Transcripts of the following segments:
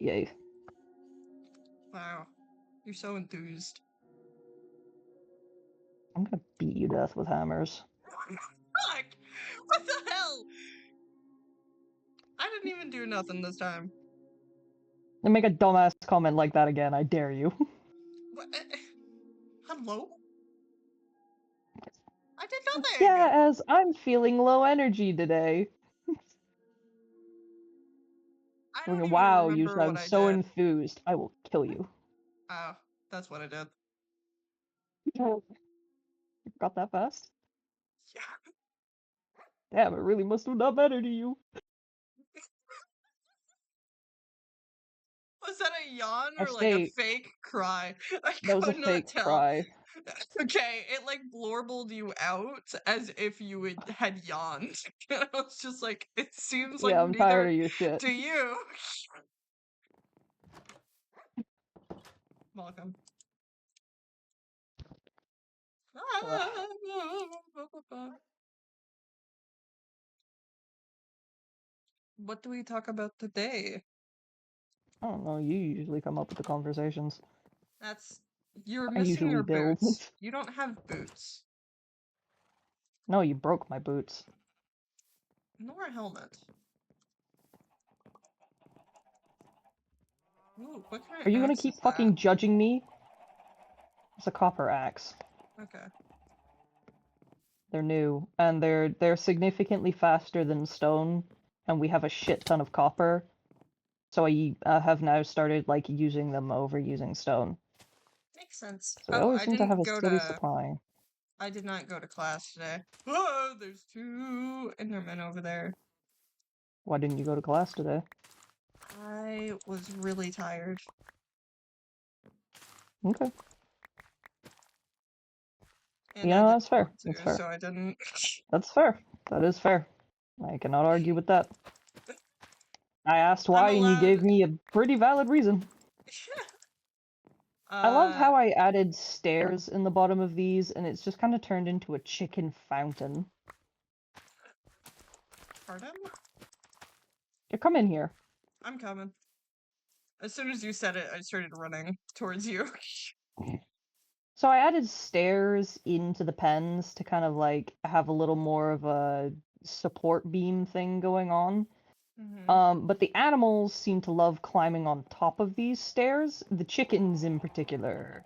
Yay. Wow. You're so enthused. I'm gonna beat you to death with hammers. Fuck! What the hell? I didn't even do nothing this time. And make a dumbass comment like that again, I dare you. What? Hello? I did nothing! Yeah, as I'm feeling low energy today. I don't even Wow, you remember what sound I so did. enthused. I will kill you. Oh, that's what I did. You got that fast? Yeah. Damn, it really must have not mattered to you. Was that a yawn I or like a say fake cry? I that was a could not fake tell. cry. Okay, it like blorbled you out as if you had yawned. I was just like, it seems like Yeah, I'm tired neither of your shit. do you. Welcome. What do we talk about today? I don't know, you usually come up with the conversations. You're I missing usually your build. boots. You don't have boots. No, you broke my boots. Nor a helmet. Ooh, what kind Are of you gonna axe keep is that? fucking judging me? It's a copper axe. Okay. They're new, and they're significantly faster than stone, and we have a shit ton of copper. So I have now started like using them over using stone. Makes sense. So we Oh, always seem to have a steady supply. I did not go to class today. Oh, there's 2 Endermen over there. Why didn't you go to class today? I was really tired. Okay. And Yeah, I that's fair. didn't That's want to, fair. so I didn't. That's fair. That is fair. I cannot argue with that. I asked I'm why, and you gave allowed. me a pretty valid reason. I love how I added stairs in the bottom of these, and it's just kind of turned into a chicken fountain. Pardon? You come in here. I'm coming. As soon as you said it, I started running towards you. So I added stairs into the pens to kind of like have a little more of a support beam thing going on. But the animals seem to love climbing on top of these stairs, the chickens in particular.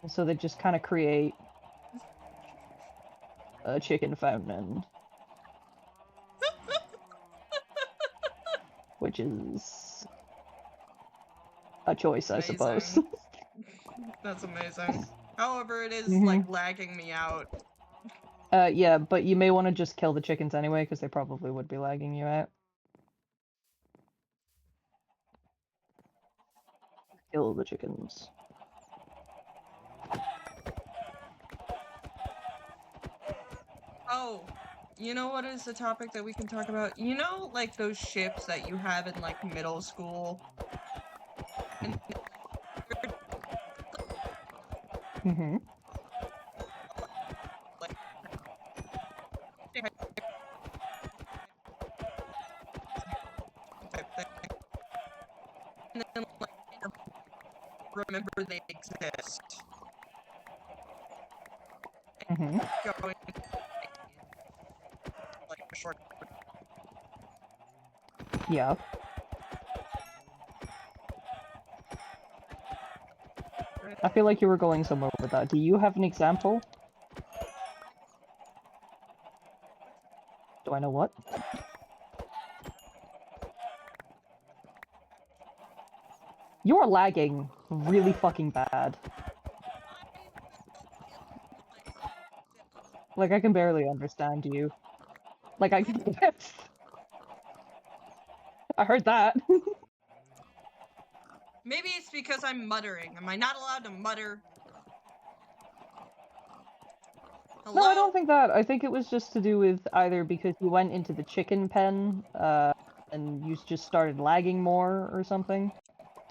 And so they just kind of create a chicken fountain. Which is a choice, I suppose. That's amazing. However, it is like Mm-hmm. lagging me out. Yeah, but you may want to just kill the chickens anyway, because they probably would be lagging you out. Kill the chickens. Oh, you know what is a topic that we can talk about? You know, like those ships that you have in like middle school? And Mm-hmm. like, type thing. And then like remember they exist. Mm-hmm. Going like a short. Yeah. I feel like you were going somewhere with that. Do you have an example? Do I know what? You're lagging really fucking bad. Like, I can barely understand you. Like, I I heard that. Maybe it's because I'm muttering. Am I not allowed to mutter? Hello? No, I don't think that. I think it was just to do with either because you went into the chicken pen, and you just started lagging more or something.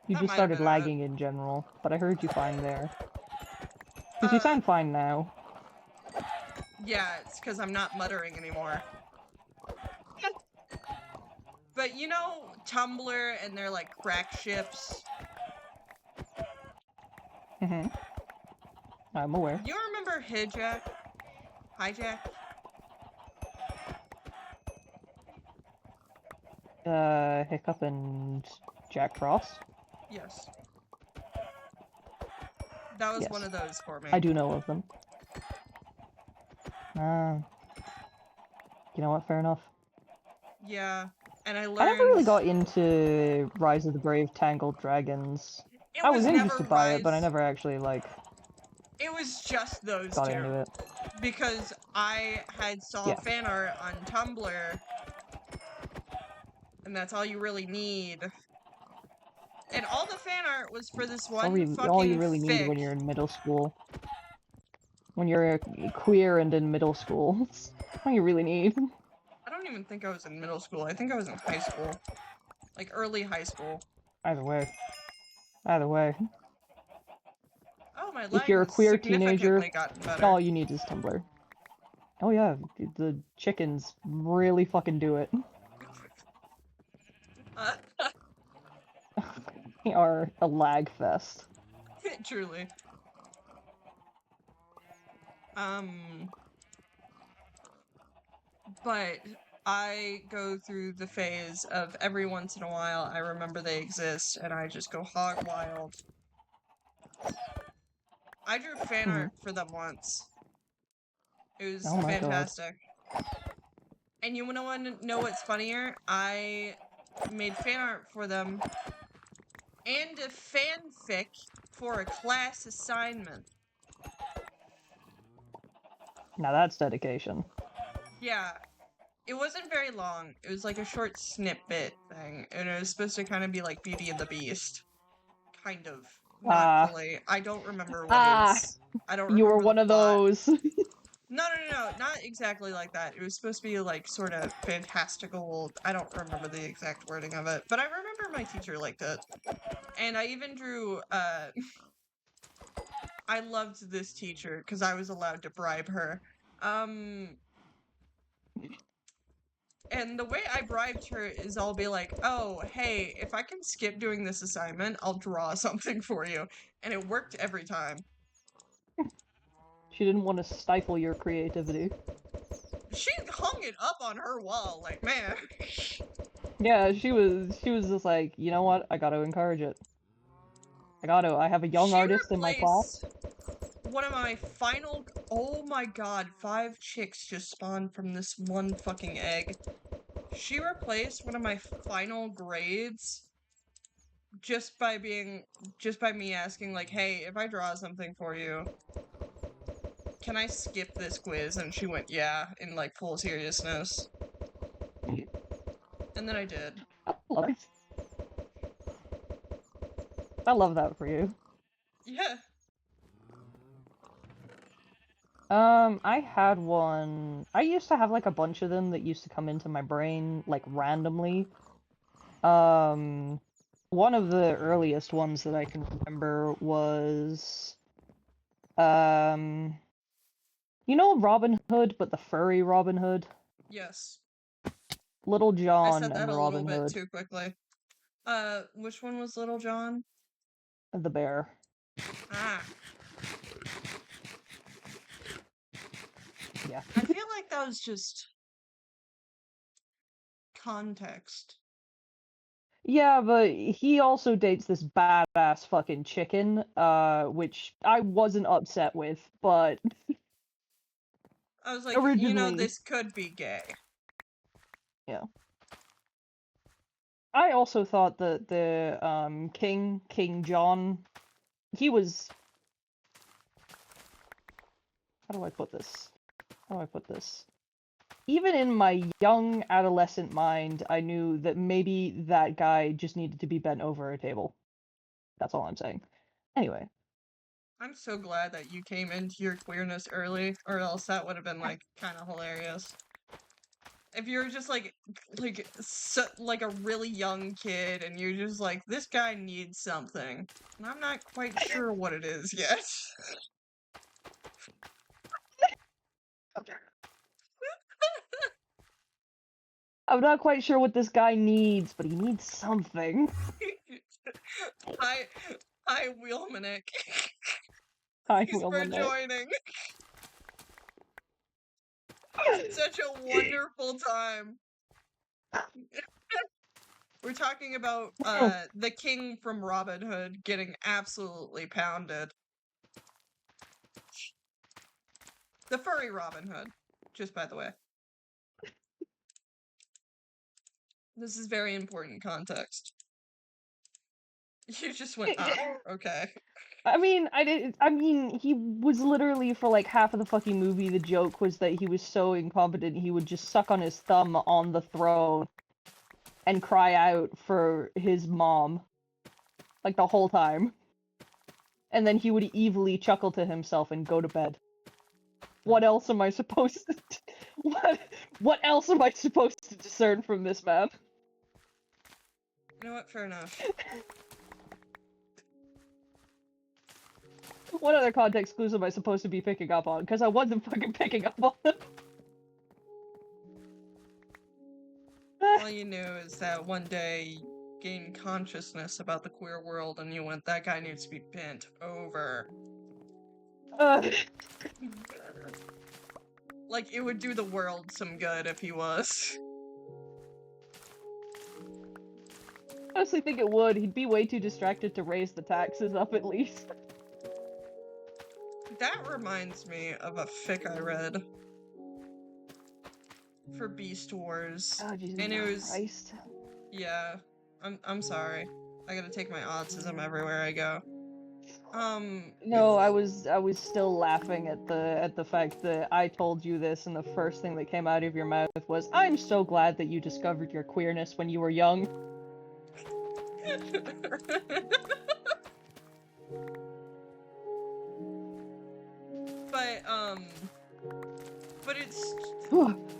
You That just might have started been it. lagging in general, but I heard you fine there. Because you sound fine now. Yeah, it's because I'm not muttering anymore. But you know Tumblr and their like crack ships? Mm-hmm. I'm aware. You remember Hijack? Hijack? Hiccup and Jack Frost? Yes. That was one Yes. of those for me. I do know of them. You know what? Fair enough. Yeah. And I I never learned really got into Rise of the Brave Tangled Dragons. it I was was never interested by it, but I Rise. never actually, like, It was just those got two. into it. Because I had saw Yeah. fan art on Tumblr, and that's all you really need. And all the fan art was for this one All you fucking really need fic. when you're in middle school. When you're queer and in middle school. That's all you really need. I don't even think I was in middle school. I think I was in high school. Like early high school. Either way. Either way. Oh, my If lag you're a has queer teenager, significantly gotten better. all you need is Tumblr. Oh yeah, the chickens really fucking do it. Uh, They are a lag fest. truly. But I go through the phase of every once in a while I remember they exist and I just go hog wild. I drew fan art for them once. It was Oh my god. fantastic. And you wanna know what's funnier? I made fan art for them and a fanfic for a class assignment. Now that's dedication. Yeah, it wasn't very long. It was like a short snippet thing, and it was supposed to kind of be like Beauty and the Beast. Kind of. Not Ah. fully. I don't remember what Ah! it's. I don't You were remember the one of plot. those. No, not exactly like that. It was supposed to be like sort of fantastical. I don't remember the exact wording of it, but I remember my teacher liked it. And I even drew, I loved this teacher because I was allowed to bribe her. And the way I bribed her is I'll be like, oh, hey, if I can skip doing this assignment, I'll draw something for you. And it worked every time. She didn't want to stifle your creativity. She hung it up on her wall, like, man. Yeah, she was just like, you know what? I gotta encourage it. I have a young She artist in my class. replaced one of my final. Oh my god, 5 chicks just spawned from this one fucking egg. She replaced one of my final grades just by me asking, like, hey, if I draw something for you, can I skip this quiz? And she went, yeah, in like full seriousness. And then I did. I love it. I love that for you. Yeah. I had one. I used to have like a bunch of them that used to come into my brain like randomly. One of the earliest ones that I can remember was you know Robin Hood, but the furry Robin Hood? Yes. Little I John said that and a little Robin bit Hood, too quickly. Which one was Little John? the bear. Ah. Yeah. I feel like that was just context. Yeah, but he also dates this badass fucking chicken, which I wasn't upset with, but I was like, you know, originally, this could be gay. yeah. I also thought that the King John, he was, how do I put this? How do I put this? Even in my young adolescent mind, I knew that maybe that guy just needed to be bent over a table. That's all I'm saying. Anyway. I'm so glad that you came into your queerness early, or else that would have been like kind of hilarious. If you're just like a really young kid and you're just like, this guy needs something, and I'm not quite sure what it is yet. I'm not quite sure what this guy needs, but he needs something. Hi, Wheelmanic. Hi, Thanks for Wilmanette. joining. Such a wonderful time. We're talking about the king from Robin Hood getting absolutely pounded. The furry Robin Hood, just by the way. This is very important context. You just went, okay. I mean, he was literally, for like half of the fucking movie, the joke was that he was so incompetent he would just suck on his thumb on the throne and cry out for his mom. Like, the whole time. And then he would evilly chuckle to himself and go to bed. What else am I supposed to... what else am I supposed to discern from this man? You know what? Fair enough. What other context clues am I supposed to be picking up on? Because I wasn't fucking picking up on them. All you knew is that one day you gained consciousness about the queer world and you went, that guy needs to be bent over. Like, it would do the world some good if he was. I honestly think it would. He'd be way too distracted to raise the taxes up, at least. That reminds me of a fic I read for Beast Wars. Oh, Jesus and it was Christ. Yeah. I'm sorry. I gotta take my autism everywhere I go. No, I was still laughing at the fact that I told you this and the first thing that came out of your mouth was, I'm so glad that you discovered your queerness when you were young.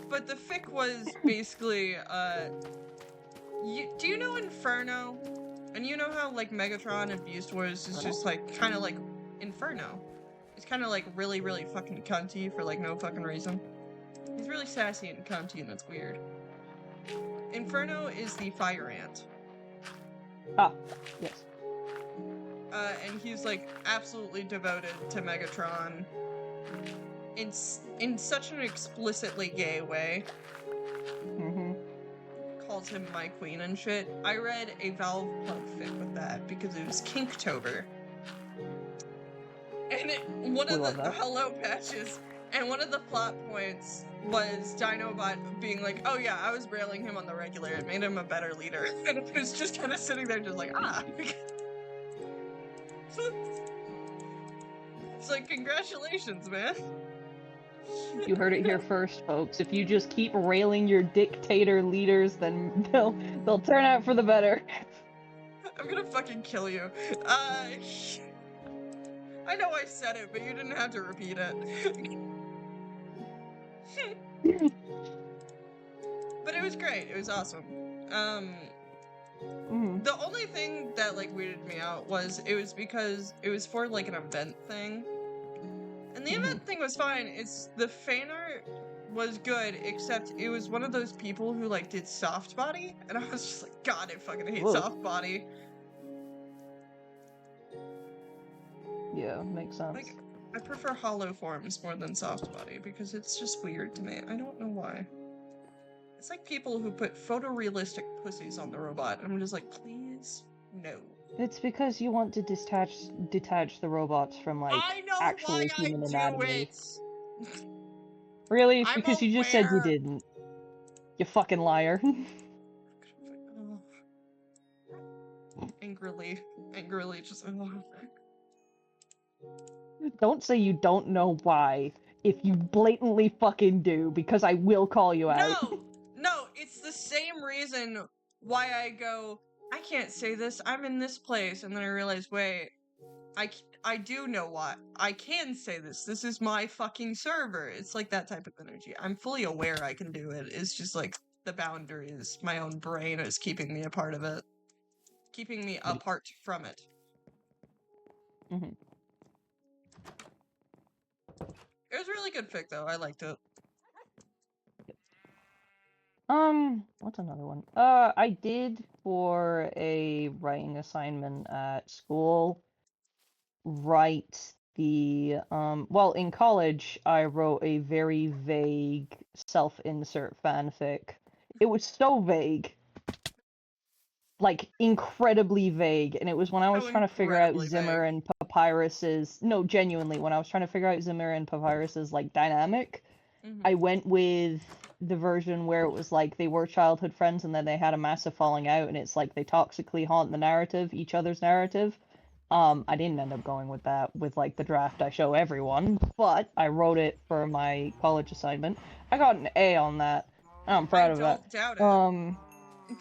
but the fic was basically, do you know Inferno? And you know how, like, Megatron and Beast Wars is just, like, kind of like Inferno. It's kind of, like, really, really fucking cunty for, like, no fucking reason. He's really sassy and cunty, and it's weird. Inferno is the fire ant. Ah, yes. And he's, like, absolutely devoted to Megatron in such an explicitly gay way. Mm-hmm. Calls him my queen and shit. I read a Valve pub fic with that because it was Kinktober. And one of the hello patches, and one of the plot points was Dinobot being like, oh yeah, I was railing him on the regular, it made him a better leader. And it was just kind of sitting there just like, ah. It's like, congratulations, man. You heard it here first, folks. If you just keep railing your dictator leaders, then they'll turn out for the better. I'm gonna fucking kill you. I know I said it, but you didn't have to repeat it. But it was great. It was awesome. The only thing that, like, weirded me out was it was because it was for, like, an event thing. And the event thing was fine. It's the fan art was good, except it was one of those people who, like, did soft body, and I was just like, God, I fucking hate soft body. Yeah, makes sense. Like, I prefer hollow forms more than soft body because it's just weird to me. I don't know why. It's like people who put photorealistic pussies on the robot. I'm just like, please, no. It's because you want to detach the robots from, like, actual human anatomy. Really? It's because you just said you didn't. You fucking liar. Angrily just... Don't say you don't know why, if you blatantly fucking do, because I will call you out. No, it's the same reason why I go, I can't say this, I'm in this place, and then I realize, wait, I do know why. I can say this. This is my fucking server. It's like that type of energy. I'm fully aware I can do it. It's just like the boundaries. My own brain is keeping me a part of it. Keeping me apart from it. Mm-hmm. It was a really good fic, though. I liked it. What's another one? I did for a writing assignment at school write well, in college, I wrote a very vague self-insert fanfic. It was so vague, like incredibly vague, and it was when I was How trying to figure out incredibly Zimmer vague. and Papyrus's, no, genuinely, when I was trying to figure out Zimmer and Papyrus's like dynamic, I went with the version where it was like they were childhood friends and then they had a massive falling out, and it's like they toxically haunt the narrative, each other's narrative. I didn't end up going with that with like the draft I show everyone, but I wrote it for my college assignment. I got an A on that. I'm I proud of that. don't doubt it.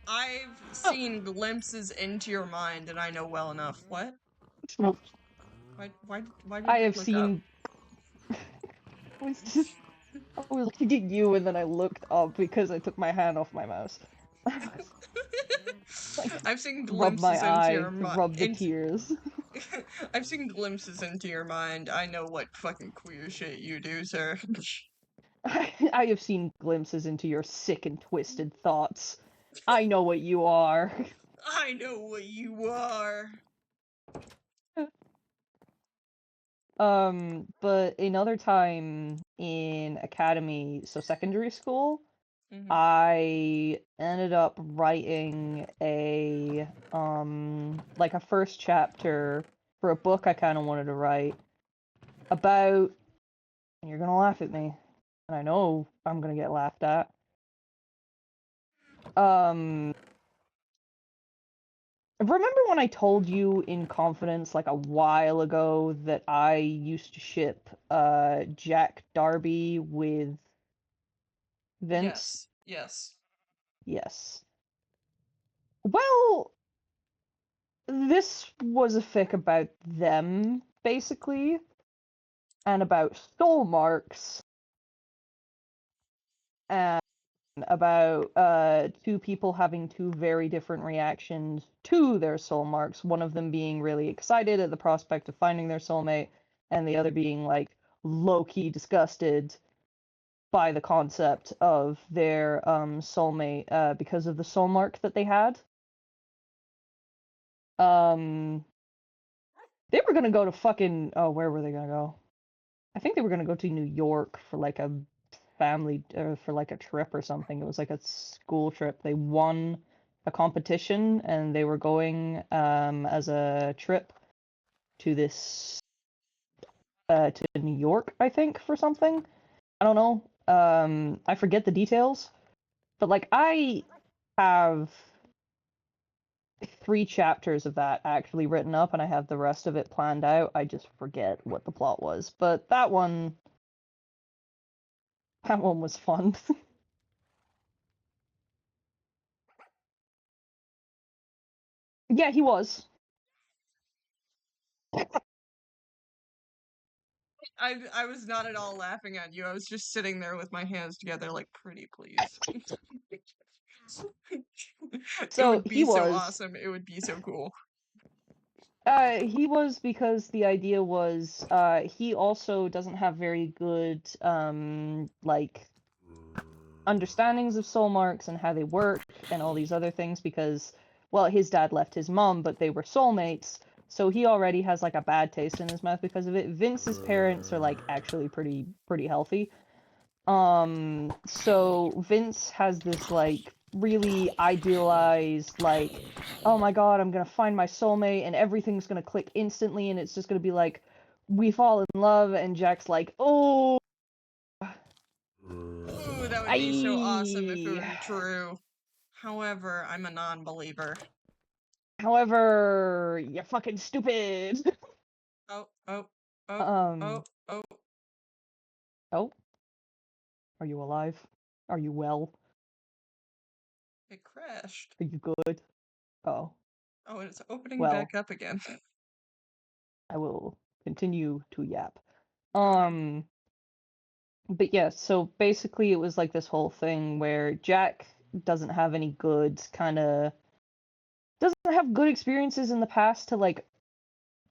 I've seen glimpses into your mind, and I know well enough. What? Why did I you have look up? seen. I was looking at you and then I looked up because I took my hand off my mouse. Like, I've seen rub my glimpses into eye your to mind. rub the tears. I've seen glimpses into your mind. I know what fucking queer shit you do, sir. I have seen glimpses into your sick and twisted thoughts. I know what you are. I know what you are. But another time in academy, so secondary school, Mm-hmm. I ended up writing a like a first chapter for a book I kind of wanted to write about, and you're gonna laugh at me, and I know I'm gonna get laughed at. Remember when I told you in confidence like a while ago that I used to ship Jack Darby with Vince? Yes. Yes. Well, this was a fic about them, basically, and about soul marks, and about two people having two very different reactions to their soul marks, one of them being really excited at the prospect of finding their soulmate, and the other being like low-key disgusted by the concept of their soulmate because of the soul mark that they had. They were gonna go to fucking, oh, where were they gonna go? I think they were gonna go to New York for like a family for like a trip or something. It was like a school trip. They won a competition and they were going as a trip to this to New York, I think, for something. I don't know. I forget the details, but like I have 3 chapters of that actually written up and I have the rest of it planned out. I just forget what the plot was. But that one was fun. Yeah, he was. I was not at all laughing at you. I was just sitting there with my hands together, like, pretty please. It So would he be so was. awesome. It would be so cool. He was because the idea was he also doesn't have very good like understandings of soul marks and how they work and all these other things because well his dad left his mom but they were soulmates, so he already has like a bad taste in his mouth because of it. Vince's parents are like actually pretty healthy. So Vince has this like really idealized like, oh my god, I'm gonna find my soulmate and everything's gonna click instantly and it's just gonna be like we fall in love, and Jack's like, oh, Ooh, that would be so awesome if it I. were true. However, I'm a non-believer. However, you're fucking stupid. Oh, oh, oh, um. oh, oh. Oh, are you alive? Are you well? It crashed. Are you good? Oh, Oh, and it's opening well, back up again. I will continue to yap. Go ahead. But yeah, so basically it was like this whole thing where Jack doesn't have any good kind of doesn't have good experiences in the past to like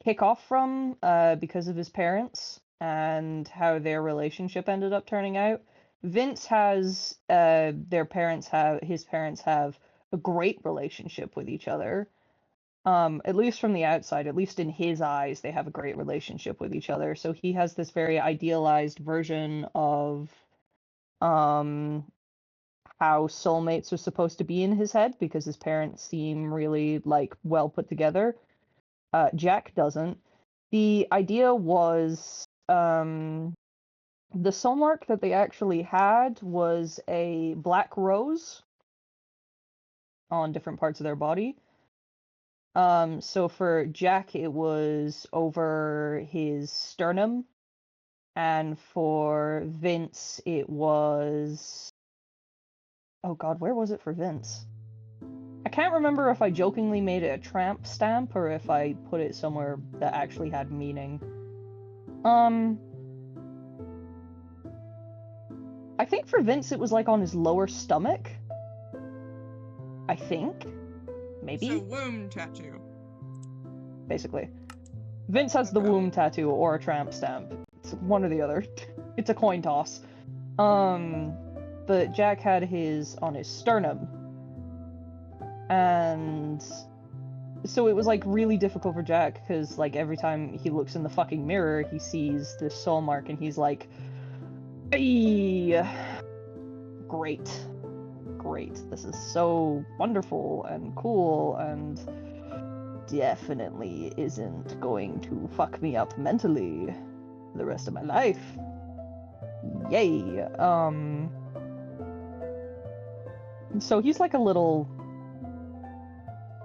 kick off from because of his parents and how their relationship ended up turning out. Vince has his parents have a great relationship with each other. At least from the outside, at least in his eyes, they have a great relationship with each other. So he has this very idealized version of um how soulmates are supposed to be in his head because his parents seem really like well put together. Jack doesn't. The idea was the soul mark that they actually had was a black rose on different parts of their body. So for Jack, it was over his sternum, and for Vince, it was. Oh God, where was it for Vince? I can't remember if I jokingly made it a tramp stamp or if I put it somewhere that actually had meaning. I think for Vince it was like on his lower stomach. I think. Maybe? So, womb tattoo. Basically. Vince has the womb tattoo or a tramp stamp. It's one or the other. It's a coin toss. But Jack had his on his sternum. And so it was like really difficult for Jack because like every time he looks in the fucking mirror, he sees this soul mark and he's like, "Hey, great. This is so wonderful and cool and definitely isn't going to fuck me up mentally the rest of my life. Yay." So he's like a little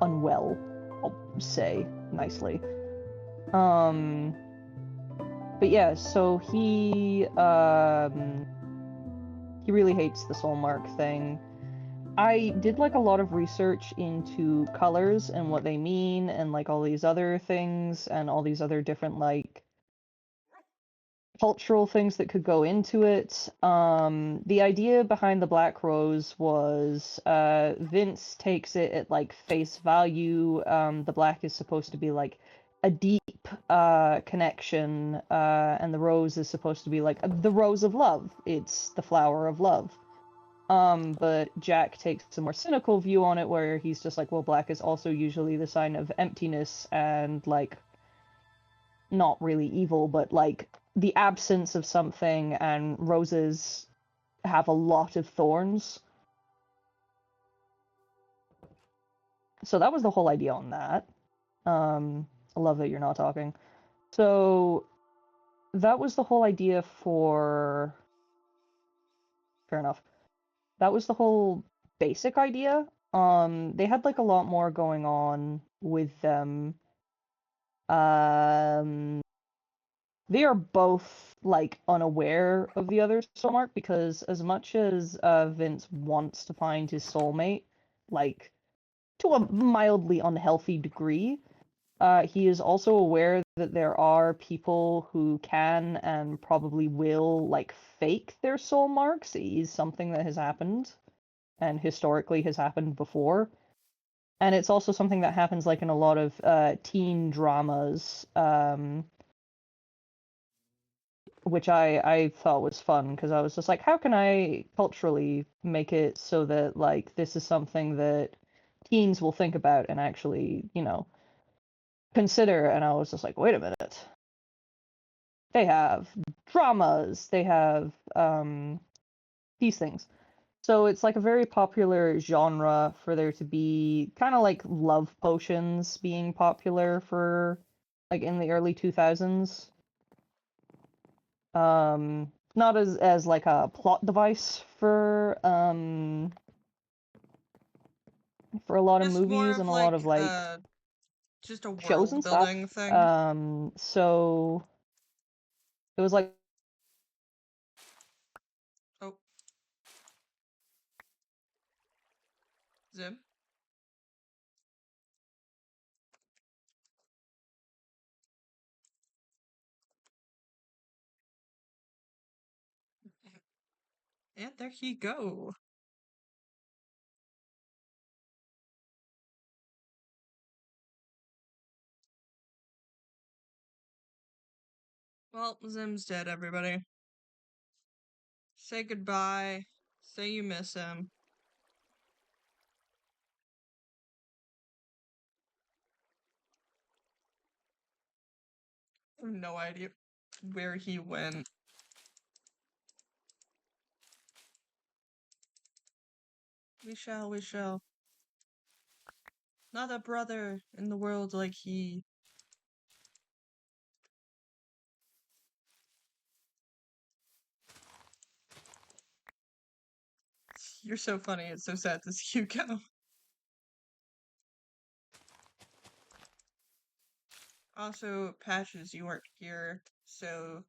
unwell, I'll say nicely. But yeah, so he really hates the soul mark thing. I did like a lot of research into colors and what they mean and like all these other things and all these other different like cultural things that could go into it. The idea behind the Black Rose was Vince takes it at like face value. The black is supposed to be like a deep connection, and the rose is supposed to be like the rose of love. It's the flower of love. But Jack takes a more cynical view on it where he's just like, well, black is also usually the sign of emptiness and like not really evil, but like the absence of something, and roses have a lot of thorns. So that was the whole idea on that. I love that you're not talking. So that was the whole idea for. Fair enough. That was the whole basic idea. They had like a lot more going on with them. They are both like unaware of the other soul mark because as much as Vince wants to find his soulmate, like to a mildly unhealthy degree, he is also aware that there are people who can and probably will like fake their soul marks. It is something that has happened and historically has happened before. And it's also something that happens like in a lot of teen dramas, which I thought was fun because I was just like, how can I culturally make it so that like this is something that teens will think about and actually, consider? And I was just like, wait a minute. They have dramas, they have these things. So it's like a very popular genre for there to be kind of like love potions being popular for like in the early 2000s. Not as like a plot device for a lot of Just more movies and of a lot like of like just a shows world and stuff. building thing. So it was like Oh. Zim. And there he go. Well, Zim's dead, everybody. Say goodbye. Say you miss him. I have no idea where he went. We shall, we shall. Not a brother in the world like he. You're so funny, it's so sad to see you go. Also, Patches, you weren't here, so...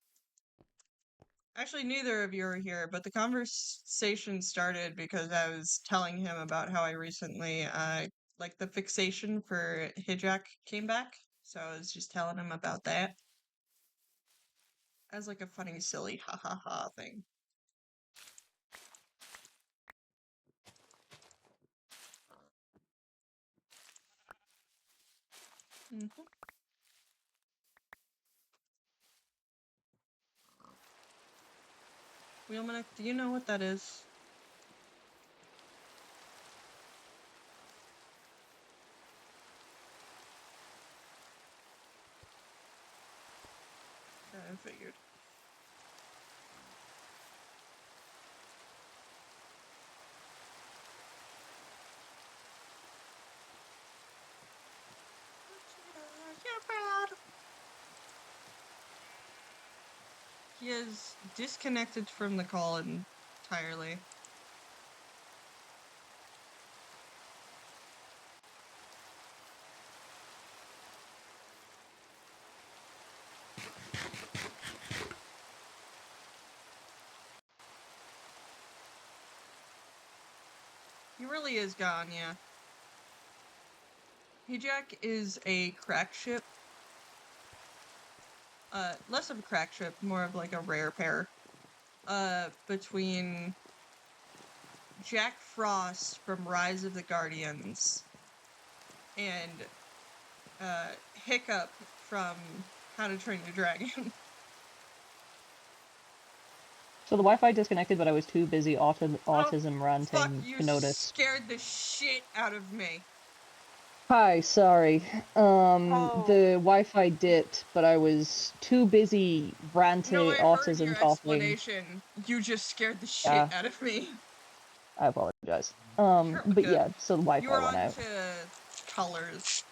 Actually, neither of you are here, but the conversation started because I was telling him about how I recently, like, the fixation for Hijak came back, so I was just telling him about that. As, like, a funny, silly ha-ha-ha thing. Mm-hmm. Wheelmanic, do you know what that is? I figured. He is disconnected from the call entirely. He really is gone, yeah. Hijak is a crack ship. Less of a crack ship, more of like a rare pair. Between Jack Frost from Rise of the Guardians and, Hiccup from How to Train Your Dragon. So the Wi-Fi disconnected, but I was too busy autism ranting Fuck, you to notice. scared the shit out of me. Hi, sorry. The Wi-Fi dipped, but I was too busy ranting, No, I heard autism your talking. explanation. You just scared the shit Yeah. out of me. I apologize. Sure, But good. yeah, so the You Wi-Fi were went on out. to Colors,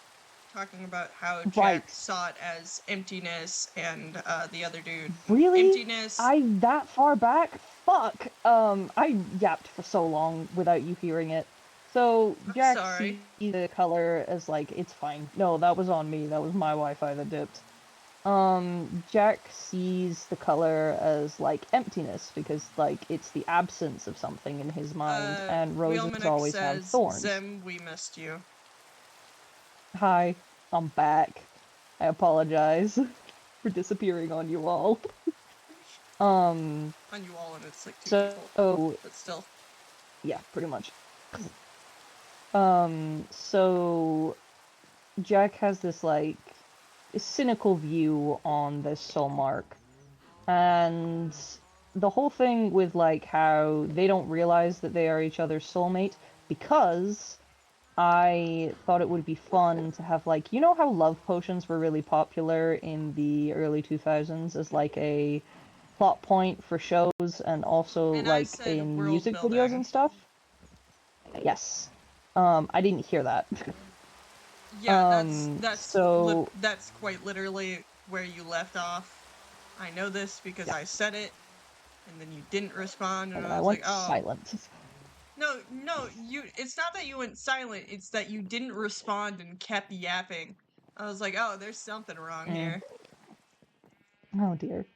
talking about how Right. Jack saw it as emptiness and the other dude. Really? Emptiness. That far back? Fuck! I yapped for so long without you hearing it. So, I'm Jack sorry. sees the color as like, it's fine. No, that was on me. That was my Wi-Fi that dipped. Jack sees the color as like emptiness because like it's the absence of something in his mind, and roses Wheelmanic always have says, thorns. Zem, we missed you. Hi, I'm back. I apologize for disappearing on you all. On you all, and it's like two people. But still. Yeah, pretty much. So Jack has this like cynical view on this soul mark, and the whole thing with like how they don't realize that they are each other's soulmate, because I thought it would be fun to have like, you know how love potions were really popular in the early 2000s as like a plot point for shows and also And like in music videos and stuff? Yes. I didn't hear that. Yeah, So that's quite literally where you left off. I know this because yeah. I said it, and then you didn't respond, and And then I I was like, went oh. silent. No, it's not that you went silent, it's that you didn't respond and kept yapping. I was like, oh, there's something wrong here. Oh dear.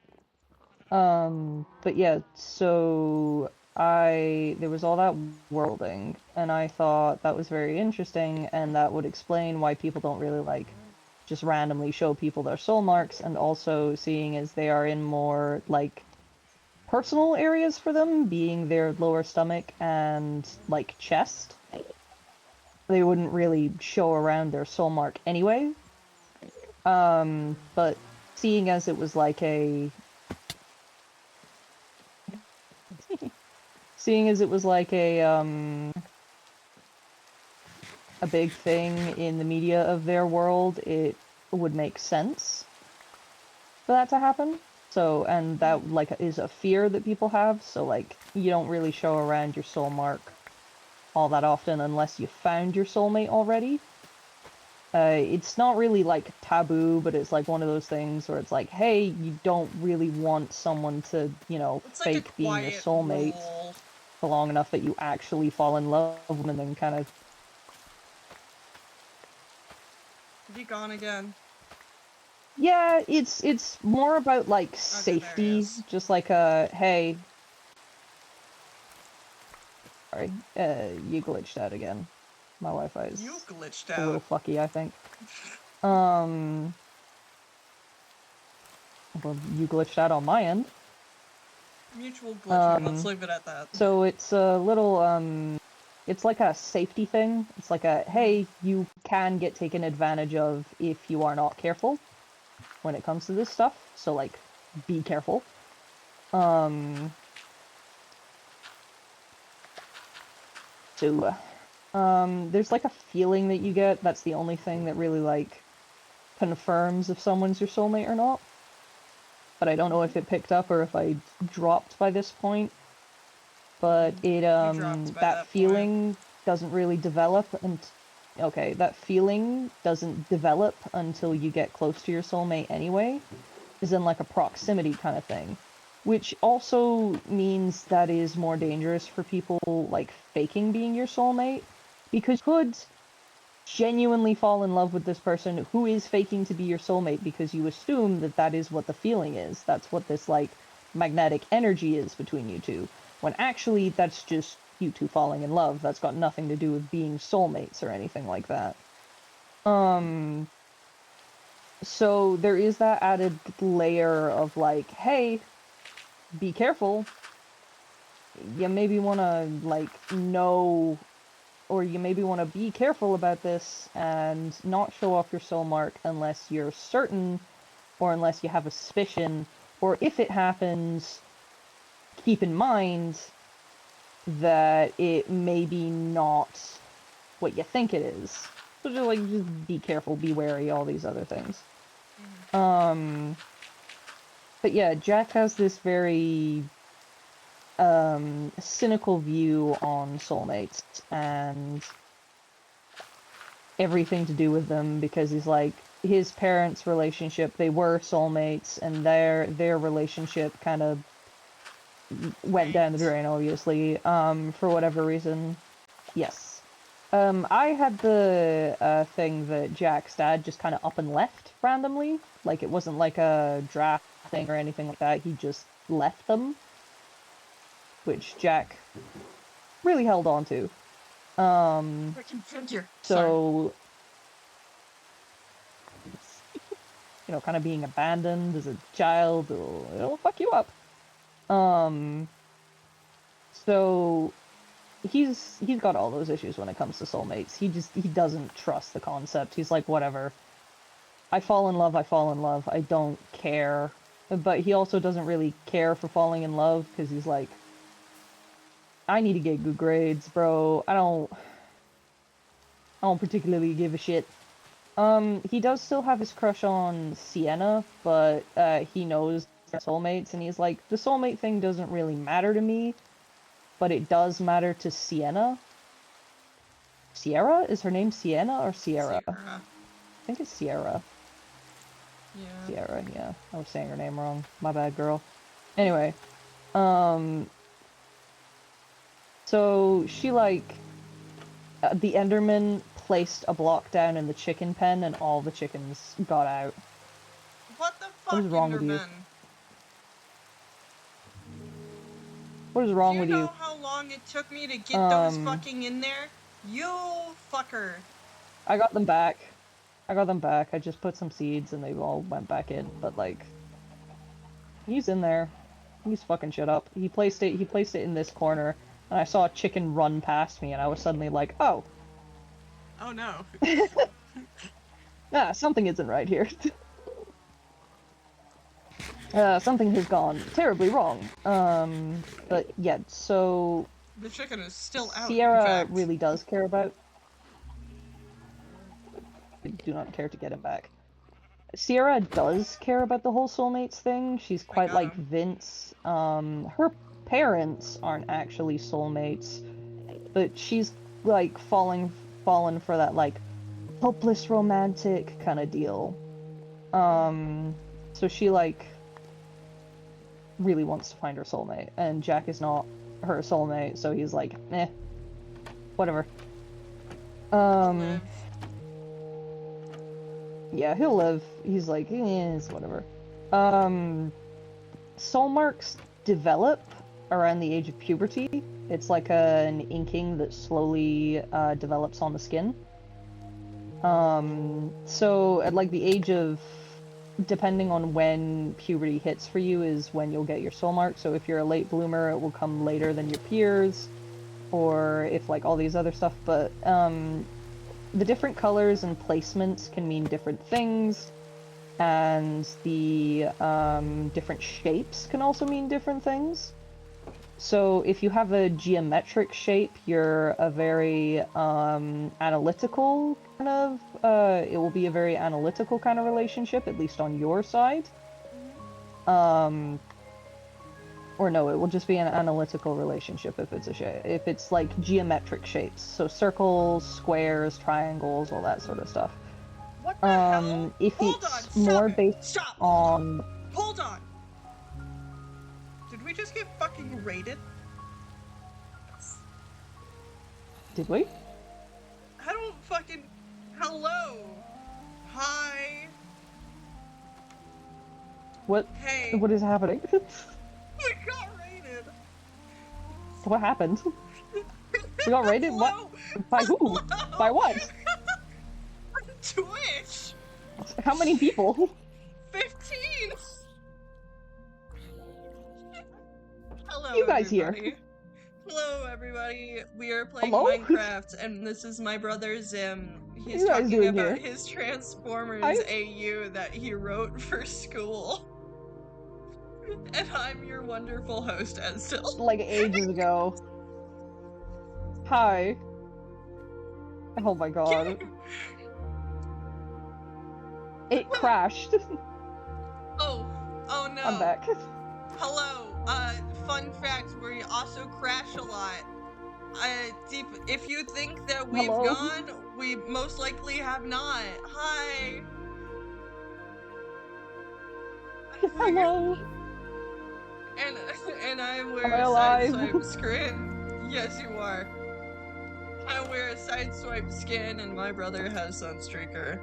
But yeah, so there was all that worlding, and I thought that was very interesting, and that would explain why people don't really like just randomly show people their soul marks, and also seeing as they are in more like personal areas for them, being their lower stomach and like chest, they wouldn't really show around their soul mark anyway. But seeing as it was like a seeing as it was like a big thing in the media of their world, it would make sense for that to happen. So, and that, like, is a fear that people have, so, like, you don't really show around your soul mark all that often unless you found your soulmate already. It's not really, like, taboo, but it's, like, one of those things where it's like, hey, you don't really want someone to, you know, It's like a fake being your quiet soulmate rule. for long enough that you actually fall in love with them and then kind of... Is he gone again? Yeah, it's more about, like, Okay, there he safety, is. just like, hey... Sorry, you glitched out again. My Wi-Fi is You glitched a little out. fucky, I think. Well, you glitched out on my end. Mutual glitching, let's leave it at that. So it's a little, it's like a safety thing. It's like a, hey, you can get taken advantage of if you are not careful when it comes to this stuff. So, like, be careful. There's like a feeling that you get. That's the only thing that really, like, confirms if someone's your soulmate or not. But I don't know if it picked up or if I dropped by this point. But it, dropped by that feeling doesn't really develop and... Okay, that feeling doesn't develop until you get close to your soulmate anyway. Is in, like, a proximity kind of thing. Which also means that is more dangerous for people, like, faking being your soulmate. Because you could genuinely fall in love with this person who is faking to be your soulmate because you assume that that is what the feeling is. That's what this, like, magnetic energy is between you two. When actually, that's just you two falling in love. That's got nothing to do with being soulmates or anything like that. So there is that added layer of, like, hey, be careful. You maybe want to, like, know, or you maybe want to be careful about this and not show off your soul mark unless you're certain, or unless you have a suspicion, or if it happens, keep in mind that it may be not what you think it is. So just, like, just be careful, be wary, all these other things. But yeah, Jack has this very cynical view on soulmates and everything to do with them, because he's like, his parents' relationship, they were soulmates, and their relationship kind of went down the drain, obviously, for whatever reason. Yes. I had the thing that Jack's dad just kind of up and left randomly. Like, it wasn't like a draft thing or anything like that. He just left them, which Jack really held on to. So, you know, kind of being abandoned as a child, it'll fuck you up. So he's got all those issues when it comes to soulmates. He doesn't trust the concept. He's like, whatever. I fall in love, I fall in love. I don't care. But he also doesn't really care for falling in love, because he's like, I need to get good grades, bro. I don't particularly give a shit. He does still have his crush on Sienna, but he knows they're soulmates, and he's like, the soulmate thing doesn't really matter to me, but it does matter to Sienna. Sierra? Is her name Sienna or Sierra? I think it's Sierra. Yeah. Sierra, yeah. I was saying her name wrong. My bad, girl. Anyway, so she, like, the Enderman placed a block down in the chicken pen and all the chickens got out. What the fuck, What is wrong with you? What is wrong with you? Do you know how long it took me to get those fucking in there? You fucker. I got them back. I just put some seeds and they all went back in, but, like, he's in there. He's fucking shit up. He placed it in this corner, and I saw a chicken run past me, and I was suddenly like, oh. Oh no. Something isn't right here. Something has gone terribly wrong. But yeah, so The chicken is still out, in Sierra fact. really does care about. I do not care to get him back. Sierra does care about the whole soulmates thing. She's I quite got like him. Vince. Her parents aren't actually soulmates, but she's like fallen for that like hopeless romantic kind of deal. So she like really wants to find her soulmate, and Jack is not her soulmate, so he's like, eh, whatever. I'll live. Yeah, he'll live. He's like, eh, it's whatever. Soul marks develop around the age of puberty. It's like an inking that slowly develops on the skin. So at like the age of, depending on when puberty hits for you, is when you'll get your soul mark. So if you're a late bloomer, it will come later than your peers, or if like all these other stuff. But the different colors and placements can mean different things, and the different shapes can also mean different things. So if you have a geometric shape, you're a very analytical kind of, it will be a very analytical kind of relationship, at least on your side. Or no, it will just be an analytical relationship if it's a shape, if it's like geometric shapes. So circles, squares, triangles, all that sort of stuff. What the hell? If Hold it's on, stop more it! based Stop! on, Hold on! Did we just get fucking raided? did we? I don't fucking... Hello! Hi! What? Hey! What is happening? We got raided! What happened? We got raided? What? Hello! By who? By Hello! what? Twitch! How many people? 15! Hello, You guys here? everybody. Hello, everybody. We are playing Hello? Minecraft, and this is my brother Zim. What He's are you guys talking doing about here? his Transformers I AU that he wrote for school. And I'm your wonderful host, EZTIL. like ages ago. Hi. Oh my god. It crashed. Oh, oh I'm no. back. Hello. Fun fact, we also crash a lot. If you think that we've Hello. gone, we most likely have not. Hi. Hello. And and I Am wear I a side alive? swipe skin. Yes, you are. I wear a side swipe skin, and my brother has Sunstreaker.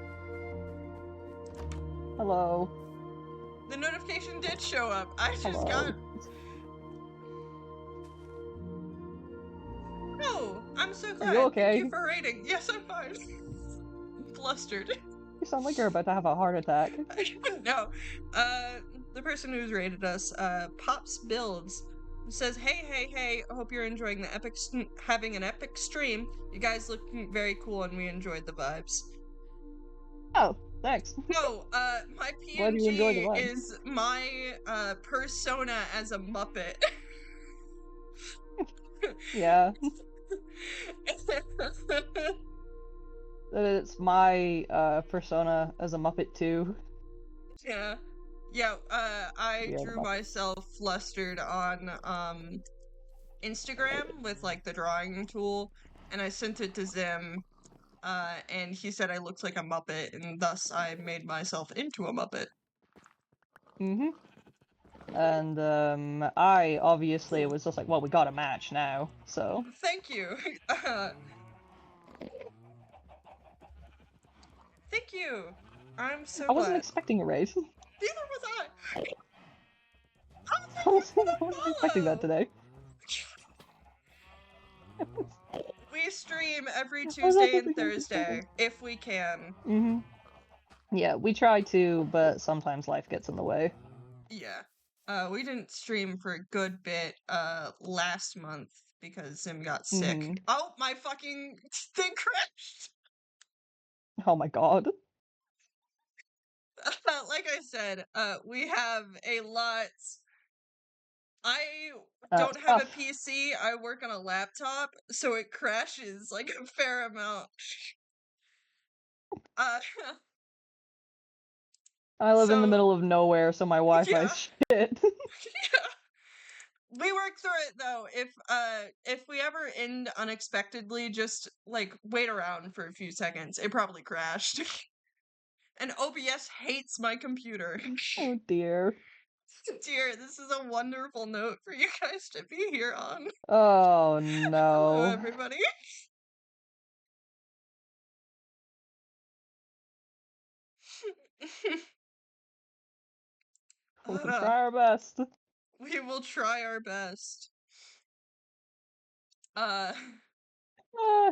Hello. The notification did show up. I just Hello. got. Oh, I'm so glad. Are you okay? Thank you for rating. Yes, I'm fine. Flustered. You sound like you're about to have a heart attack. No. The person who's rated us, Pops Builds, says, hey, hope you're enjoying the having an epic stream. You guys look very cool and we enjoyed the vibes. Oh, thanks. Oh, my Glad you enjoyed the PNG vibes. is my, persona as a Muppet. Yeah. It's my persona as a Muppet too. Yeah. Yeah, I Yeah, the drew Muppet. myself flustered on, Instagram with, like, the drawing tool, and I sent it to Zim, and he said I looked like a Muppet, and thus I made myself into a Muppet. And I obviously was just like, well, we got a match now, so. Thank you. Thank you. I'm so I wasn't glad. expecting a raise. Neither was I. How I did you wasn't, even I wasn't expecting that follow? today. We stream every I was not Tuesday and anticipating. Thursday, if we can. Yeah, we try to, but sometimes life gets in the way. Yeah. We didn't stream for a good bit, last month because Zim got sick. Oh, my fucking thing crashed! Oh my god. Like I said, we have a lot I It's don't have a tough. PC. I work on a laptop, so it crashes like a fair amount. Uh, I live in the so middle of nowhere, so my Wi-Fi's shit. yeah. We work through it though. If we ever end unexpectedly, just like wait around for a few seconds. It probably crashed. And OBS hates my computer. Oh dear. Dear, this is a wonderful note for you guys to be here on. Oh Hello, no. everybody. We'll try our best. We will try our best. Uh, I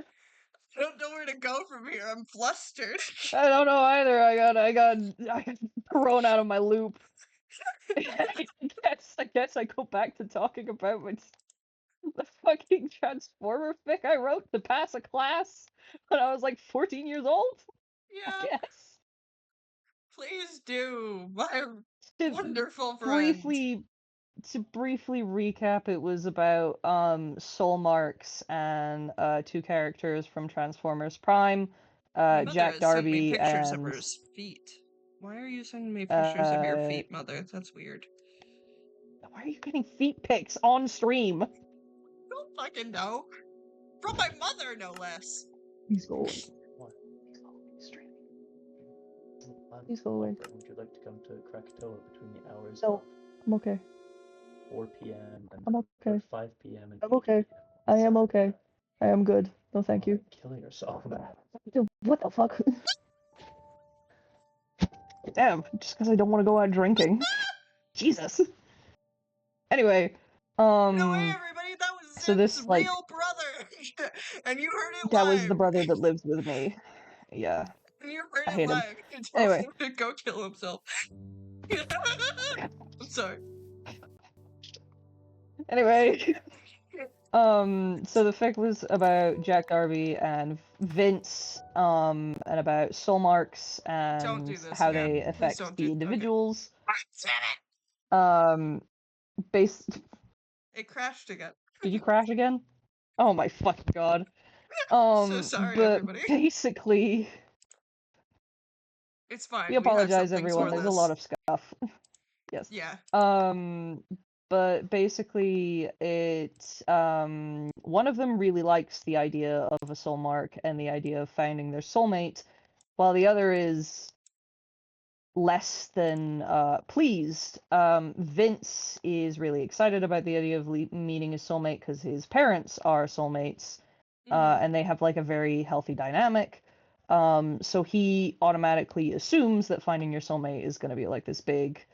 don't know where to go from here. I'm flustered. I don't know either. I got thrown out of my loop. I guess I go back to talking about the fucking Transformer fic I wrote to pass a class when I was like 14 years old. I Yeah, guess. please do, my To wonderful friend. briefly to briefly recap, it was about soul marks and two characters from Transformers Prime, My mother Jack has sent me Darby pictures of and her feet. Why are you sending me pictures of your uh feet, Mother? That's weird. why are you getting feet pics on stream? Don't fucking know. From my mother, no less. Please go away. What? Streaming. I'm Please go away. Would you like to come to Krakatoa between the hours No, of I'm okay. 4 p.m. and I'm okay. or 5 p.m. and I'm 8 okay. p.m. I am okay. I am good. No, thank you. Kill yourself, man. Dude, what the fuck? Damn, just because I don't want to go out drinking. Jesus. Anyway, No way, everybody. That was so Zim's this real brother, and you heard it that was the live. brother that lives with me. Yeah, And you heard I it hate him. live. You told Anyway, him to go kill himself. I'm sorry. anyway, so the fic was about Jack Darby and Vince, and about soul marks Don't do and this how again. they Please affect don't do. the Okay. individuals. Damn Base. it. It crashed again. Did you crash again? Oh my fucking god. So sorry, But everybody. basically, It's fine. we We had apologize, something everyone. for There's a this. lot of stuff. Yes. Yeah. But basically, one of them really likes the idea of a soul mark and the idea of finding their soulmate, while the other is less than pleased. Vince is really excited about the idea of meeting his soulmate because his parents are soulmates, and they have like a very healthy dynamic. So he automatically assumes that finding your soulmate is going to be like this big,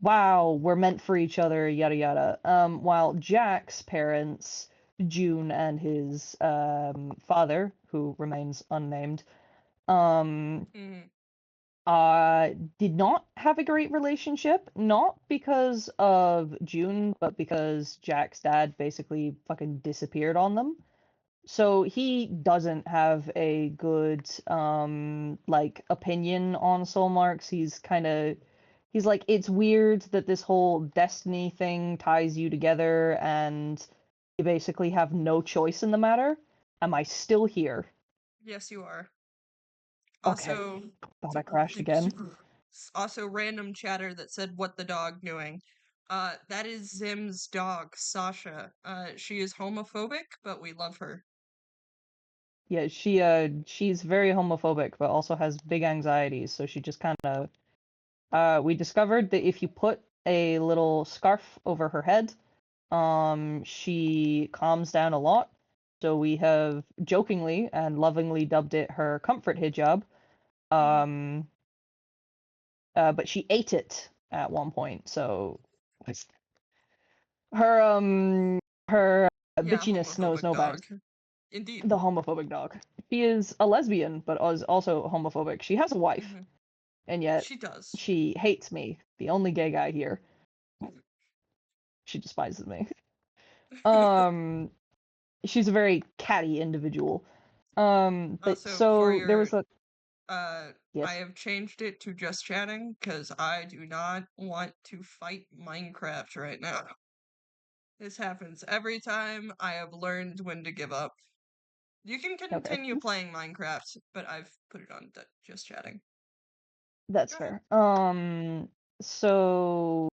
wow, we're meant for each other, yada yada. While Jack's parents, June and his father, who remains unnamed, did not have a great relationship, not because of June, but because Jack's dad basically fucking disappeared on them. So he doesn't have a good like opinion on soul marks. He's like, it's weird that this whole destiny thing ties you together and you basically have no choice in the matter. Am I still here? Yes, you are. Okay. Also, Thought I crashed again. also random chatter that said, "What the dog doing?" That is Zim's dog, Sasha. She is homophobic, but we love her. Yeah, she's very homophobic, but also has big anxieties, so she just kind of we discovered that if you put a little scarf over her head, she calms down a lot. So we have jokingly and lovingly dubbed it her comfort hijab. But she ate it at one point, so her Yeah, bitchiness knows homophobic no bounds. dog. Indeed. The homophobic dog. She is a lesbian, but is also homophobic. She has a wife, and yet She does. she hates me, the only gay guy here. She despises me. She's a very catty individual. But Also, for so there was your, a I yes. have changed it to just chatting because I do not want to fight Minecraft right now. This happens every time. I have learned when to give up. You can continue playing Minecraft, but I've put it on just chatting. That's fair. So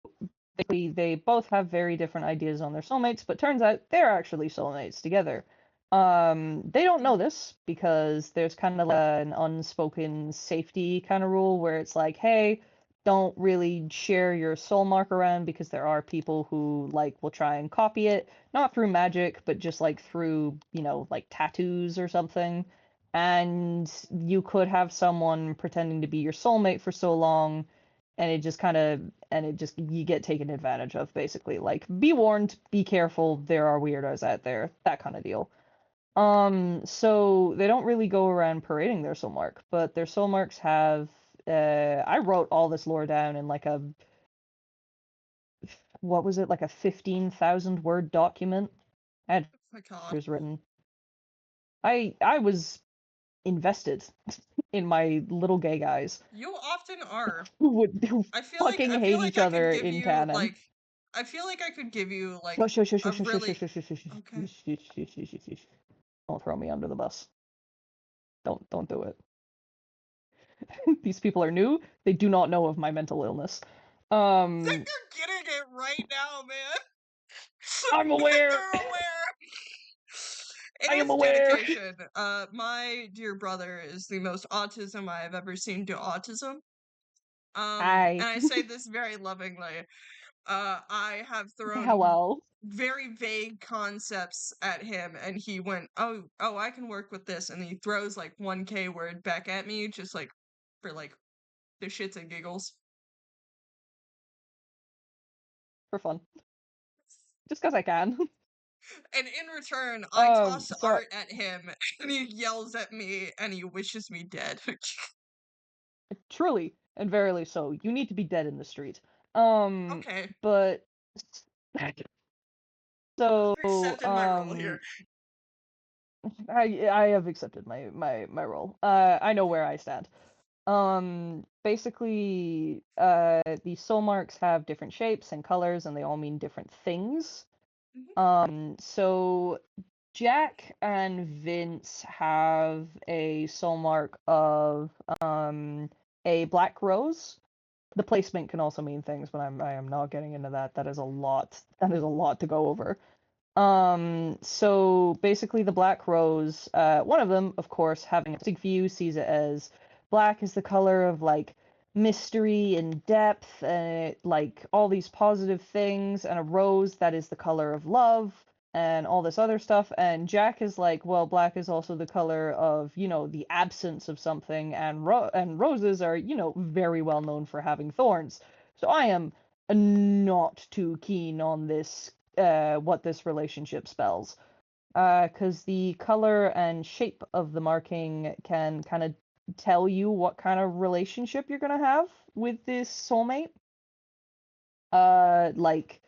they both have very different ideas on their soulmates, but turns out they're actually soulmates together. They don't know this because there's kind of like an unspoken safety kind of rule where it's like, hey, don't really share your soul mark around because there are people who like will try and copy it, not through magic, but just like through, like tattoos or something. And you could have someone pretending to be your soulmate for so long and it just you get taken advantage of basically. Like, be warned, be careful, there are weirdos out there, that kind of deal. So they don't really go around parading their soul mark, but their soul marks have I wrote all this lore down in like what was it, like a 15,000 word document. I had chapters written. I was invested in my little gay guys. You often are. Who fucking hate each other in canon. I feel like I could give you like Shush. a really okay. Don't throw me under the bus. Don't do it. These people are new. They do not know of my mental illness. I think you're getting it right now, man. I'm aware. You're aware. I am aware. Dedication. My dear brother is the most autism I have ever seen do autism. And I say this very lovingly. I have thrown very vague concepts at him, and he went, "Oh, I can work with this," and he throws like 1K word back at me, just like for like the shits and giggles. For fun. Just because I can. And in return, I toss art at him, and he yells at me, and he wishes me dead. Truly and verily so. You need to be dead in the street. Okay. But so I've accepted my role here. I have accepted my role. I know where I stand. Basically, the soul marks have different shapes and colors, and they all mean different things. So Jack and Vince have a soul mark of a black rose. The placement can also mean things, but I am not getting into that. That is a lot. That is a lot to go over. So basically the black rose, one of them, of course, having a big view, sees it as black is the color of like mystery and depth and like all these positive things, and a rose that is the color of love and all this other stuff. And Jack is like, well, black is also the color of, the absence of something, and roses are, very well known for having thorns. So I am not too keen on this what this relationship spells, because the color and shape of the marking can kind of tell you what kind of relationship you're gonna have with this soulmate. Like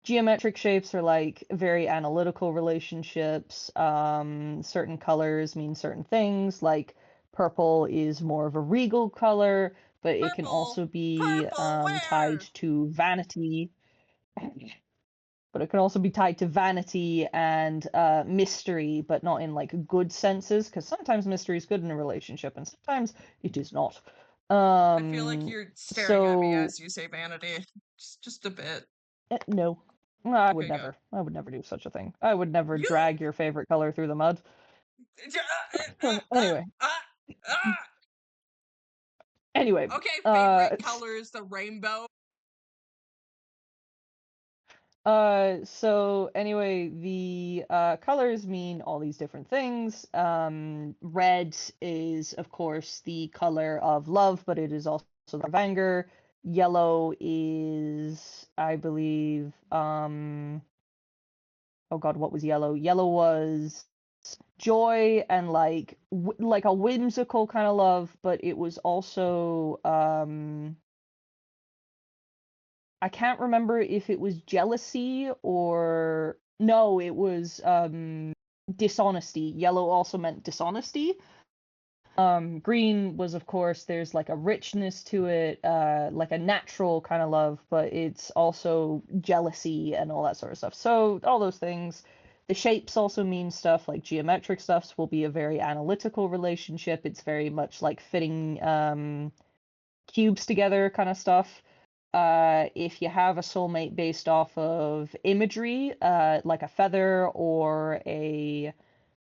geometric shapes are like very analytical relationships. Certain colors mean certain things. Like purple is more of a regal color, but it can also be tied to vanity. But it can also be tied to vanity and mystery, but not in like good senses, because sometimes mystery is good in a relationship and sometimes it is not. I feel like you're staring at me as you say vanity. Just a bit. No. I would never. I would never do such a thing. I would never drag your favorite color through the mud. Anyway. Anyway. Okay, favorite colors, the rainbow. So anyway, the colors mean all these different things. Red is, of course, the color of love, but it is also the color of anger. Yellow is, I believe, oh god, what was yellow? Yellow was joy and like a whimsical kind of love, but it was also I can't remember if it was jealousy or no, it was dishonesty. Yellow also meant dishonesty. Green was, of course, there's like a richness to it, like a natural kind of love, but it's also jealousy and all that sort of stuff. So all those things. The shapes also mean stuff like geometric stuffs will be a very analytical relationship. It's very much like fitting cubes together kind of stuff. If you have a soulmate based off of imagery, like a feather or a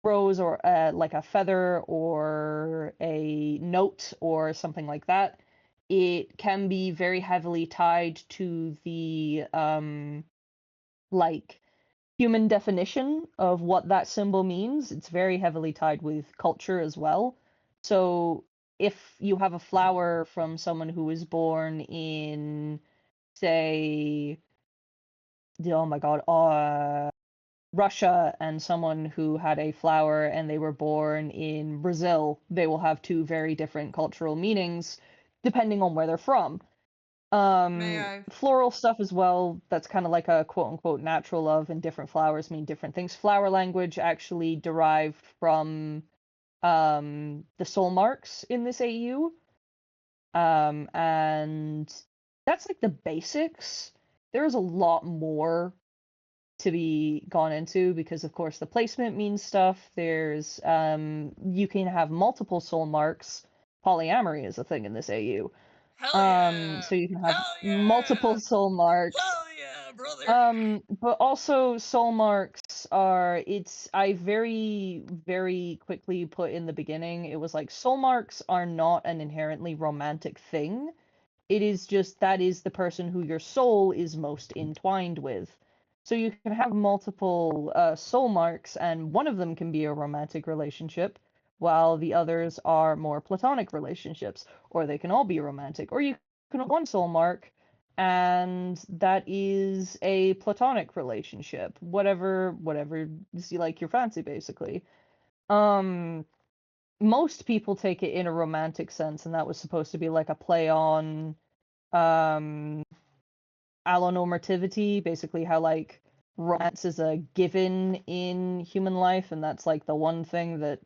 rose or like a feather or a note or something like that, it can be very heavily tied to the like human definition of what that symbol means. It's very heavily tied with culture as well. So if you have a flower from someone who was born in, say, oh my god, Russia, and someone who had a flower and they were born in Brazil, they will have two very different cultural meanings depending on where they're from. May I? Floral stuff as well, that's kind of like a quote unquote natural love, and different flowers mean different things. Flower language actually derived from the soul marks in this AU. And that's like the basics. There's a lot more to be gone into because of course the placement means stuff. There's you can have multiple soul marks. Polyamory is a thing in this AU. Hell yeah! So you can have Hell multiple yeah! soul marks. Hell yeah, brother! But also soul marks are I very, very quickly put in the beginning, it was like soul marks are not an inherently romantic thing. It is just that is the person who your soul is most entwined with. So you can have multiple soul marks, and one of them can be a romantic relationship, while the others are more platonic relationships, or they can all be romantic, or you can have one soul mark, and that is a platonic relationship, whatever you like your fancy, basically. Most people take it in a romantic sense, and that was supposed to be like a play on um allonormativity, basically how like romance is a given in human life, and that's like the one thing that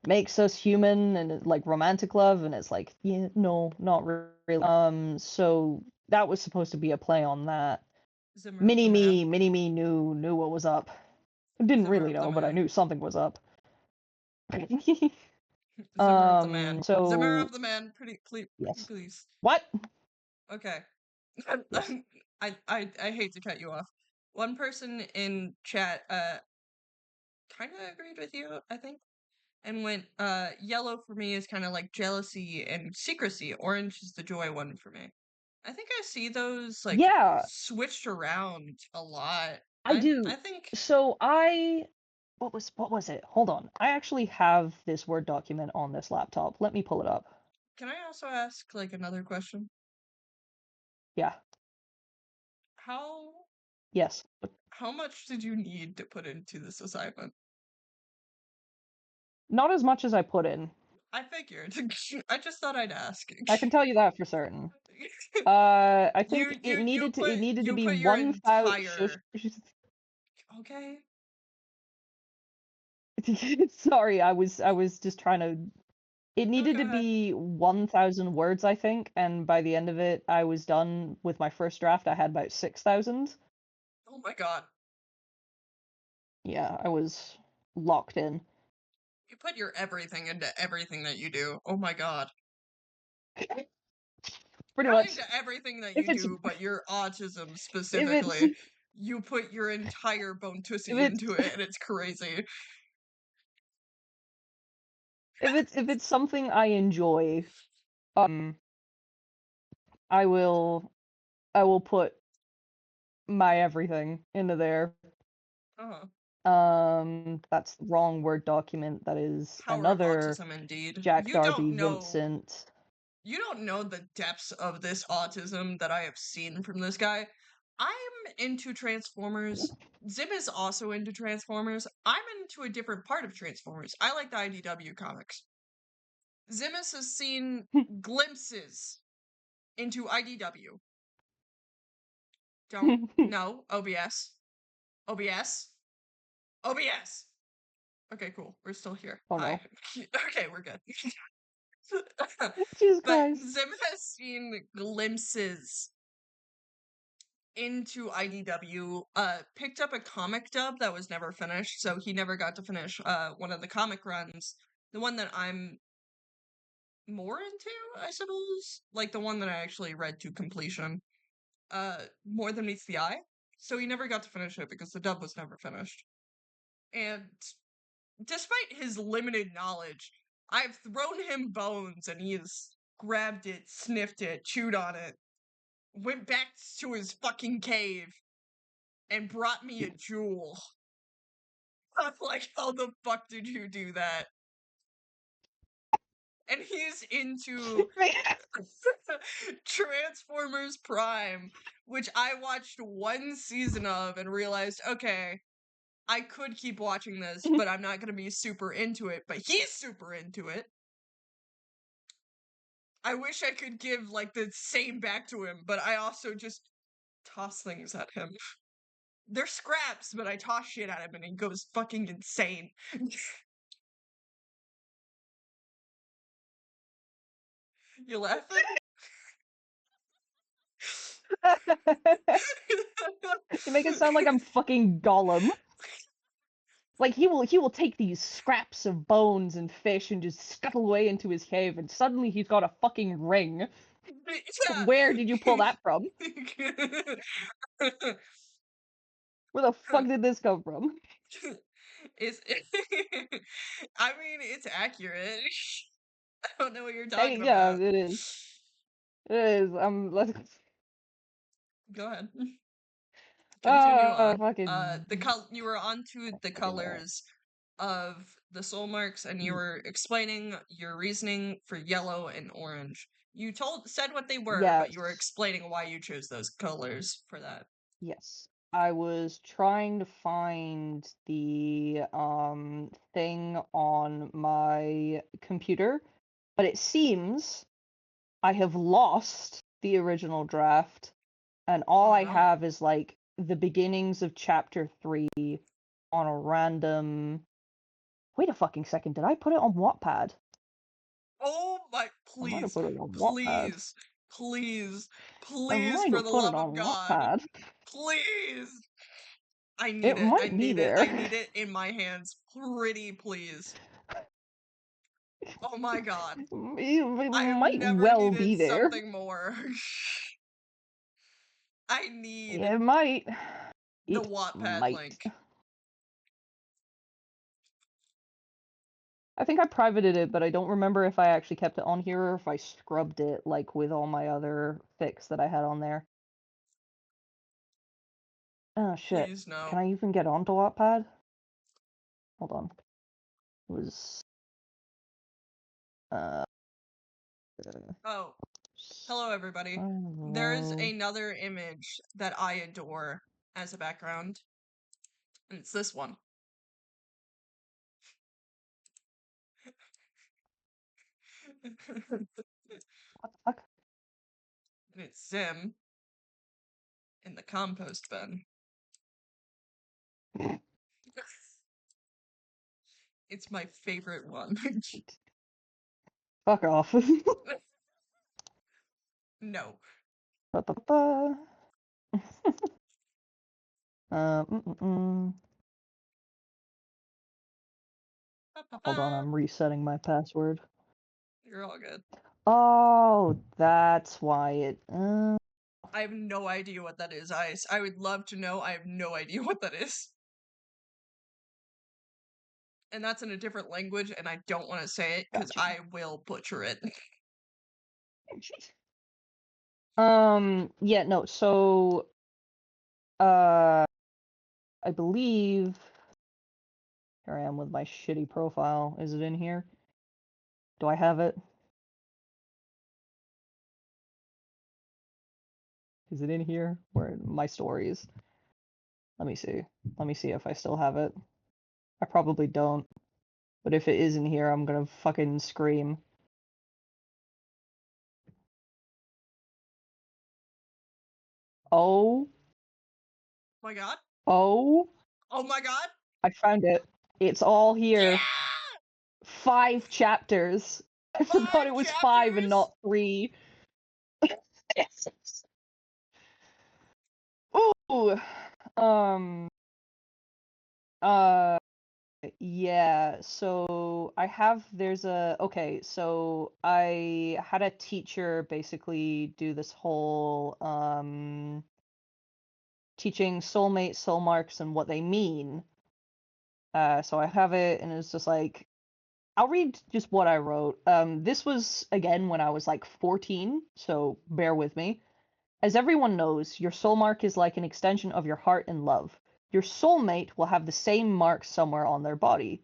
makes us human, and like romantic love, and it's like, yeah, no, not really. So that was supposed to be a play on that. Zimmer of the man. Mini me knew what was up. I didn't Zimmer really of the know, but I man. knew something was up. Zimmer of the man. Zimmer So of the man, pretty yes. please. What? Okay. Yes. I hate to cut you off. One person in chat kind of agreed with you, I think, and went yellow for me is kind of like jealousy and secrecy. Orange is the joy one for me. I think I see those like Yeah, switched around a lot. I I do. think So what was it? Hold on. I actually have this Word document on this laptop. Let me pull it up. can I also ask like another question? Yeah. How Yes. how much did you need to put into this assignment? Not as much as I put in. I figured. I just thought I'd ask. I can tell you that for certain. I think it needed to you be put your 1,000. entire okay. Sorry, I was just trying to. It No, needed go to ahead. be 1,000 words, I think, and by the end of it, I was done with my first draft. I had about 6,000. Oh my god. Yeah, I was locked in. You put your everything into everything that you do. Oh my god. Pretty Not much. into everything that If you it's do, but your autism if it's specifically. You put your entire bone if tussy it's into it, and it's crazy. if it's something I enjoy, um, I will put my everything into there. Uh-huh. That's the wrong Word document. That is Power of another autism, indeed. Jack Darby Vincent. You don't know the depths of this autism that I have seen from this guy. I'm into Transformers. Zim is also into Transformers. I'm into a different part of Transformers. I like the IDW comics. Zimus has seen glimpses into IDW. Don't no OBS. OBS. OBS. Okay, cool. We're still here. Oh Hi. no. Okay, we're good. Jesus But Christ. Zim has seen glimpses into IDW, picked up a comic dub that was never finished, so he never got to finish one of the comic runs. The one that I'm more into, I suppose, like the one that I actually read to completion, More Than Meets the Eye. So he never got to finish it because the dub was never finished. And despite his limited knowledge, I've thrown him bones and he has grabbed it, sniffed it, chewed on it, went back to his fucking cave, and brought me a jewel. I'm like, how the fuck did you do that? And he's into Transformers Prime, which I watched one season of and realized, okay, I could keep watching this, but I'm not gonna be super into it. But he's super into it. I wish I could give like the same back to him, but I also just toss things at him. They're scraps, but I toss shit at him and he goes fucking insane. You laughing? You make it sound like I'm fucking Gollum. Like he will take these scraps of bones and fish and just scuttle away into his cave, and suddenly he's got a fucking ring. Yeah. Where did you pull that from? Where the fuck did this come from? It's I mean, it's accurate. I don't know what you're talking Yeah, about. it is. It is. Let's Go ahead. Continue on. fucking You were onto the colors of the soul marks, and you were explaining your reasoning for yellow and orange. You said what they were, but you were Yes. explaining why you chose those colors for that. Yes. I was trying to find the thing on my computer, but it seems I have lost the original draft, and all Oh, I no. have is like the beginnings of chapter 3 on a random. Wait a fucking second, did I put it on Wattpad? Oh my, I might have please, put it on Wattpad. please, please, I please, might for have the put it love on of God. Wattpad. Please. I need It it. I might be need it. there. I need it in my hands. Pretty please. Oh my God. It I have might never well be needed there. something more. I need It might. the It Wattpad might. link. I think I privated it, but I don't remember if I actually kept it on here or if I scrubbed it, like, with all my other fics that I had on there. Oh, shit. Please no. Can I even get onto Wattpad? Hold on. It was... Oh. Hello, everybody. Oh, There's another image that I adore as a background. And it's this one. what the fuck? And it's Zim in the compost bin. It's my favorite one. Fuck off. No. Ba-ba-ba. Hold on, I'm resetting my password. You're all good. Oh, that's why it... I have no idea what that is, Ice. I would love to know. I have no idea what that is. And that's in a different language, and I don't want to say it because Gotcha. I will butcher it. Yeah, no, so... I believe... Here I am with my shitty profile. Is it in here? Do I have it? Is it in here? Where my stories? Let me see. Let me see if I still have it. I probably don't. But if it is in here, I'm gonna fucking scream. Oh. My god. Oh. Oh my god. I found it. It's all here. Yeah! 5 chapters. I forgot it was 5 and not 3. Ooh. Yeah, so okay, so I had a teacher basically do this whole teaching soulmate, soul marks, and what they mean. So I have it, and it's just like, I'll read just what I wrote. This was, again, when I was like 14, so bear with me. As everyone knows, your soul mark is like an extension of your heart and love. Your soulmate will have the same mark somewhere on their body.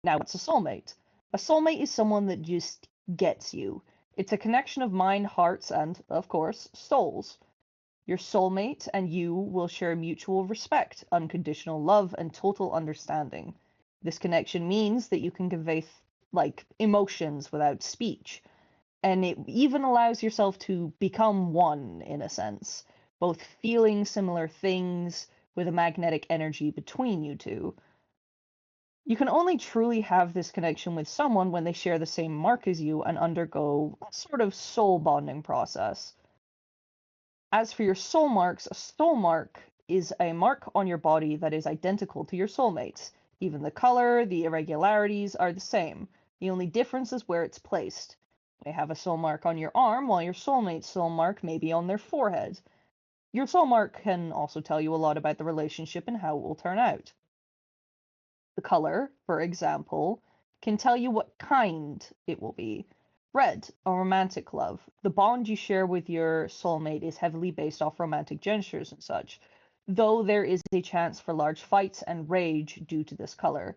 Now, what's a soulmate? A soulmate is someone that just gets you. It's a connection of mind, hearts, and, of course, souls. Your soulmate and you will share mutual respect, unconditional love, and total understanding. This connection means that you can convey emotions without speech, and it even allows yourself to become one in a sense, both feeling similar things with a magnetic energy between you two. You can only truly have this connection with someone when they share the same mark as you and undergo a sort of soul bonding process. As for your soul marks, a soul mark is a mark on your body that is identical to your soulmate's. Even the color, the irregularities are the same. The only difference is where it's placed. You may have a soul mark on your arm, while your soulmate's soul mark may be on their forehead. Your soul mark can also tell you a lot about the relationship and how it will turn out. The color, for example, can tell you what kind it will be. Red, a romantic love. The bond you share with your soulmate is heavily based off romantic gestures and such, though there is a chance for large fights and rage due to this color.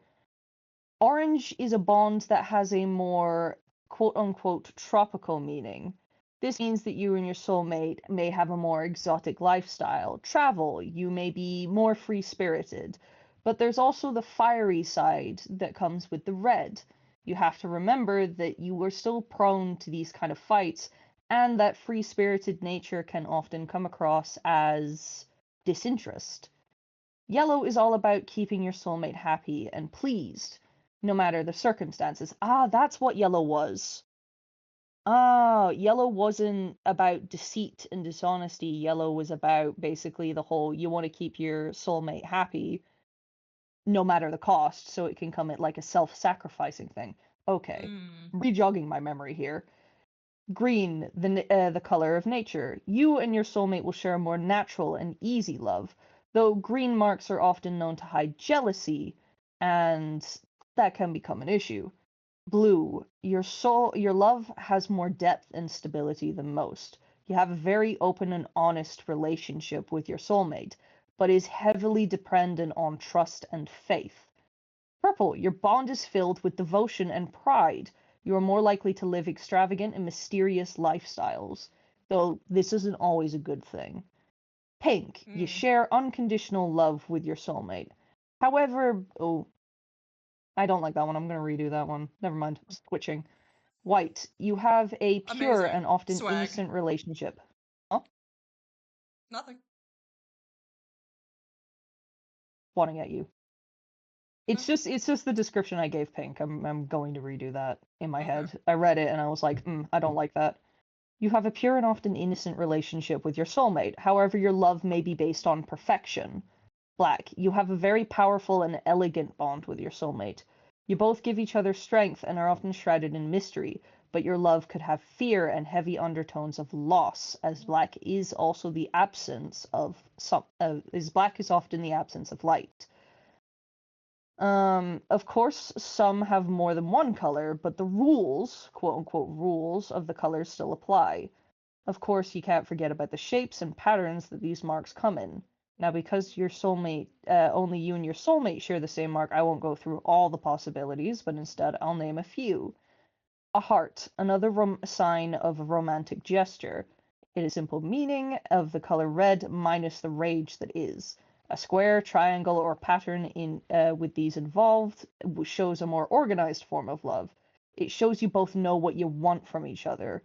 Orange is a bond that has a more quote-unquote tropical meaning. This means that you and your soulmate may have a more exotic lifestyle, travel, you may be more free-spirited. But there's also the fiery side that comes with the red. You have to remember that you are still prone to these kind of fights, and that free-spirited nature can often come across as disinterest. Yellow is all about keeping your soulmate happy and pleased, no matter the circumstances. Ah, that's what yellow was. Ah, yellow wasn't about deceit and dishonesty. Yellow was about basically the whole, you want to keep your soulmate happy no matter the cost, so it can come at like a self-sacrificing thing. Okay, rejogging my memory here. Green, the color of nature. You and your soulmate will share a more natural and easy love, though green marks are often known to hide jealousy, and that can become an issue. Blue, your love has more depth and stability than most. You have a very open and honest relationship with your soulmate, but is heavily dependent on trust and faith. Purple, your bond is filled with devotion and pride. You are more likely to live extravagant and mysterious lifestyles, though this isn't always a good thing. Pink, you share unconditional love with your soulmate. However, I don't like that one. I'm going to redo that one. Never mind. Switching. White, you have a pure Amazing. and often Swag. innocent relationship. Huh? Nothing. Wanting at you. It's just the description I gave Pink. I'm going to redo that in my head. I read it and I was like, I don't like that. You have a pure and often innocent relationship with your soulmate. However, your love may be based on perfection. Black, you have a very powerful and elegant bond with your soulmate. You both give each other strength and are often shrouded in mystery, but your love could have fear and heavy undertones of loss, as black is also the absence of black is often the absence of light. Of course, some have more than one color, but the rules, quote unquote rules, of the colors still apply. Of course, you can't forget about the shapes and patterns that these marks come in. Now, because your soulmate, only you and your soulmate share the same mark, I won't go through all the possibilities, but instead I'll name a few. A heart, another sign of a romantic gesture. It is simple meaning of the color red minus the rage that is. A square, triangle, or pattern with these involved shows a more organized form of love. It shows you both know what you want from each other.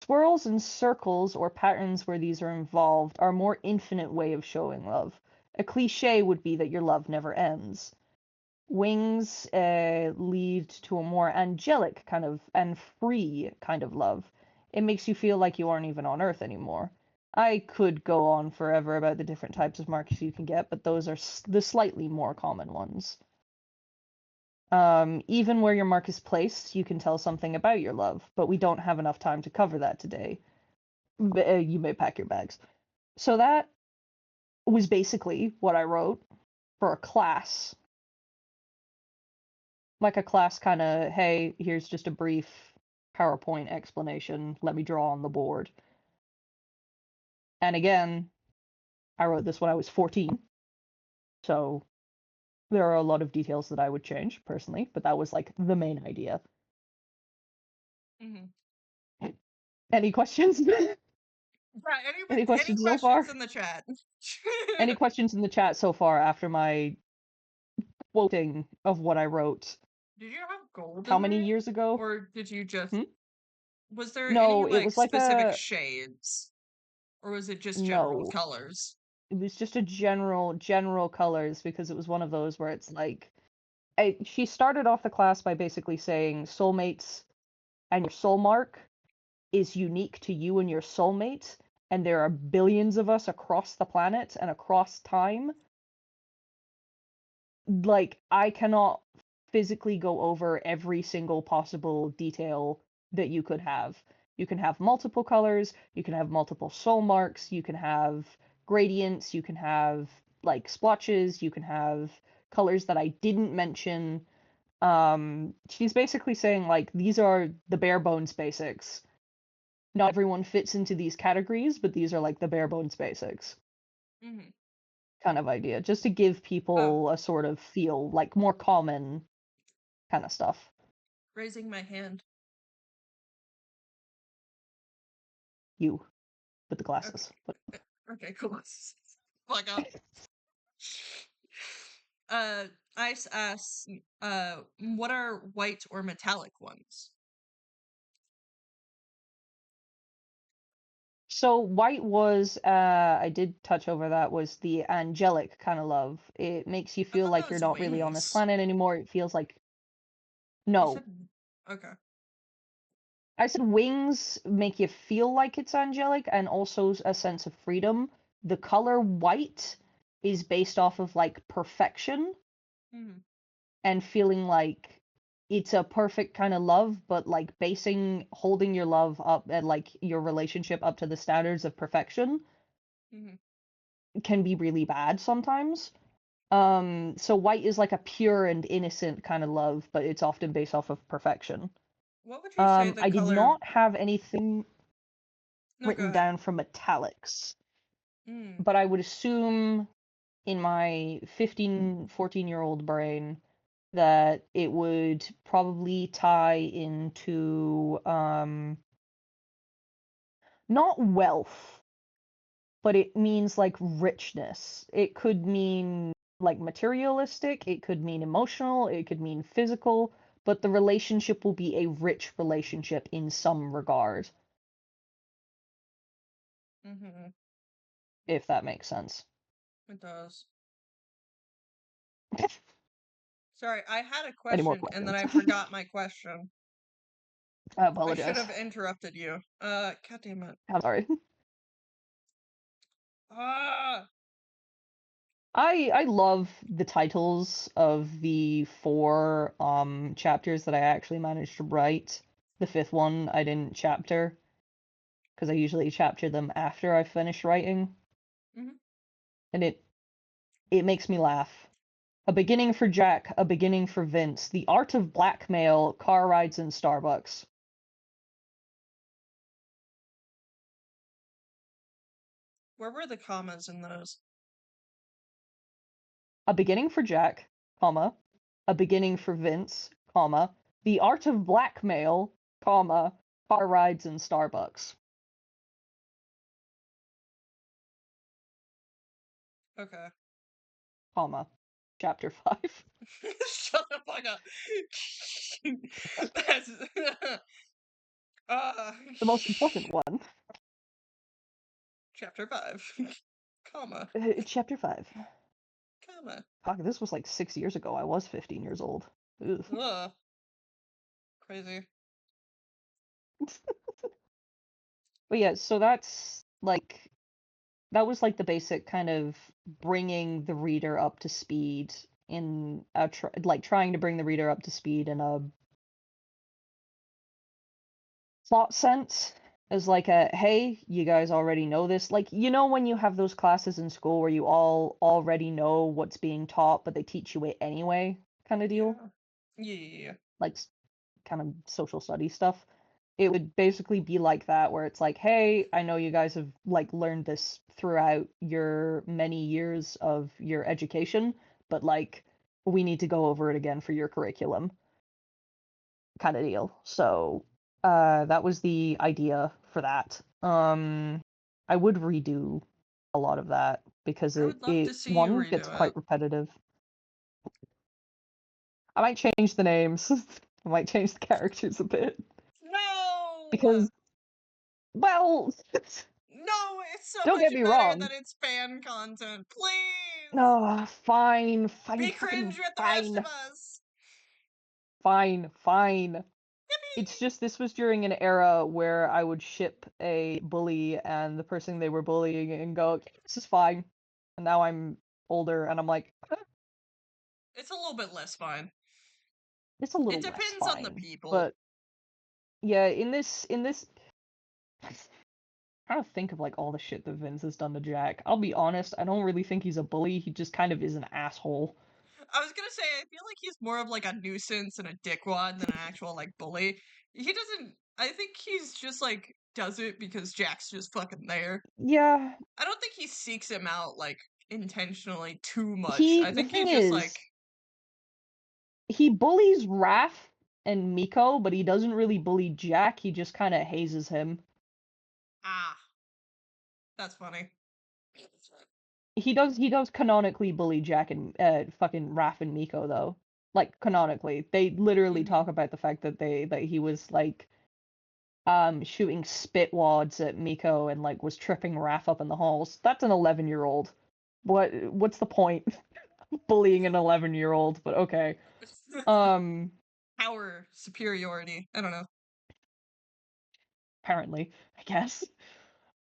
Swirls and circles or patterns where these are involved are a more infinite way of showing love. A cliche would be that your love never ends. Wings lead to a more angelic kind of and free kind of love. It makes you feel like you aren't even on Earth anymore. I could go on forever about the different types of marks you can get, but those are the slightly more common ones. Even where your mark is placed, you can tell something about your love, but we don't have enough time to cover that today. You may pack your bags. So that was basically what I wrote for a class. Like a class kind of, hey, here's just a brief PowerPoint explanation. Let me draw on the board. And again, I wrote this when I was 14. So there are a lot of details that I would change personally, but that was like the main idea. Mm-hmm. Any questions? Yeah, Any questions so questions far? in the chat? Any questions in the chat so far after my quoting of what I wrote? Did you have gold How in many there? years ago? Or did you just... Hmm? Was there any, No, it like, was like specific a... shades? Or was it just general No. colors? It was just a general colors because it was one of those where it's like... she started off the class by basically saying soulmates and your soul mark is unique to you and your soulmate, and there are billions of us across the planet and across time. Like, I cannot physically go over every single possible detail that you could have. You can have multiple colors, you can have multiple soul marks, you can have gradients, you can have like splotches, you can have colors that I didn't mention. She's basically saying like these are the bare bones basics. Not everyone fits into these categories, but these are like the bare bones basics. Mm-hmm. Kind of idea, just to give people a sort of feel like more common kind of stuff. Raising my hand. You with the glasses. Okay, cool. Fuck up. Ice asks, what are white or metallic ones? So white was, I did touch over that, was the angelic kind of love. It makes you I feel thought that like you're was not really on this wings. planet anymore. It feels like You no. said... Okay. I said wings make you feel like it's angelic and also a sense of freedom. The color white is based off of like perfection Mm-hmm. and feeling like it's a perfect kind of love, but like holding your love up and like your relationship up to the standards of perfection Mm-hmm. can be really bad sometimes. So white is like a pure and innocent kind of love, but it's often based off of perfection. What would you say the I did color... not have anything No, go written ahead. down for metallics, Mm. but I would assume in my 15, 14-year-old brain that it would probably tie into not wealth, but it means like richness. It could mean like materialistic, it could mean emotional, it could mean physical, but the relationship will be a rich relationship in some regard, Mm-hmm. if that makes sense. It does. Sorry, I had a Any more question and then I questions? forgot my question. I I should apologize. have interrupted you. God damn it. I'm sorry. Ah! I love the titles of the 4 chapters that I actually managed to write. The 5th one I didn't chapter because I usually chapter them after I finish writing. Mm-hmm. And it makes me laugh. A beginning for Jack, a beginning for Vince. The art of blackmail, car rides in Starbucks. Where were the commas in those? A beginning for Jack, comma, a beginning for Vince, comma, the art of blackmail, comma, car rides in Starbucks. Okay. Comma, chapter 5. Shut the fuck up. That's... The most important one. Chapter 5. Comma. Chapter 5. Mama. Fuck, this was like 6 years ago. I was 15 years old. Ugh. Ugh. Crazy. But yeah, so that's like that was like the basic kind of bringing the reader up to speed in a like trying to bring the reader up to speed in a plot sense, as like a hey, you guys already know this. Like, you know, when you have those classes in school where you all already know what's being taught, but they teach you it anyway, kind of deal. Yeah. Like kind of social studies stuff. It would basically be like that, where it's like, hey, I know you guys have like learned this throughout your many years of your education, but like we need to go over it again for your curriculum, kind of deal. So that was the idea for that. I would redo a lot of that because I it would love to it see you one gets redo quite it. repetitive. I might change the names. I might change the characters a bit. No! Because, well, No, it's so don't much get me better that wrong. it's fan content. Please! No, fine, Be fucking cringe with the rest fine, of us! fine. Yippee! It's just this was during an era where I would ship a bully and the person they were bullying and go, this is fine. And now I'm older and I'm like, It's a little bit less fine. it's a little It less depends on the fine. people. But yeah, in this I'm trying to think of like all the shit that Vince has done to Jack. I'll be honest, I don't really think he's a bully. He just kind of is an asshole. I was gonna say, I feel like he's more of like a nuisance and a dickwad than an actual like bully. He doesn't. I think he's just like does it because Jack's just fucking there. Yeah, I don't think he seeks him out like intentionally too much. I the think he thing just like is, he bullies Raph and Miko, but he doesn't really bully Jack. He just kind of hazes him. ah, that's funny. He does canonically bully Jack and fucking Raph and Miko though. Like canonically, they literally talk about the fact that he was like shooting spit wads at Miko and like was tripping Raph up in the halls. That's an 11-year-old. What's the point? Bullying an 11-year-old, but okay. Power superiority. I don't know. Apparently, I guess.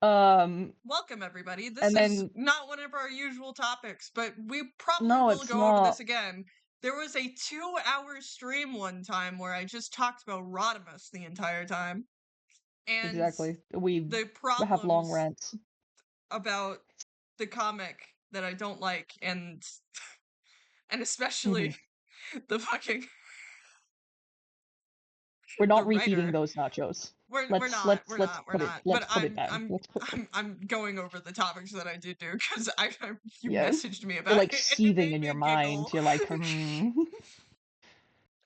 Welcome everybody. This And is then not one of our usual topics, but we probably no, will it's go over not this again. There was a 2-hour stream one time where I just talked about Rodimus the entire time. And exactly. We the have long problems rants about the comic that I don't like and especially the fucking We're the not reheating writer. those nachos. We're Let's not. We're not. let's But put it down. I'm going over the topics that I did do because you Yeah. messaged me You're about like it and it seething made in me your giggle. mind. You're like,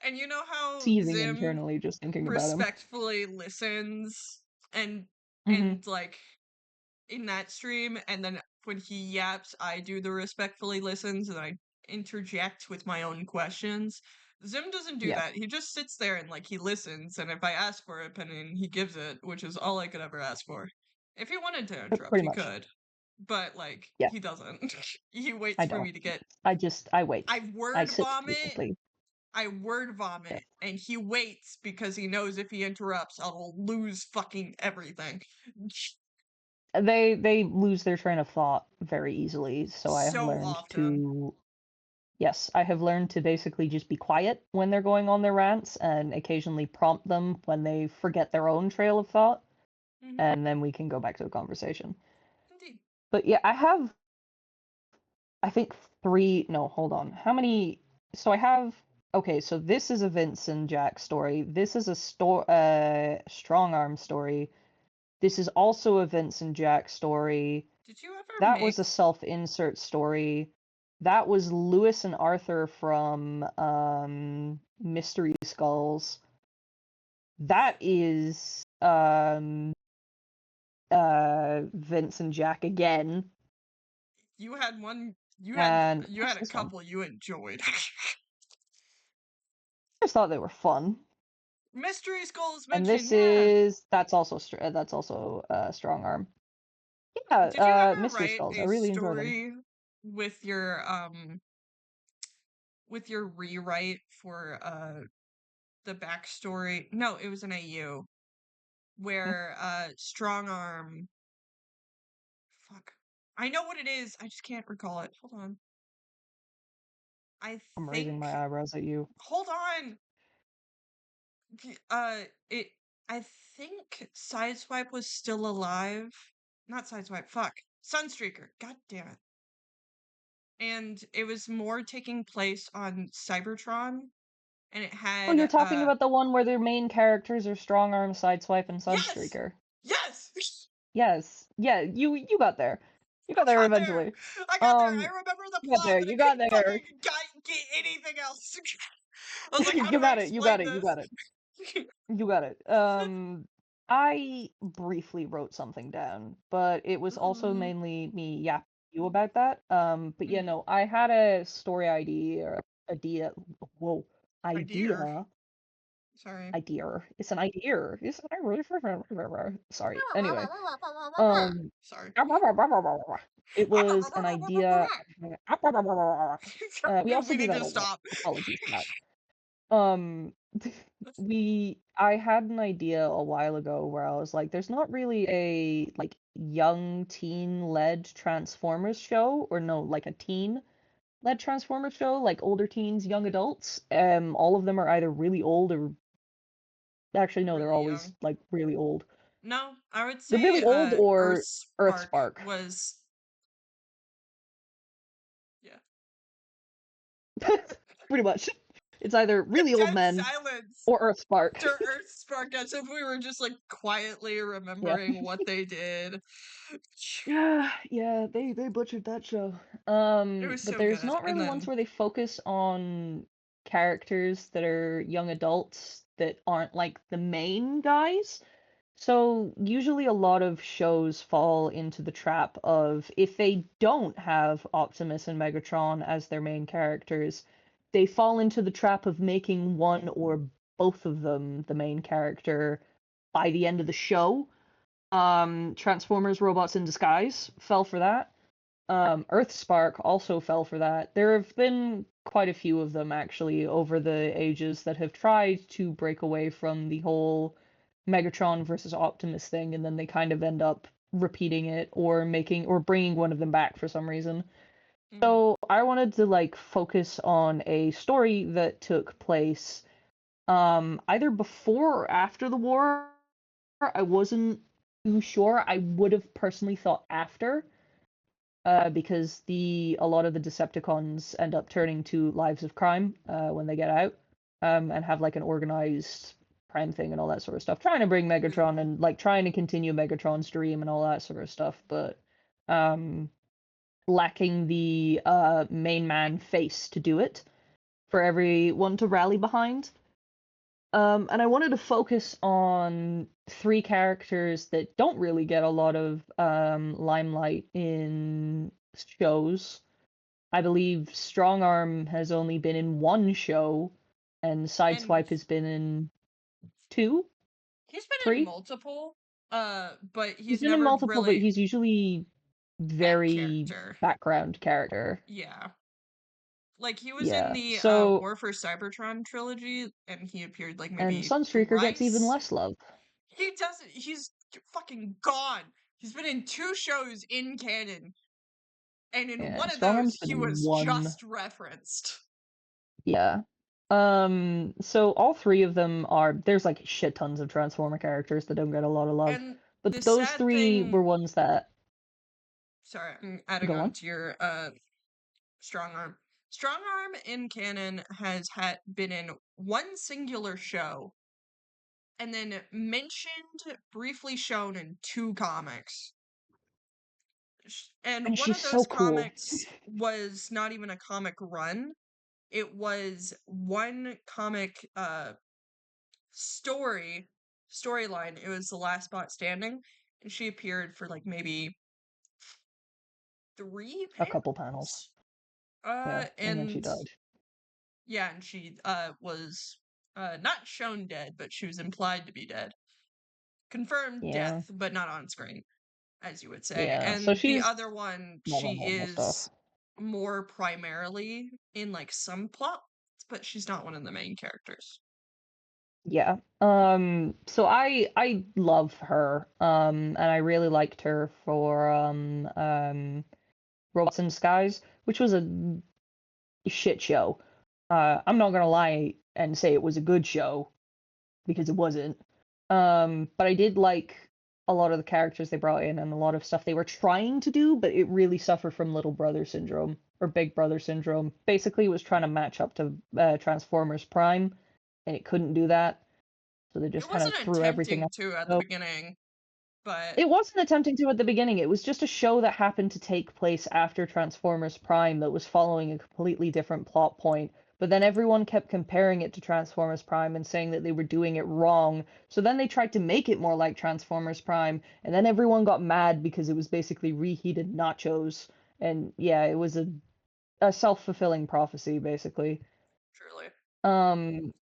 And you know how seething Zim internally just thinking about him. respectfully listens and Mm-hmm. like in that stream, and then when he yaps, I do the respectfully listens and I interject with my own questions. Zim doesn't do Yeah. that. He just sits there and like he listens, and if I ask for an opinion, he gives it, which is all I could ever ask for. If he wanted to interrupt, Pretty he much. could. But like Yeah. he doesn't. He waits I for don't. me to get I wait. I I word sit vomit. patiently. I word vomit, and he waits because he knows if he interrupts, I'll lose fucking everything. They lose their train of thought very easily, so I have So learned often. to yes, I have learned to basically just be quiet when they're going on their rants and occasionally prompt them when they forget their own trail of thought, and then we can go back to a conversation. Indeed. But yeah, I think no, hold on. How many? So I have, okay, so this is a Vince and Jack story. This is a strong arm story. This is also a Vince and Jack story. Did you ever That make was a self-insert story. That was Lewis and Arthur from Mystery Skulls. That is Vince and Jack again. you had one you And had a this one. couple you enjoyed. I just thought they were fun. Mystery Skulls And mentioned, this yeah. is that's also strong arm. Did you Yeah, ever Mystery write Skulls. I a really enjoy them. story with your with your rewrite for the backstory. No, it was an AU where Strong Arm. Fuck, I know what it is. I just can't recall it. Hold on. I'm raising my eyebrows at you. Hold on. It. I think Sideswipe was still alive. Not Sideswipe. Fuck. Sunstreaker. God damn it. And it was more taking place on Cybertron, and it had. Oh, you're talking about the one where their main characters are Strong Arm, Sideswipe, and Yes! Sunstreaker. Yes! Yes. Yeah, you got there. You got there eventually. I got there. I remember the You got plot, there. but You I got couldn't there. fucking get anything else. I was like, how You do I got it. You got explain it. You this? got it. You got it. I briefly wrote something down, but it was also mainly me yapping you about that. But yeah, no, I had a story idea. Whoa, idea. Sorry. Idea. It's an idea. Isn't it really? Sorry. Anyway. Sorry. It was an idea. We also We do need that to a lot. stop. Apologies for that. I had an idea a while ago where I was like, there's not really a like young teen led Transformers show, or no, like a teen led Transformers show, like older teens, young adults. All of them are either really old or actually no, they're Really always young. like really old. No, I would They're say really old or Earthspark Earthspark. was. Yeah. Pretty much. It's either really old Dead men silence or Earthspark. to Earthspark, as if we were just like quietly remembering what they did. Yeah, they butchered that show. It was But so there's good. not And really ones then where they focus on characters that are young adults that aren't like the main guys. So usually a lot of shows fall into the trap of if they don't have Optimus and Megatron as their main characters, they fall into the trap of making one or both of them the main character by the end of the show. Transformers Robots in Disguise fell for that. Earthspark also fell for that. There have been quite a few of them actually over the ages that have tried to break away from the whole Megatron versus Optimus thing, and then they kind of end up repeating it or bringing one of them back for some reason. So I wanted to like focus on a story that took place either before or after the war. I wasn't too sure. I would have personally thought after, because a lot of the Decepticons end up turning to lives of crime when they get out, and have like an organized crime thing and all that sort of stuff, trying to bring Megatron and like trying to continue Megatron's dream and all that sort of stuff, but lacking the main man face to do it for everyone to rally behind. And I wanted to focus on three characters that don't really get a lot of limelight in shows. I believe Strongarm has only been in one show, and Sideswipe has been in two, he's been three. in multiple, but He's been in never multiple, but really he's usually very character. background character. Yeah. Like, he was in Yeah, the so War for Cybertron trilogy, and he appeared, like, and maybe Sunstreaker gets even thrice. less love. He doesn't. He's fucking gone. He's been in 2 shows in canon, and in Yeah, one of Strongarm's those, been he in was one. just referenced. Yeah. So all three of them there's like shit tons of Transformer characters that don't get a lot of love. And But the those sad three thing. were ones that. Sorry, I'm adding Go on on. to your Strong Arm. Strong Arm in canon has been in one singular show, and then mentioned, briefly shown in 2 comics. And one she's of so those cool. comics was not even a comic run. It was one comic storyline. It was The Last Spot Standing, and she appeared for like maybe 3 A couple panels. Yeah, and then she died. Yeah, and she was not shown dead, but she was implied to be dead. Confirmed death, but not on screen, as you would say. Yeah, And so the she's other one, normal she is stuff. more primarily in like some plots, but she's not one of the main characters. Yeah. So I love her. And I really liked her for Robots in Disguise, which was a shit show. I'm not gonna lie and say it was a good show because it wasn't. But I did like a lot of the characters they brought in and a lot of stuff they were trying to do, but it really suffered from little brother syndrome or big brother syndrome. Basically, it was trying to match up to Transformers Prime, and it couldn't do that. So they just It kind of wasn't threw everything attempting out. to at the beginning, but It wasn't attempting to at the beginning. It was just a show that happened to take place after Transformers Prime that was following a completely different plot point. But then everyone kept comparing it to Transformers Prime and saying that they were doing it wrong. So then they tried to make it more like Transformers Prime, and then everyone got mad because it was basically reheated nachos. And yeah, it was a self-fulfilling prophecy, basically. truly. Um,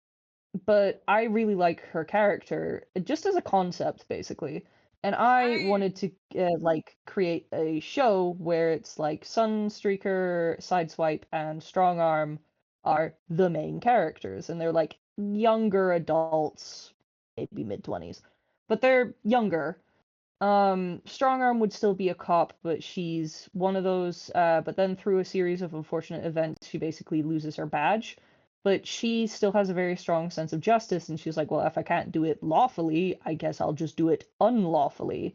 but I really like her character just as a concept, basically. And I I wanted to like create a show where it's like Sunstreaker, Sideswipe, and Strongarm are the main characters, and they're like younger adults, maybe mid-20s, but they're younger. Strongarm would still be a cop, but she's one of those. But then through a series of unfortunate events, she basically loses her badge. But she still has a very strong sense of justice, and she's like, well, if I can't do it lawfully, I guess I'll just do it unlawfully.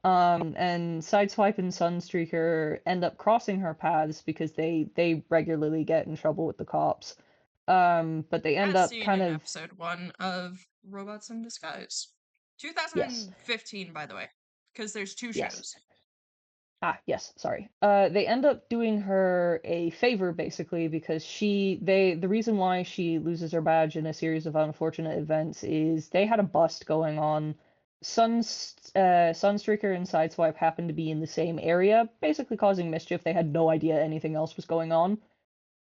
And Sideswipe and Sunstreaker end up crossing her paths because they regularly get in trouble with the cops. But they end as up seen kind in of episode 1 of Robots in Disguise. yes, 2015, by the way, because there's 2 yes. shows. Yes, sorry. They end up doing her a favor basically because the reason why she loses her badge in a series of unfortunate events is they had a bust going on. Sunstreaker and Sideswipe happened to be in the same area, basically causing mischief. They had no idea anything else was going on.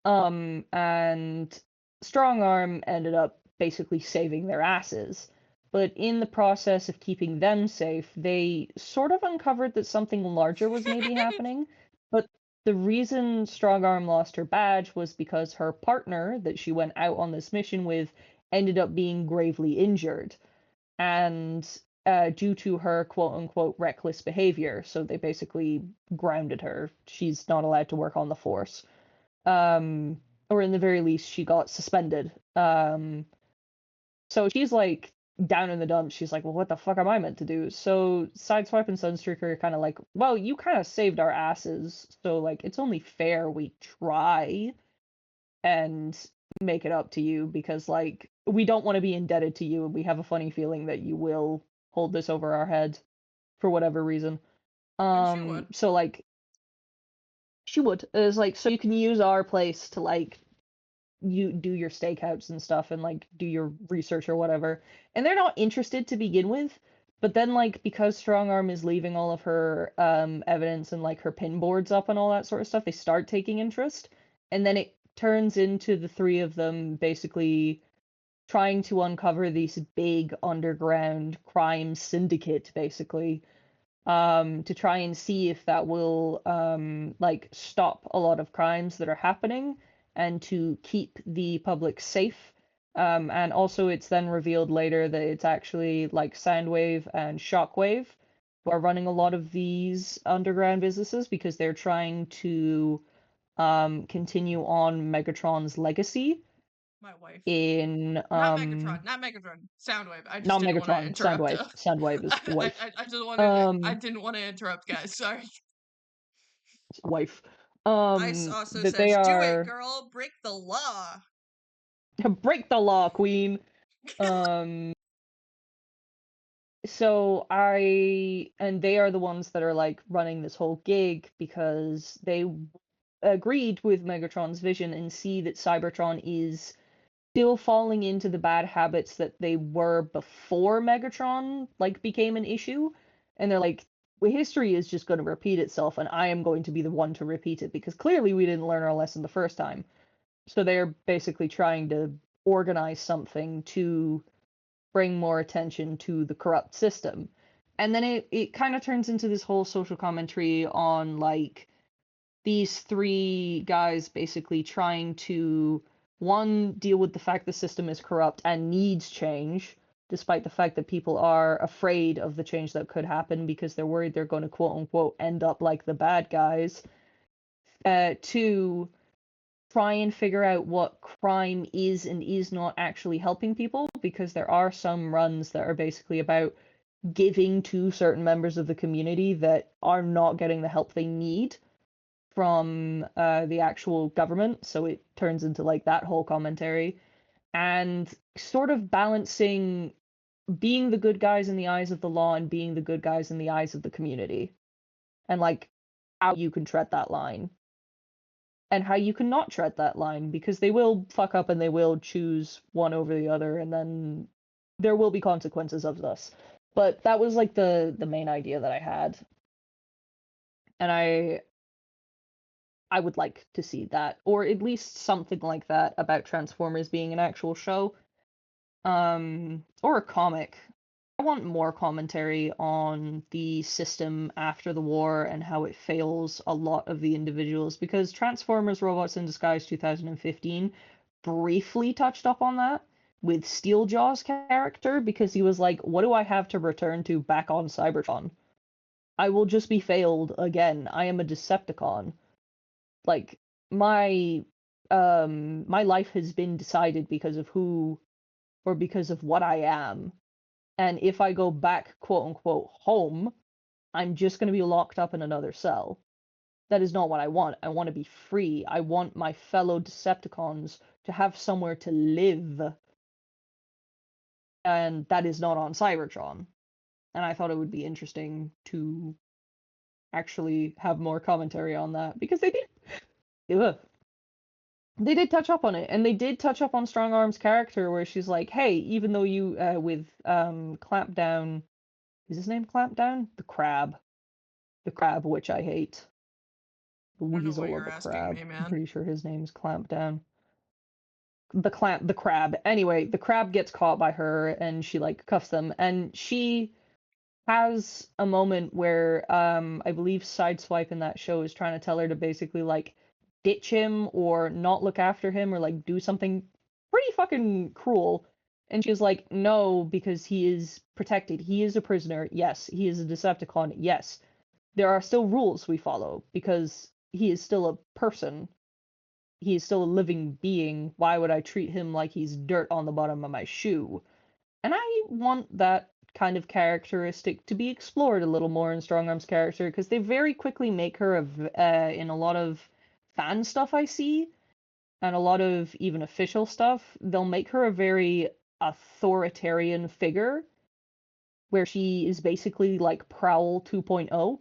And Strongarm ended up basically saving their asses. But in the process of keeping them safe, they sort of uncovered that something larger was maybe happening. But the reason Strongarm lost her badge was because her partner that she went out on this mission with ended up being gravely injured. And due to her quote unquote reckless behavior, so they basically grounded her. She's not allowed to work on the force. Or in the very least, she got suspended. So she's like down in the dumps. She's like, well, what the fuck am I meant to do? So Sideswipe and Sunstreaker are kind of like, well, you kind of saved our asses, so like it's only fair we try and make it up to you because like we don't want to be indebted to you, and we have a funny feeling that you will hold this over our head for whatever reason. And she would. So like she would. It's like so you can use our place to like you do your stakeouts and stuff and like do your research or whatever. And they're not interested to begin with, but then like because Strongarm is leaving all of her evidence and like her pin boards up and all that sort of stuff, they start taking interest. And then it turns into the three of them basically trying to uncover this big underground crime syndicate basically to try and see if that will like stop a lot of crimes that are happening and to keep the public safe. And also, it's then revealed later that it's actually like Soundwave and Shockwave who are running a lot of these underground businesses because they're trying to continue on Megatron's legacy My wife. in Not Megatron. Soundwave. I just not didn't want to Megatron, interrupt. Soundwave. Soundwave is wife. I just wanted. I Um, didn't want to interrupt, guys. Sorry. wife. Ice also That they says, "Do it, are girl. Break the law." break the law, queen. Um, so they are the ones that are like running this whole gig because they agreed with Megatron's vision and see that Cybertron is still falling into the bad habits that they were before Megatron like became an issue, and they're like, well, history is just going to repeat itself, and I am going to be the one to repeat it because clearly we didn't learn our lesson the first time. So they're basically trying to organize something to bring more attention to the corrupt system. And then it kind of turns into this whole social commentary on like these three guys basically trying to, one, deal with the fact the system is corrupt and needs change, despite the fact that people are afraid of the change that could happen because they're worried they're going to quote-unquote end up like the bad guys. Two, try and figure out what crime is and is not actually helping people, because there are some runs that are basically about giving to certain members of the community that are not getting the help they need from the actual government, so it turns into like that whole commentary, and sort of balancing being the good guys in the eyes of the law and being the good guys in the eyes of the community, and like how you can tread that line and how you can not tread that line, because they will fuck up and they will choose one over the other, and then there will be consequences of this. But that was like the main idea that I had, and I would like to see that, or at least something like that about Transformers being an actual show, or a comic. I want more commentary on the system after the war and how it fails a lot of the individuals, because Transformers Robots in Disguise 2015 briefly touched up on that with Steeljaw's character, because he was like, what do I have to return to back on Cybertron? I will just be failed again. I am a Decepticon. Like, my my life has been decided because of who, or because of what I am. And if I go back, quote unquote, home, I'm just going to be locked up in another cell. That is not what I want. I want to be free. I want my fellow Decepticons to have somewhere to live. And that is not on Cybertron. And I thought it would be interesting to actually have more commentary on that, because they did. Ugh. They did touch up on it, and they did touch up on Strong Arm's character, where she's like, hey, even though you, with Clampdown, is his name Clampdown? The crab, which I hate. The I don't know what weasel of you're a asking crab. me, I'm man. pretty sure his name's Clampdown. The crab. Anyway, the crab gets caught by her, and she, like, cuffs them, and she has a moment where, I believe Sideswipe in that show is trying to tell her to basically, like, ditch him or not look after him or, like, do something pretty fucking cruel. And she's like, no, because he is protected. He is a prisoner. Yes. He is a Decepticon. Yes. There are still rules we follow because he is still a person. He is still a living being. Why would I treat him like he's dirt on the bottom of my shoe? And I want that kind of characteristic to be explored a little more in Strongarm's character, because they very quickly make her in a lot of fan stuff I see, and a lot of even official stuff, they'll make her a very authoritarian figure, where she is basically like Prowl 2.0.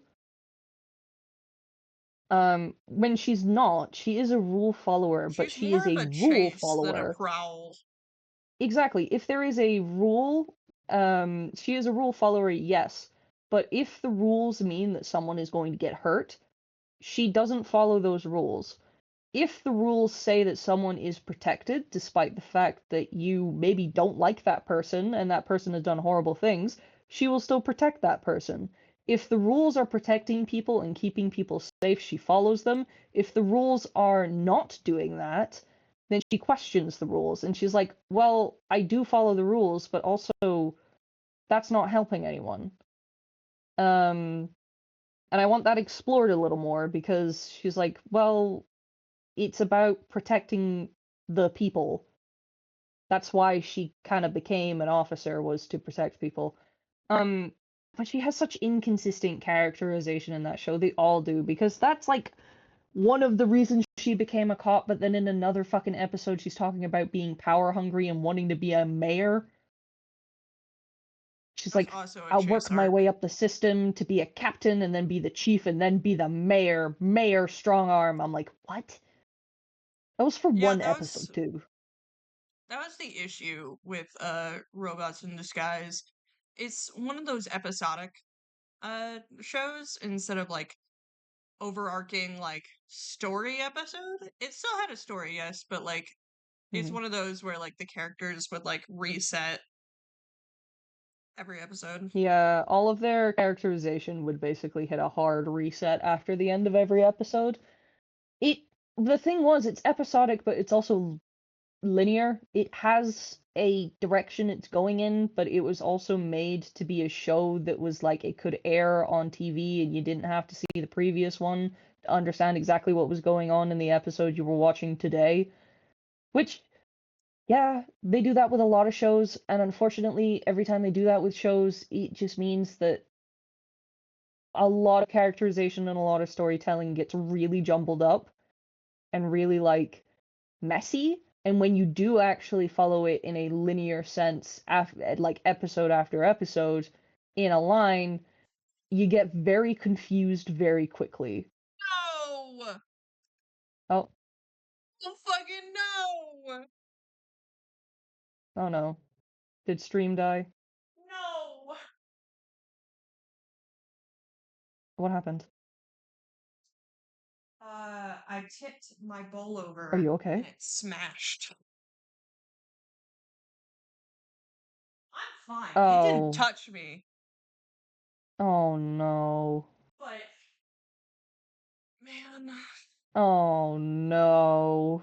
When she's not, she is a rule follower, but She's she more is of a a rule chase than a follower. prowl. Exactly. If there is a rule, she is a rule follower, yes. But if the rules mean that someone is going to get hurt, she doesn't follow those rules. If the rules say that someone is protected, despite the fact that you maybe don't like that person and that person has done horrible things, she will still protect that person. If the rules are protecting people and keeping people safe, she follows them. If the rules are not doing that, then she questions the rules, and she's like, well, I do follow the rules, but also that's not helping anyone. And I want that explored a little more, because she's like, well, it's about protecting the people. That's why she kind of became an officer, was to protect people. But she has such inconsistent characterization in that show. They all do, because that's like one of the reasons she became a cop, but then in another fucking episode she's talking about being power hungry and wanting to be a mayor. She's That's like, also a I'll chase work my arc. way up the system to be a captain and then be the chief and then be the mayor. Mayor strong arm. I'm like, what? That was for Yeah, one episode too. that was the issue with Robots in Disguise. It's one of those episodic shows instead of like overarching like story episode. It still had a story, yes, but like it's one of those where like the characters would like reset every episode. Yeah, all of their characterization would basically hit a hard reset after the end of every episode. The thing was, it's episodic, but it's also linear. It has a direction it's going in, but it was also made to be a show that was like it could air on TV and you didn't have to see the previous one to understand exactly what was going on in the episode you were watching today. Which, yeah, they do that with a lot of shows, and unfortunately, every time they do that with shows, it just means that a lot of characterization and a lot of storytelling gets really jumbled up and really like messy. And when you do actually follow it in a linear sense, like episode after episode, in a line, you get very confused very quickly. No! Oh, Oh fucking no! oh no. Did stream die? No! What happened? I tipped my bowl over Are you and okay? it smashed. I'm fine. It didn't Oh, touch me, oh no. but man, Oh no.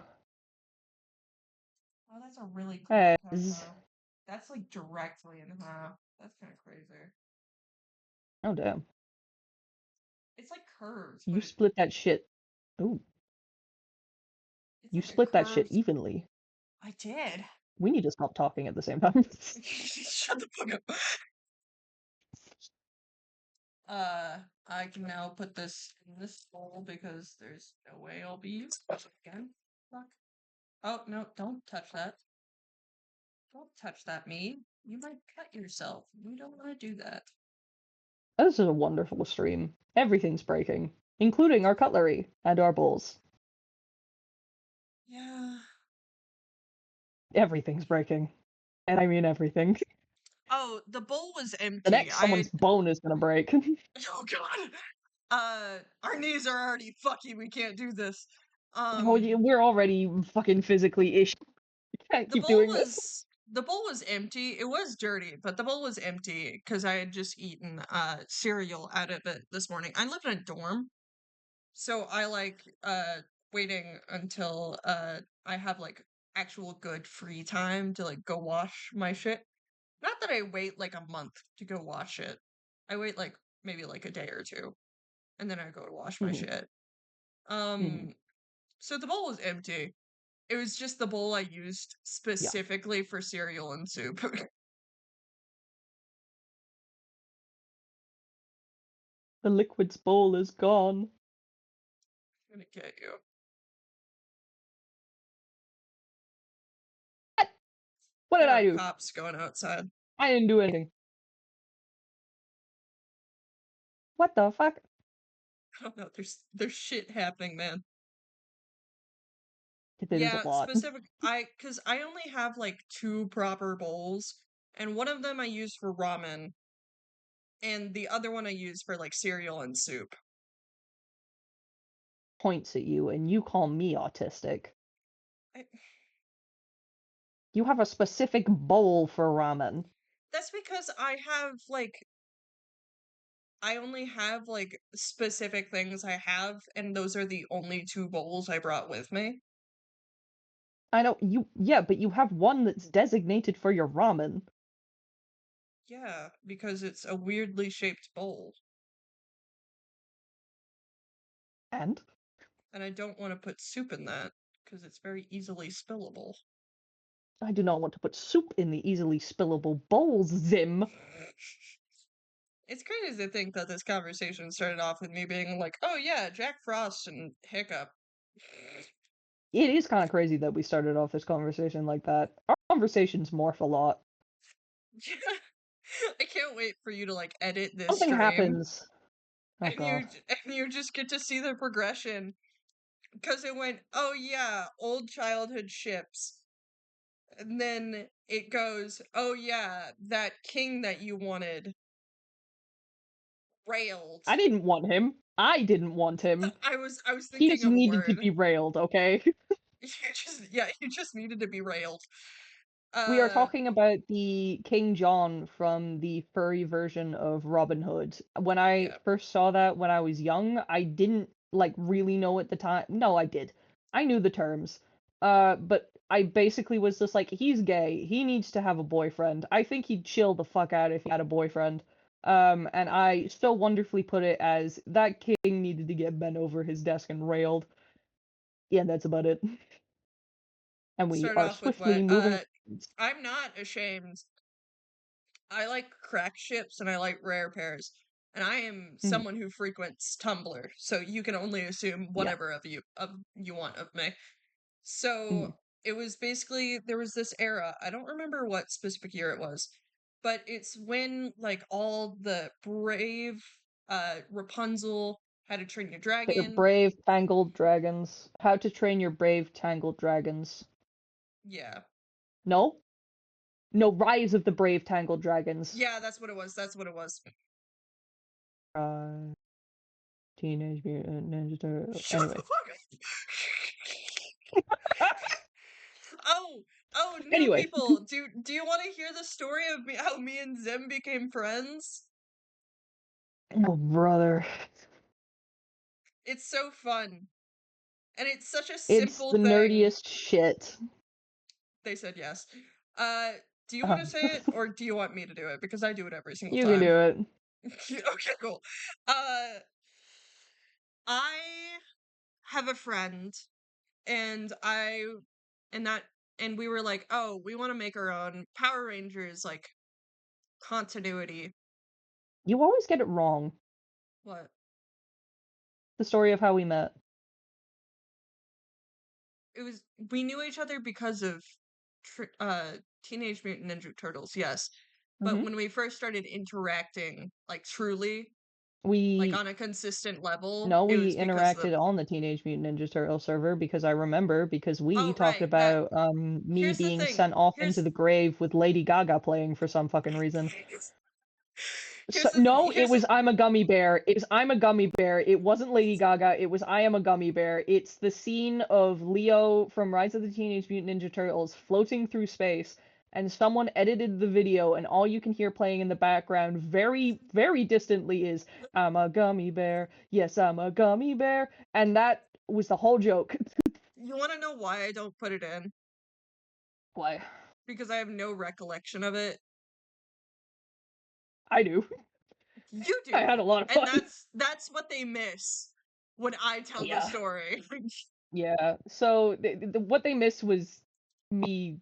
oh, that's a really cool Ez. combo. That's like directly in half. That's kind of crazy. Oh damn. It's like curves, You but split that shit. Ooh, it's you like a split that shit curved. evenly. I did. We need to stop talking at the same time. Shut the fuck up. I can now put this in this bowl because there's no way I'll be using it again. Fuck. Oh, no, don't touch that. Don't touch that, me. You might cut yourself. We don't want to do that. This is a wonderful stream. Everything's breaking, including our cutlery and our bowls. Yeah. Everything's breaking. And I mean everything. Oh, the bowl was The empty. next someone's bone is gonna break. Oh god. Our knees are already fucky. We can't do this. Oh, we're already fucking physically ish. We can't keep doing this. The bowl was empty. It was dirty, but the bowl was empty because I had just eaten cereal out of it this morning. I live in a dorm, so I like waiting until I have like actual good free time to like go wash my shit. Not that I wait like a month to go wash it. I wait like maybe like a day or two, and then I go to wash my Mhm, shit. mhm. So the bowl was empty. It was just the bowl I used Yeah. specifically for cereal and soup. The liquid's bowl is gone. I'm gonna get you. What did There I are do? cops going outside. I didn't do anything. What the fuck? I don't know. There's shit happening, man. There's Yeah, a lot. cause I only have like two proper bowls, and one of them I use for ramen, and the other one I use for like cereal and soup. Points at you, and you call me autistic. I, You have a specific bowl for ramen. that's because I only have like specific things I have, and those are the only two bowls I brought with me. I know yeah, but you have one that's designated for your ramen. Yeah, because it's a weirdly shaped bowl, And and I don't want to put soup in that because it's very easily spillable. I do not want to put soup in the easily spillable bowls, Zim. It's crazy to think that this conversation started off with me being like, "Oh yeah, Jack Frost and Hiccup." It is kind of crazy that we started off this conversation like that. Our conversations morph a lot. I can't wait for you to like edit this Something stream, happens. Oh and god. you just get to see the progression because it went, "Oh yeah, old childhood ships," and then it goes, "Oh yeah, that king that you wanted railed." I didn't want him. I didn't want him. I was He thinking just of a needed to word. be railed, okay? You just needed to be railed. We are Uh, talking about the King John from the furry version of Robin Hood. When I yeah. first saw that when I was young, I didn't like really know at the time. No, I did. I knew the terms. But I basically was just like, he's gay. He needs to have a boyfriend. I think he'd chill the fuck out if he had a boyfriend. And I so wonderfully put it as that king needed to get bent over his desk and railed. Yeah, that's about it. And we Start are off with swiftly what? moving. I'm not ashamed. I like crack ships and I like rare pairs. And I am Mhm. someone who frequents Tumblr, so you can only assume Yeah. whatever of you want of me. So Mhm. it was basically there was this era. I don't remember what specific year it was, but it's when like all the brave Rapunzel, How to Train Your They're Dragon. brave tangled dragons. How to Train Your Brave Tangled Dragons. Yeah. No? No, Rise of the Brave Tangled Dragons. Yeah, that's what it was. That's what it was. Teenage Mutant Ninja Turtles. Shut the Anyway. fuck up. Oh, new Anyway. people. Do you want to hear the story of how me and Zim became friends? Oh, brother. It's so fun. And it's such a It's simple the thing. nerdiest shit. They said yes. Do you want to say it or do you want me to do it? Because I do it every single You can time. do it. Okay, cool. I have a friend and and we were like, "Oh, we want to make our own Power Rangers like continuity." You always get it wrong. What? The story of how we met. It was we knew each other because of Teenage Mutant Ninja Turtles, yes. But Mm-hmm. when we first started interacting like truly, like We on a consistent level, No, it we was because of the interacted on the Teenage Mutant Ninja Turtle server because I remember because we Oh, talked right, that about me here's the being thing. sent off into the grave with Lady Gaga playing for some fucking reason. So, no, it here's the was I'm a Gummy Bear. It was I'm a Gummy Bear. It wasn't Lady Gaga. It was I am a Gummy Bear. It's the scene of Leo from Rise of the Teenage Mutant Ninja Turtles floating through space, and someone edited the video, and all you can hear playing in the background, very, very distantly, is I'm a Gummy Bear. Yes, I'm a Gummy Bear. And that was the whole joke. You want to know why I don't put it in? Why? Because I have no recollection of it. I do. You I had do. a lot of And fun. that's what they miss when I tell the Yeah. story. Yeah. So what they missed was me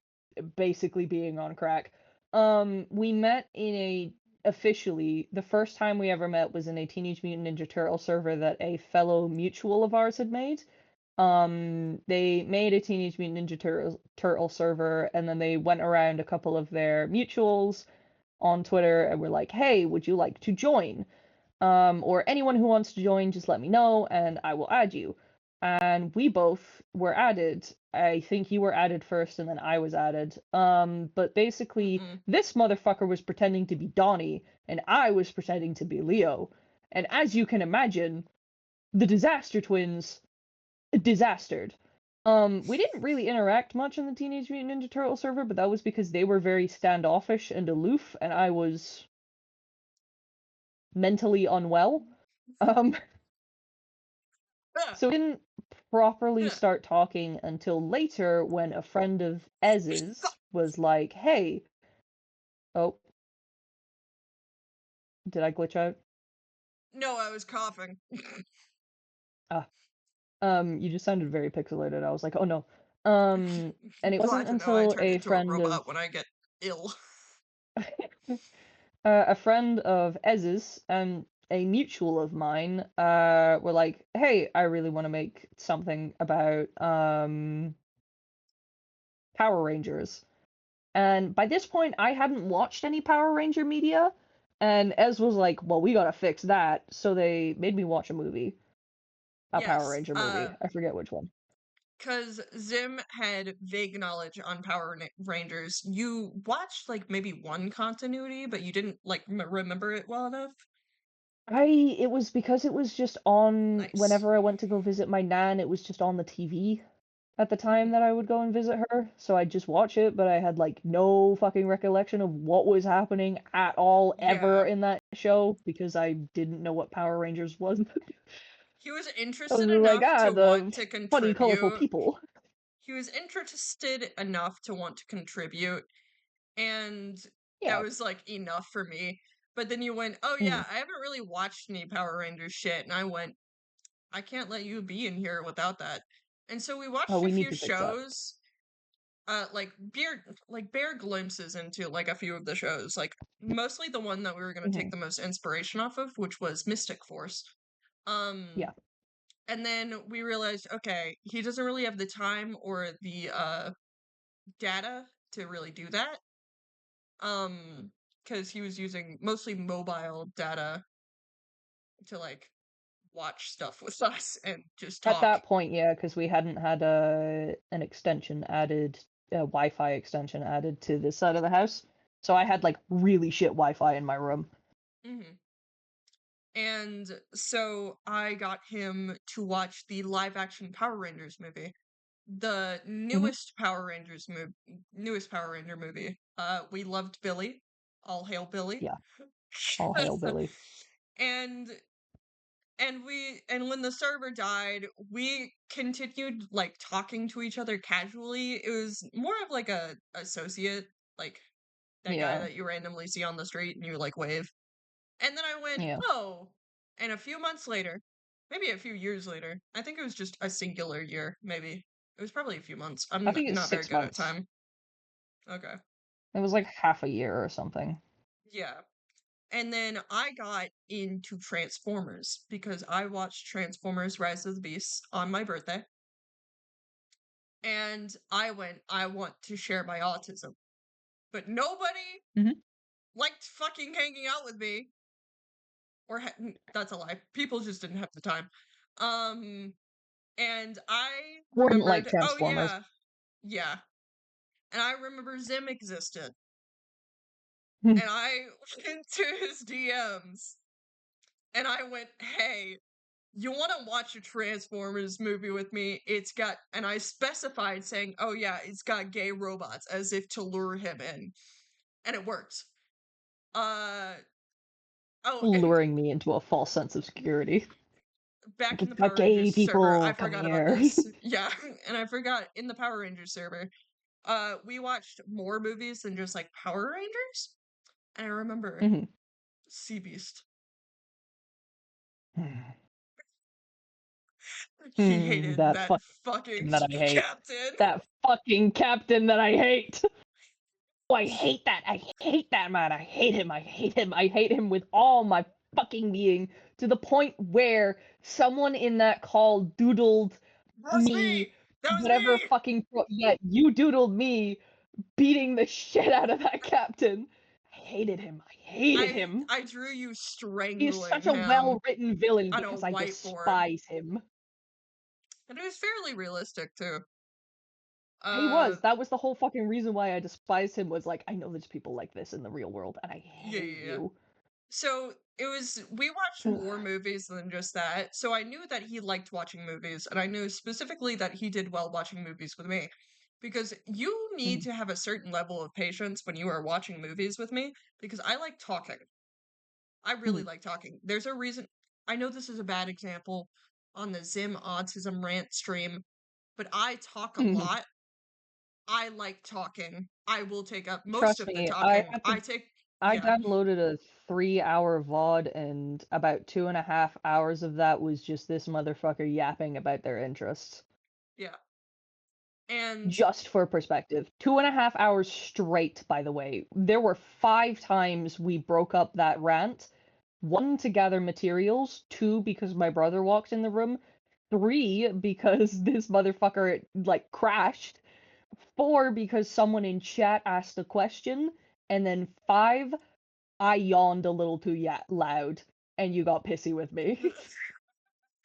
basically being on crack. We met in a officially the first time we ever met was in a Teenage Mutant Ninja Turtle server that a fellow mutual of ours had made. They made a Teenage Mutant Ninja Turtle server, and then they went around a couple of their mutuals on Twitter and were like, "Hey, would you like to join?" Or anyone who wants to join, just let me know and I will add you. And we both were added. I think you were added first and then I was added. But basically, Mm-mm. this motherfucker was pretending to be Donnie and I was pretending to be Leo. And as you can imagine, the Disaster Twins disastered. We didn't really interact much in the Teenage Mutant Ninja Turtle server, but that was because they were very standoffish and aloof, and I was mentally unwell. Um, So we didn't properly start talking until later when a friend of Ez's was like, "Hey, oh, did I glitch out? No, I was coughing. Ah, you just sounded very pixelated. I was like, oh no. And it Glad wasn't to know I until turn a into a friend of robot when I get ill. a friend of Ez's and a mutual of mine were like, "Hey, I really want to make something about Power Rangers." And by this point, I hadn't watched any Power Ranger media, and Ez was like, "Well, we gotta fix that." So they made me watch a movie, a Power Yes, Ranger movie. I forget which one. because Zim had vague knowledge on Rangers. You watched like maybe one continuity, but you didn't like remember it well enough. It was because it was just on Nice. whenever I went to go visit my nan, it was just on the TV at the time Mm, that I would go and visit her. So I'd just watch it, but I had like no fucking recollection of what was happening at all ever yeah. in that show because I didn't know what Power Rangers was. He was I interested was like, enough to want the to funny, colorful contribute. people. He was interested enough to want to contribute, and Yeah. that was like enough for me. But then you went, oh yeah, I haven't really watched any Power Rangers shit, and I went, I can't let you be in here without that. And so we watched we a need few to fix that. shows, bare glimpses into like a few of the shows, like mostly the one that we were gonna take the most inspiration off of, which was Mystic Force. Yeah. And then we realized, okay, he doesn't really have the time or the data to really do that. Because he was using mostly mobile data to like watch stuff with us and just At talk. that point, yeah, because we hadn't had an extension added, a Wi-Fi extension added to this side of the house, so I had like really shit Wi-Fi in my room. Mm-hmm. And so I got him to watch the live action Power Rangers movie. The newest Power Ranger movie. We loved Billy. All hail Billy. Yeah. All hail Billy. and when the server died, we continued like talking to each other casually. It was more of like a associate, like that guy that you randomly see on the street and you like wave. And then I went, oh. And a few months later, maybe a few years later, I think it was just a singular year, maybe. It was probably a few months. I'm I think it's not very 6 good at months. time. Okay. It was like half a year or something. Yeah. And then I got into Transformers because I watched Transformers Rise of the Beasts on my birthday. And I went, I want to share my autism. But nobody liked fucking hanging out with me. Or that's a lie. People just didn't have the time. And I Wouldn't like remembered, oh Transformers. yeah. And I remember Zim existed. Hmm. And I went to his DMs. And I went, hey, you want to watch a Transformers movie with me? It's got, and I specified saying, oh yeah, it's got gay robots, as if to lure him in. And it worked. Luring me into a false sense of security. Back in the It's got Power gay Rangers server, I people, come forgot about here. this. Yeah, and I forgot in the Power Rangers server, we watched more movies than just like Power Rangers. And I remember Sea Beast. He hated that fucking that I hate. captain. That fucking captain that I hate. Oh, I hate that. I hate that man. I hate him. I hate him. I hate him with all my fucking being, to the point where someone in that call doodled me. That was whatever me. Fucking yeah, you doodled me beating the shit out of that captain. I hated him. I hated him. I drew you strangling He is such a him well-written villain on a because I whiteboard. despise him. And it was fairly realistic too. He was. That was the whole fucking reason why I despised him, was like, I know there's people like this in the real world, and I hate you. So it was, we watched more movies than just that. So I knew that he liked watching movies, and I knew specifically that he did well watching movies with me. Because you need to have a certain level of patience when you are watching movies with me, because I like talking. I really like talking. There's a reason. I know this is a bad example on the Zim Autism Rant stream, but I talk a lot. I like talking. I will take up most of the talking. I downloaded a 3-hour VOD, and about 2.5 hours of that was just this motherfucker yapping about their interests. Yeah. And just for perspective, 2.5 hours straight, by the way. There were 5 times we broke up that rant. 1, to gather materials. 2, because my brother walked in the room. 3, because this motherfucker, like, crashed. 4, because someone in chat asked a question. And then 5, I yawned a little too loud, and you got pissy with me.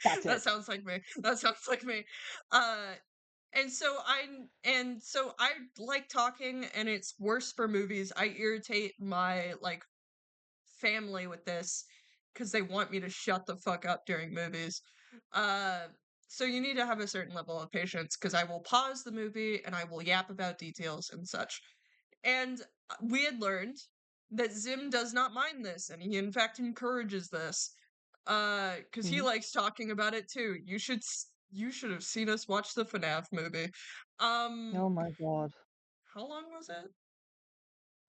That's it. That sounds like me. That sounds like me. And so I like talking, and it's worse for movies. I irritate my like family with this because they want me to shut the fuck up during movies. So you need to have a certain level of patience, because I will pause the movie and I will yap about details and such. And we had learned that Zim does not mind this, and he in fact encourages this. Because he likes talking about it too. You should have seen us watch the FNAF movie. Oh my god. How long was it?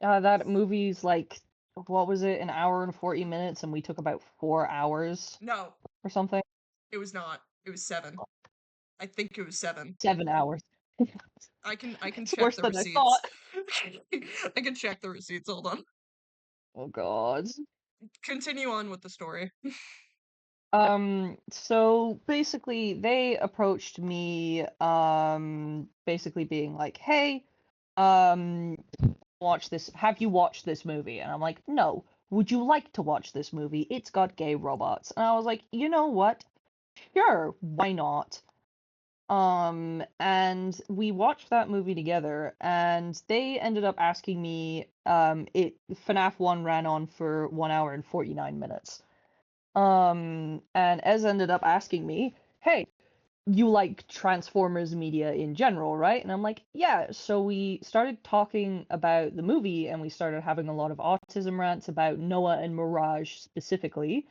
That movie's like, what was it, an hour and 40 minutes, and we took about 4 hours No, or something? it was not. It was 7. I think it was 7. 7 hours. I can It's check worse the than I receipts. thought. I can check the receipts. Hold on. Oh god. Continue on with the story. So basically they approached me, basically being like, hey, have you watched this movie? And I'm like, no. Would you like to watch this movie? It's got gay robots. And I was like, you know what? Sure, why not? And we watched that movie together, and they ended up asking me, FNAF 1 ran on for 1 hour and 49 minutes. And Ez ended up asking me, hey, you like Transformers media in general, right? And I'm like, yeah. So we started talking about the movie, and we started having a lot of autism rants about Noah and Mirage specifically.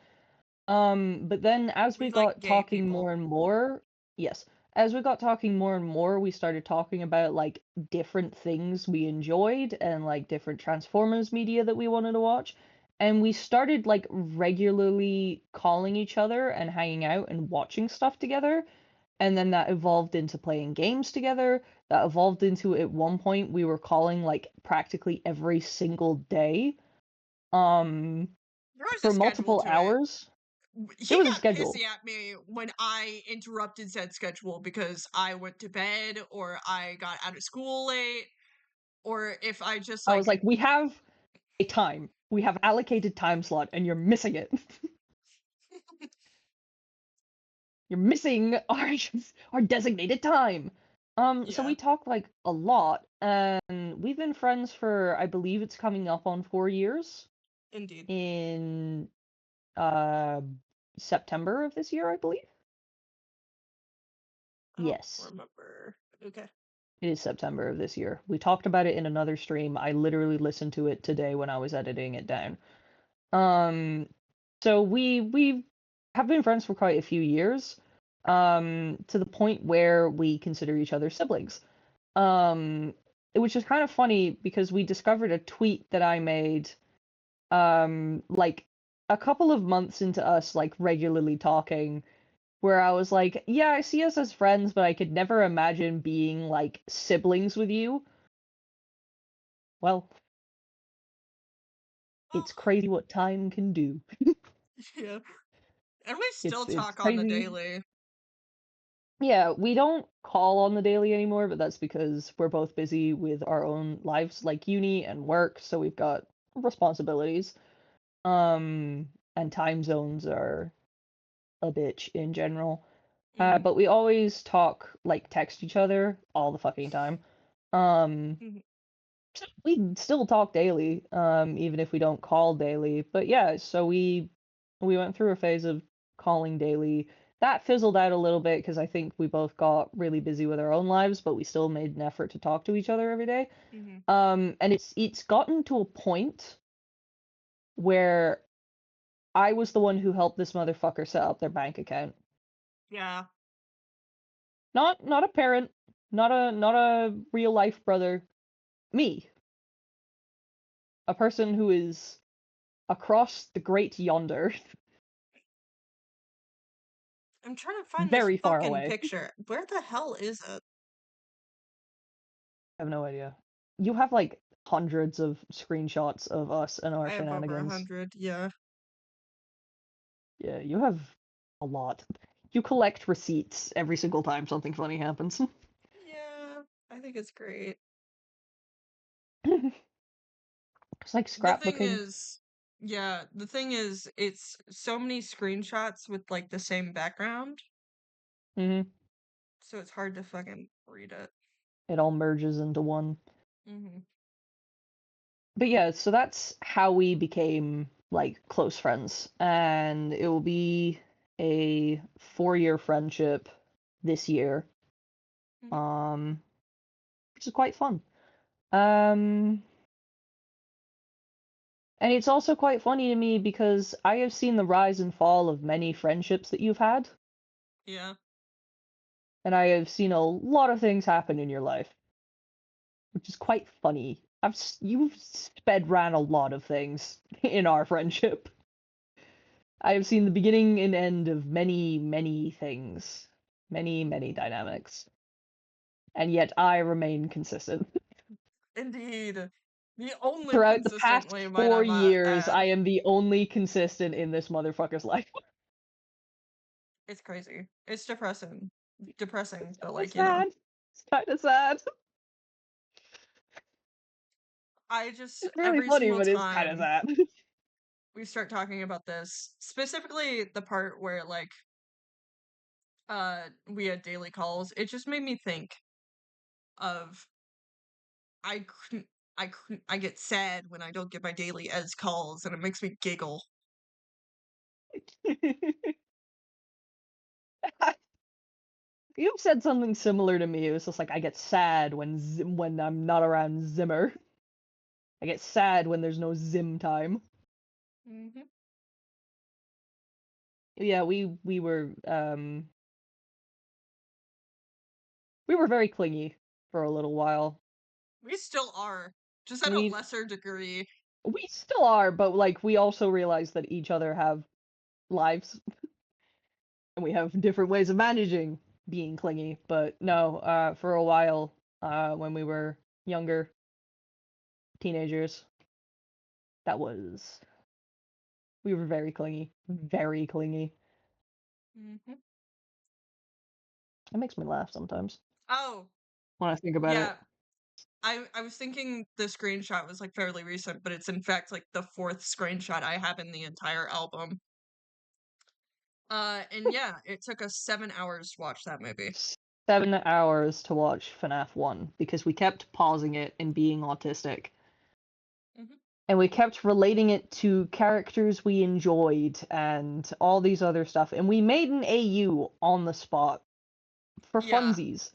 But then as we We like got gay talking people. more and more, yes, as we got talking more and more, we started talking about like different things we enjoyed and like different Transformers media that we wanted to watch. And we started like regularly calling each other and hanging out and watching stuff together. And then that evolved into playing games together. That evolved into, at one point, we were calling like practically every single day, um, There was a for schedule multiple to it. hours. He There was a got schedule. pissy at me when I interrupted said schedule because I went to bed or I got out of school late or if I just I was like like, we have a time. We have allocated time slot, and you're missing it. You're missing our designated time. So yeah, we talked like a lot, and we've been friends for, I believe it's coming up on 4 years indeed. in uh September of this year, I believe. I don't Yes, remember. Okay. it is September of this year. We talked about it in another stream. I literally listened to it today when I was editing it down. Um, so we have been friends for quite a few years, to the point where we consider each other siblings. Um, which is kind of funny because we discovered a tweet that I made, like a couple of months into us like regularly talking, where I was like, yeah, I see us as friends, but I could never imagine being like siblings with you. Well, Well, it's crazy what time can do. yeah. And we still It's talk on the crazy. daily. Yeah, we don't call on the daily anymore, but that's because we're both busy with our own lives, like uni and work, so we've got responsibilities. And time zones are a bitch in general. Mm-hmm. But we always talk, like text each other all the fucking time. Um, Mm-hmm. so we still talk daily, even if we don't call daily. But yeah, so we went through a phase of calling daily. That fizzled out a little bit because I think we both got really busy with our own lives, but we still made an effort to talk to each other every day. Mm-hmm. And it's gotten to a point where I was the one who helped this motherfucker set up their bank account. Yeah. Not a parent, not a real life brother. Me, a person who is across the great yonder, I'm trying to find this very far fucking away. picture. Where the hell is it? I have no idea. You have like hundreds of screenshots of us and our I have over shenanigans. 100. Yeah. Yeah, you have a lot. You collect receipts every single time something funny happens. Yeah. I think it's great. It's like The thing scrapbooking. is, yeah, the thing is, it's so many screenshots with like the same background, Hmm. so it's hard to fucking read it. It all merges into one. Mm-hmm. But yeah, so that's how we became like close friends, and it will be a 4 year friendship this year, Mm-hmm. um, which is quite fun. Um, And it's also quite funny to me because I have seen the rise and fall of many friendships that you've had. Yeah. And I have seen a lot of things happen in your life, which is quite funny. You've sped ran a lot of things in our friendship. I have seen the beginning and end of many, many things, many dynamics, and yet I remain consistent. Indeed. The only Throughout the past consistently, might 4 years, add. I am the only consistent in this motherfucker's life. It's crazy. It's depressing. Depressing, but It's like, you know. sad. It's kind of sad. I just, It's really every funny, single but it's kind of time sad. we start talking about this, specifically the part where, like, we had daily calls, it just made me think of I get sad when I don't get my daily EZ calls, and it makes me giggle. You've said something similar to me. It was just like I get sad when I'm not around Zimmer. I get sad when there's no Zim time. Mm-hmm. Yeah, we were very clingy for a little while. We still are, just at a We lesser degree. we still are, but like we also realize that each other have lives and we have different ways of managing being clingy. But no, for a while, when we were younger, teenagers, we were very clingy, very clingy. Mm-hmm. It makes me laugh sometimes Oh, when I think about yeah. it. I was thinking the screenshot was like fairly recent, but it's in fact like the 4th screenshot I have in the entire album. And yeah, it took us 7 hours to watch that movie. 7 hours to watch FNAF 1 because we kept pausing it and being autistic. Mm-hmm. And we kept relating it to characters we enjoyed and all these other stuff. And we made an AU on the spot for Yeah, funsies,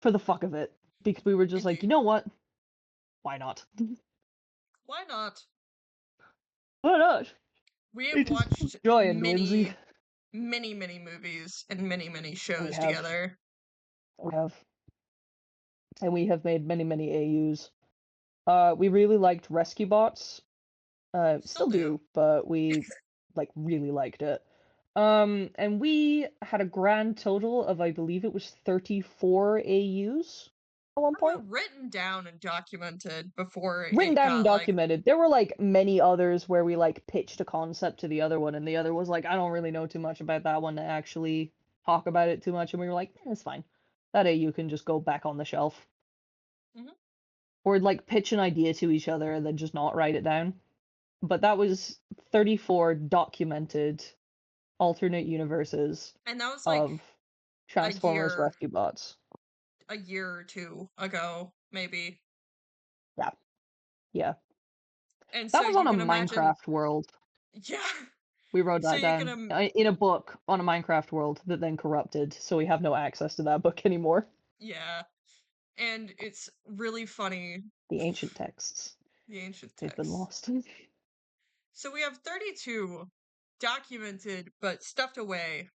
for the fuck of it. Because we were just like, you indeed. know what? Why not? Why not? Why not? We have It is watched joy and whimsy. many movies and many We shows have. together. We have. And we have made many AUs. We really liked Rescue Bots. Still Still do. do, but we like really liked it. And we had a grand total of, I believe it was 34 AUs at one That were point. written down and documented before Written it down and got like, documented. There were like many others where we like pitched a concept to the other one, and the other was like, I don't really know too much about that one to actually talk about it too much, and we were like, it's fine. That AU can just go back on the shelf. Mhm. Or like pitch an idea to each other and then just not write it down. But that was 34 documented alternate universes and that was like of a Transformers year Rescue Bots. a year or two ago, maybe. Yeah. Yeah. And That so was on you a can imagine, Minecraft world. yeah. We wrote So that you can down in a book on a Minecraft world that then corrupted, so we have no access to that book anymore. yeah. And it's really funny, The ancient texts. the ancient They've been texts. lost. So we have 32 documented but stuffed away,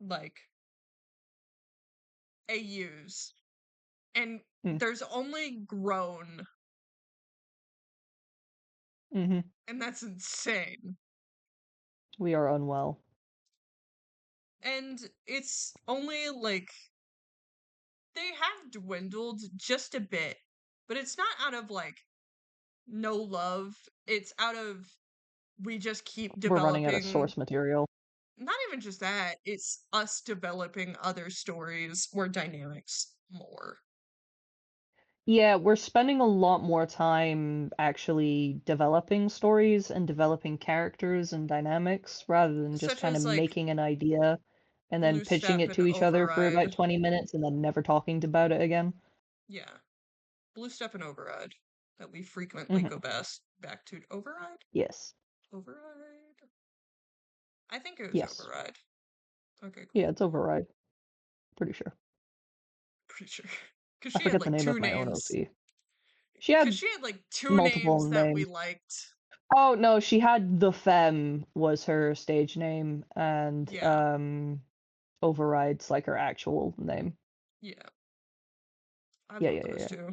like, AUs. And Mm. there's only grown, Mm-hmm. and that's insane. We are unwell. And it's only like they have dwindled just a bit, but it's not out of like no love. It's out of we just keep We're running out of developing. source material. Not even just that, it's us developing other stories or dynamics more. Yeah, we're spending a lot more time actually developing stories and developing characters and dynamics rather than just Such kind of as like making an idea and then Blue pitching Step it and to each other for about Override. 20 minutes and then never talking about it again. Yeah. Blue Step and Override. That we frequently Mm-hmm. go back to Override? Yes. Override? I think it was Yes. Override. Okay, cool. Yeah, it's Override. Pretty sure. Pretty sure. Because I she had forget the like name two of my own names. OC. She Because had she had like two multiple names that we names. liked. Oh no, she had the Femme was her stage name, and Yeah. Override's like her actual name. Yeah. I Yeah, love yeah, those yeah. two.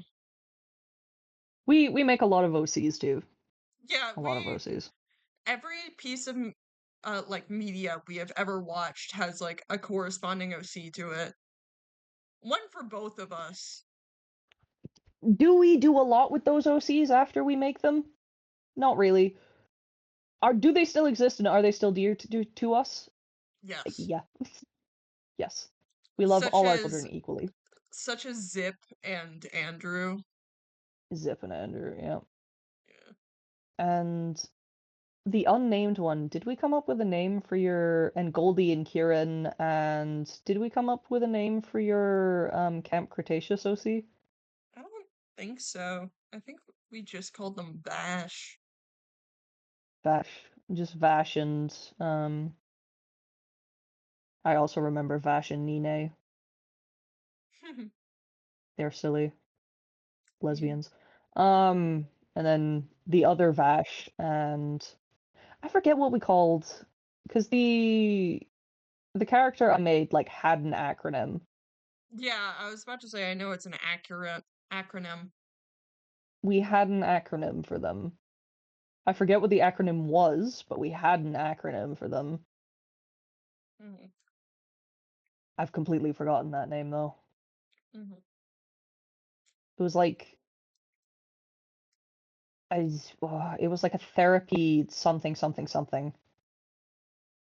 We make a lot of OCs too. Yeah, A lot of OCs. every piece of like media we have ever watched has like a corresponding OC to it. One for both of us. Do we do a lot with those OCs after we make them? Not really. Do they still exist and are they still dear to us? Yes. Yeah. Yes. We love Such all our as children equally. Zip and Andrew. Zip and Andrew, yeah. Yeah. And the unnamed one, did we come up with a name for your and Goldie and Kieran, and did we come up with a name for your Camp Cretaceous OC? I don't think so. I think we just called them Bash. Vash. Just Vash and I also remember Vash and Nine. They're silly lesbians. And then the other Vash, and I forget what we called, because the character I made like had an acronym. Yeah, I was about to say I know it's an accurate acronym. We had an acronym for them. I forget what the acronym was, but we had an acronym for them. Mm-hmm. I've completely forgotten that name though. Mm-hmm. It was like it was like a therapy something something something,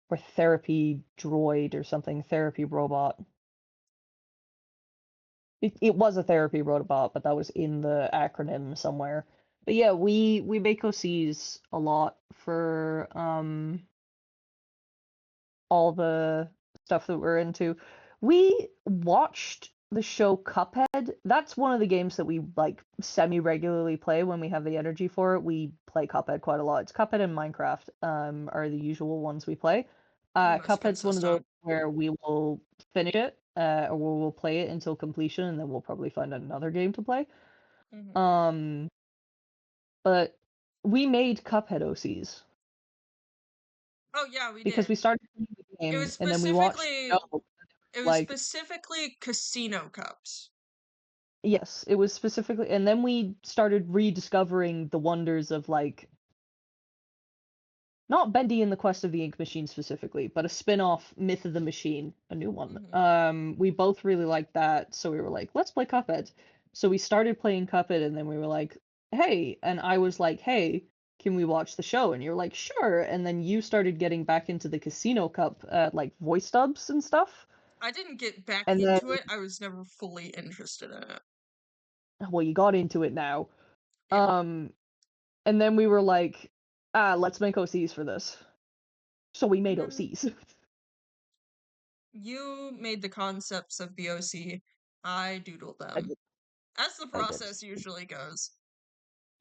or therapy droid or something, therapy robot. It was a therapy robot, but that was in the acronym somewhere. But yeah, we make OCs a lot for all the stuff that we're into. We watched the show Cuphead. That's one of the games that we like semi-regularly play when we have the energy for it. We play Cuphead quite a lot. It's Cuphead and Minecraft are the usual ones we play. The most Cuphead's one of those consistent. where we will finish it, or we'll play it until completion, and then we'll probably find another game to play. Mm-hmm. But we made Cuphead OCs. Oh yeah, we Because did. we started playing the It was game, and then we watched specifically the show. Like, casino cups. yes, it was specifically, and then we started rediscovering the wonders of like not Bendy and the Quest of the Ink Machine specifically, but a spin-off Myth of the Machine, a new one. We both really liked that, so we were like, let's play Cuphead. So we started playing Cuphead, and then we were like, hey, and I was like, hey, can we watch the show? And you're like, sure. And then you started getting back into the Casino Cup, like voice dubs and stuff. I didn't get back And then, into it. I was never fully interested in it. well, you got into it now. Yeah. And then we were like, let's make OCs for this. So we made And then OCs. you made the concepts of the OC. I doodled I them. did. As the I did. process usually goes.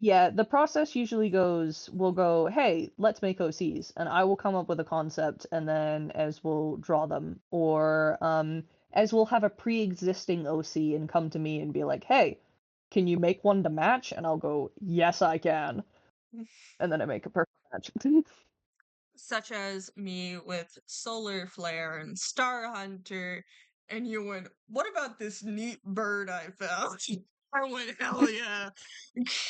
Yeah, the process usually goes, we'll go, hey, let's make OCs, and I will come up with a concept, and then Ez will draw them, or Ez will have a pre-existing OC and come to me and be like, hey, can you make one to match? And I'll go, yes, I can, and then I make a perfect match. Such as me with Solar Flare and Star Hunter, and you went, what about this neat bird I found? I went, hell yeah.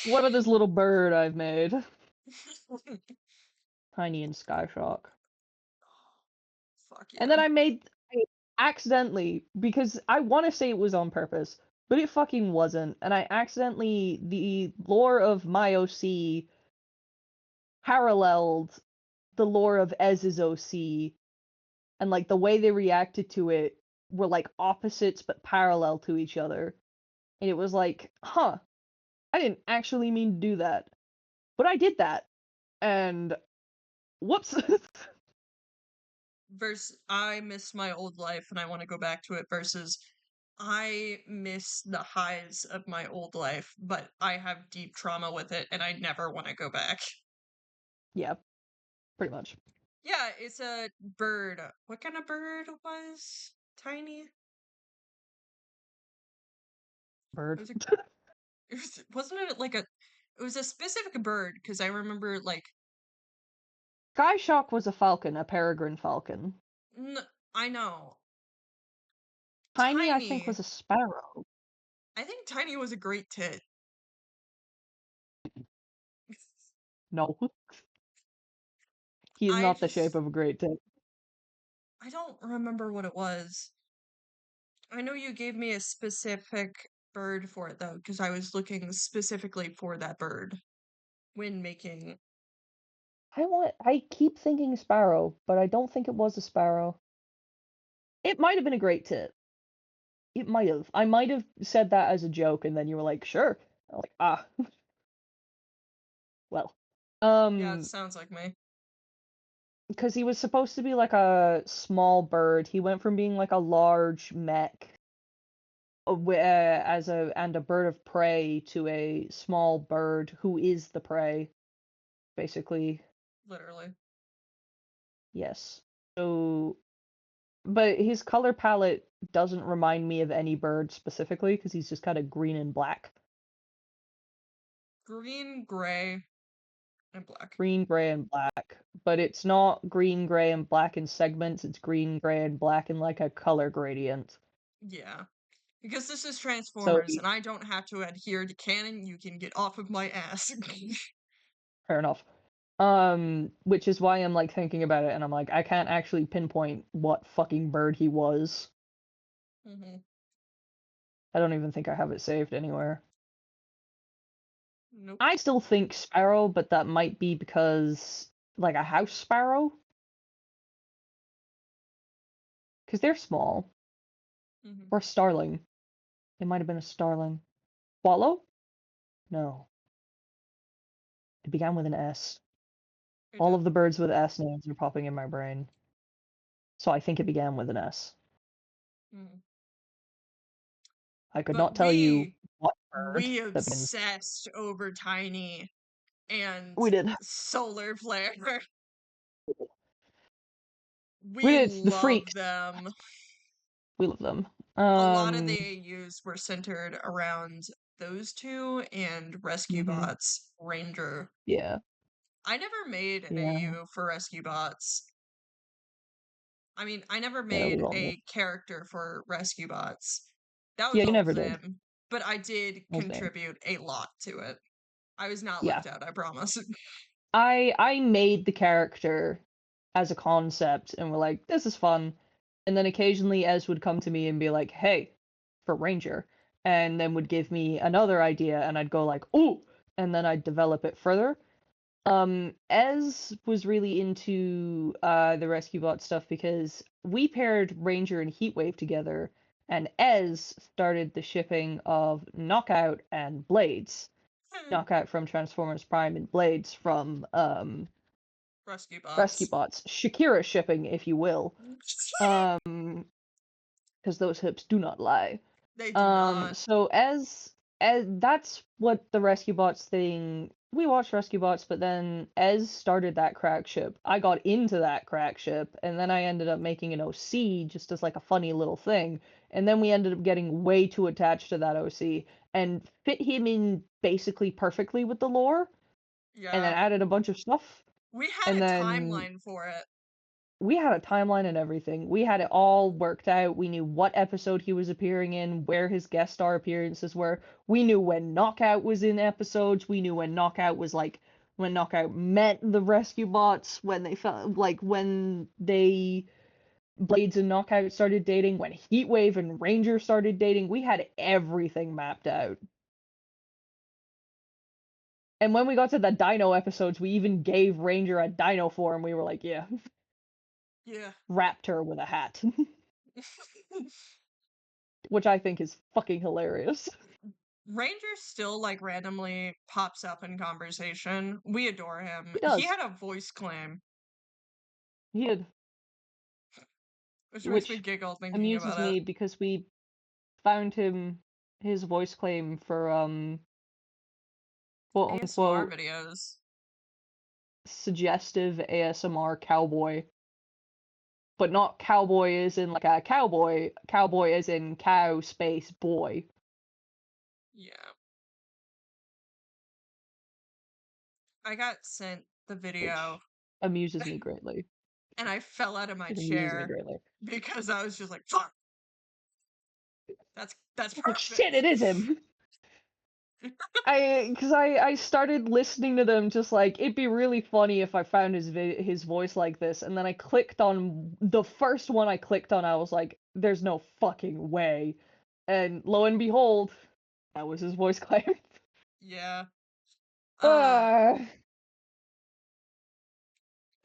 What about this little bird I've made? Tiny and Skyshock. Fuck And then yeah. I accidentally, because I want to say it was on purpose, but it fucking wasn't. And I accidentally, the lore of my OC paralleled the lore of Ez's OC, and like the way they reacted to it were like opposites but parallel to each other. And it was like, huh, I didn't actually mean to do that, but I did that. And whoops. Versus, I miss my old life and I want to go back to it, versus I miss the highs of my old life, but I have deep trauma with it and I never want to go back. Yeah, pretty much. Yeah, it's a bird. What kind of bird was Tiny? Bird. Wasn't it like a, it was a specific bird, because I remember like Skyshock was a falcon, a peregrine falcon. I know. Tiny, I think, Tiny. was a sparrow. I think Tiny was a great tit. No. He is not the shape of a great tit. I don't remember what it was. I know you gave me a specific bird for it, though, because I was looking specifically for that bird when making... I keep thinking sparrow, but I don't think it was a sparrow. It might have been a great tit. It might have. I might have said that as a joke, and then you were like, sure. I'm like, ah. Well. Yeah, it sounds like me. Because he was supposed to be like a small bird. He went from being like a large mech and a bird of prey to a small bird who is the prey, basically. Literally. Yes. So, but his color palette doesn't remind me of any bird specifically because he's just kind of green and black. Green, gray, and black. Green, gray, and black. But it's not green, gray, and black in segments. It's green, gray, and black in like a color gradient. Yeah. Because this is So Transformers, and I don't have to adhere to canon. You can get off of my ass. fair enough. Which is why I'm like thinking about it, and I'm like, I can't actually pinpoint what fucking bird he was. Mm-hmm. I don't even think I have it saved anywhere. Nope. I still think sparrow, but that might be because like a house sparrow, because they're small. Mm-hmm. Or starling. It might have been a starling. Swallow? No. It began with an S. All of the birds with S names are popping in my brain. So I think it began with an S. Mm-hmm. I could not tell you what bird we that begins. obsessed over Tiny and We did. Solar Flare. We did. The love freaks. them. We love them. A lot of the AUs were centered around those two and Rescue Bots, Ranger. Yeah. I never made an AU for Rescue Bots. I mean, I never made a character for Rescue Bots. That was you all never Zim, did. but I did All contribute a lot to it. I was not Yeah. left out, I promise. I made the character as a concept and we're like, this is fun. And then occasionally Ez would come to me and be like, hey, for Ranger. And then would give me another idea and I'd go like, ooh, and then I'd develop it further. Ez was really into the Rescue Bot stuff because we paired Ranger and Heatwave together, and Ez started the shipping of Knockout and Blades. Knockout from Transformers Prime and Blades from Rescue Bots. Rescue Bots. Shakira shipping, if you will. Because those hips do not lie. They do not. So as that's what the Rescue Bots thing. We watched Rescue Bots, but then Ez started that crack ship. I got into that crack ship, and then I ended up making an OC just as like a funny little thing. And then we ended up getting way too attached to that OC and fit him in basically perfectly with the lore. Yeah. And then added a bunch of stuff. We had a timeline for it. We had a timeline and everything. We had it all worked out. We knew what episode he was appearing in, where his guest star appearances were. We knew when Knockout was in episodes. We knew when Knockout was like when Knockout met the Rescue Bots, when they felt like when they Blades and Knockout started dating, when Heatwave and Ranger started dating. We had everything mapped out. And when we got to the Dino episodes, we even gave Ranger a dino form. We were like, yeah. Yeah. Raptor with a hat. Which I think is fucking hilarious. Ranger still like randomly pops up in conversation. We adore him. He does. He had a voice claim. He did. Which makes me giggle thinking amuses about me it. because we found his voice claim for quote unquote ASMR videos. Suggestive ASMR cowboy. But not cowboy as in like a cowboy as in cow space boy. Yeah. I got sent the video amuses me greatly. And I fell out of my It amuses me chair greatly. because I was just like, fuck. That's Oh, perfect. shit, it is him. I started listening to them just like it'd be really funny if I found his voice like this, and then I clicked on the first one I clicked on. I was like, "There's no fucking way," and lo and behold, that was his voice clip. Yeah. Ah,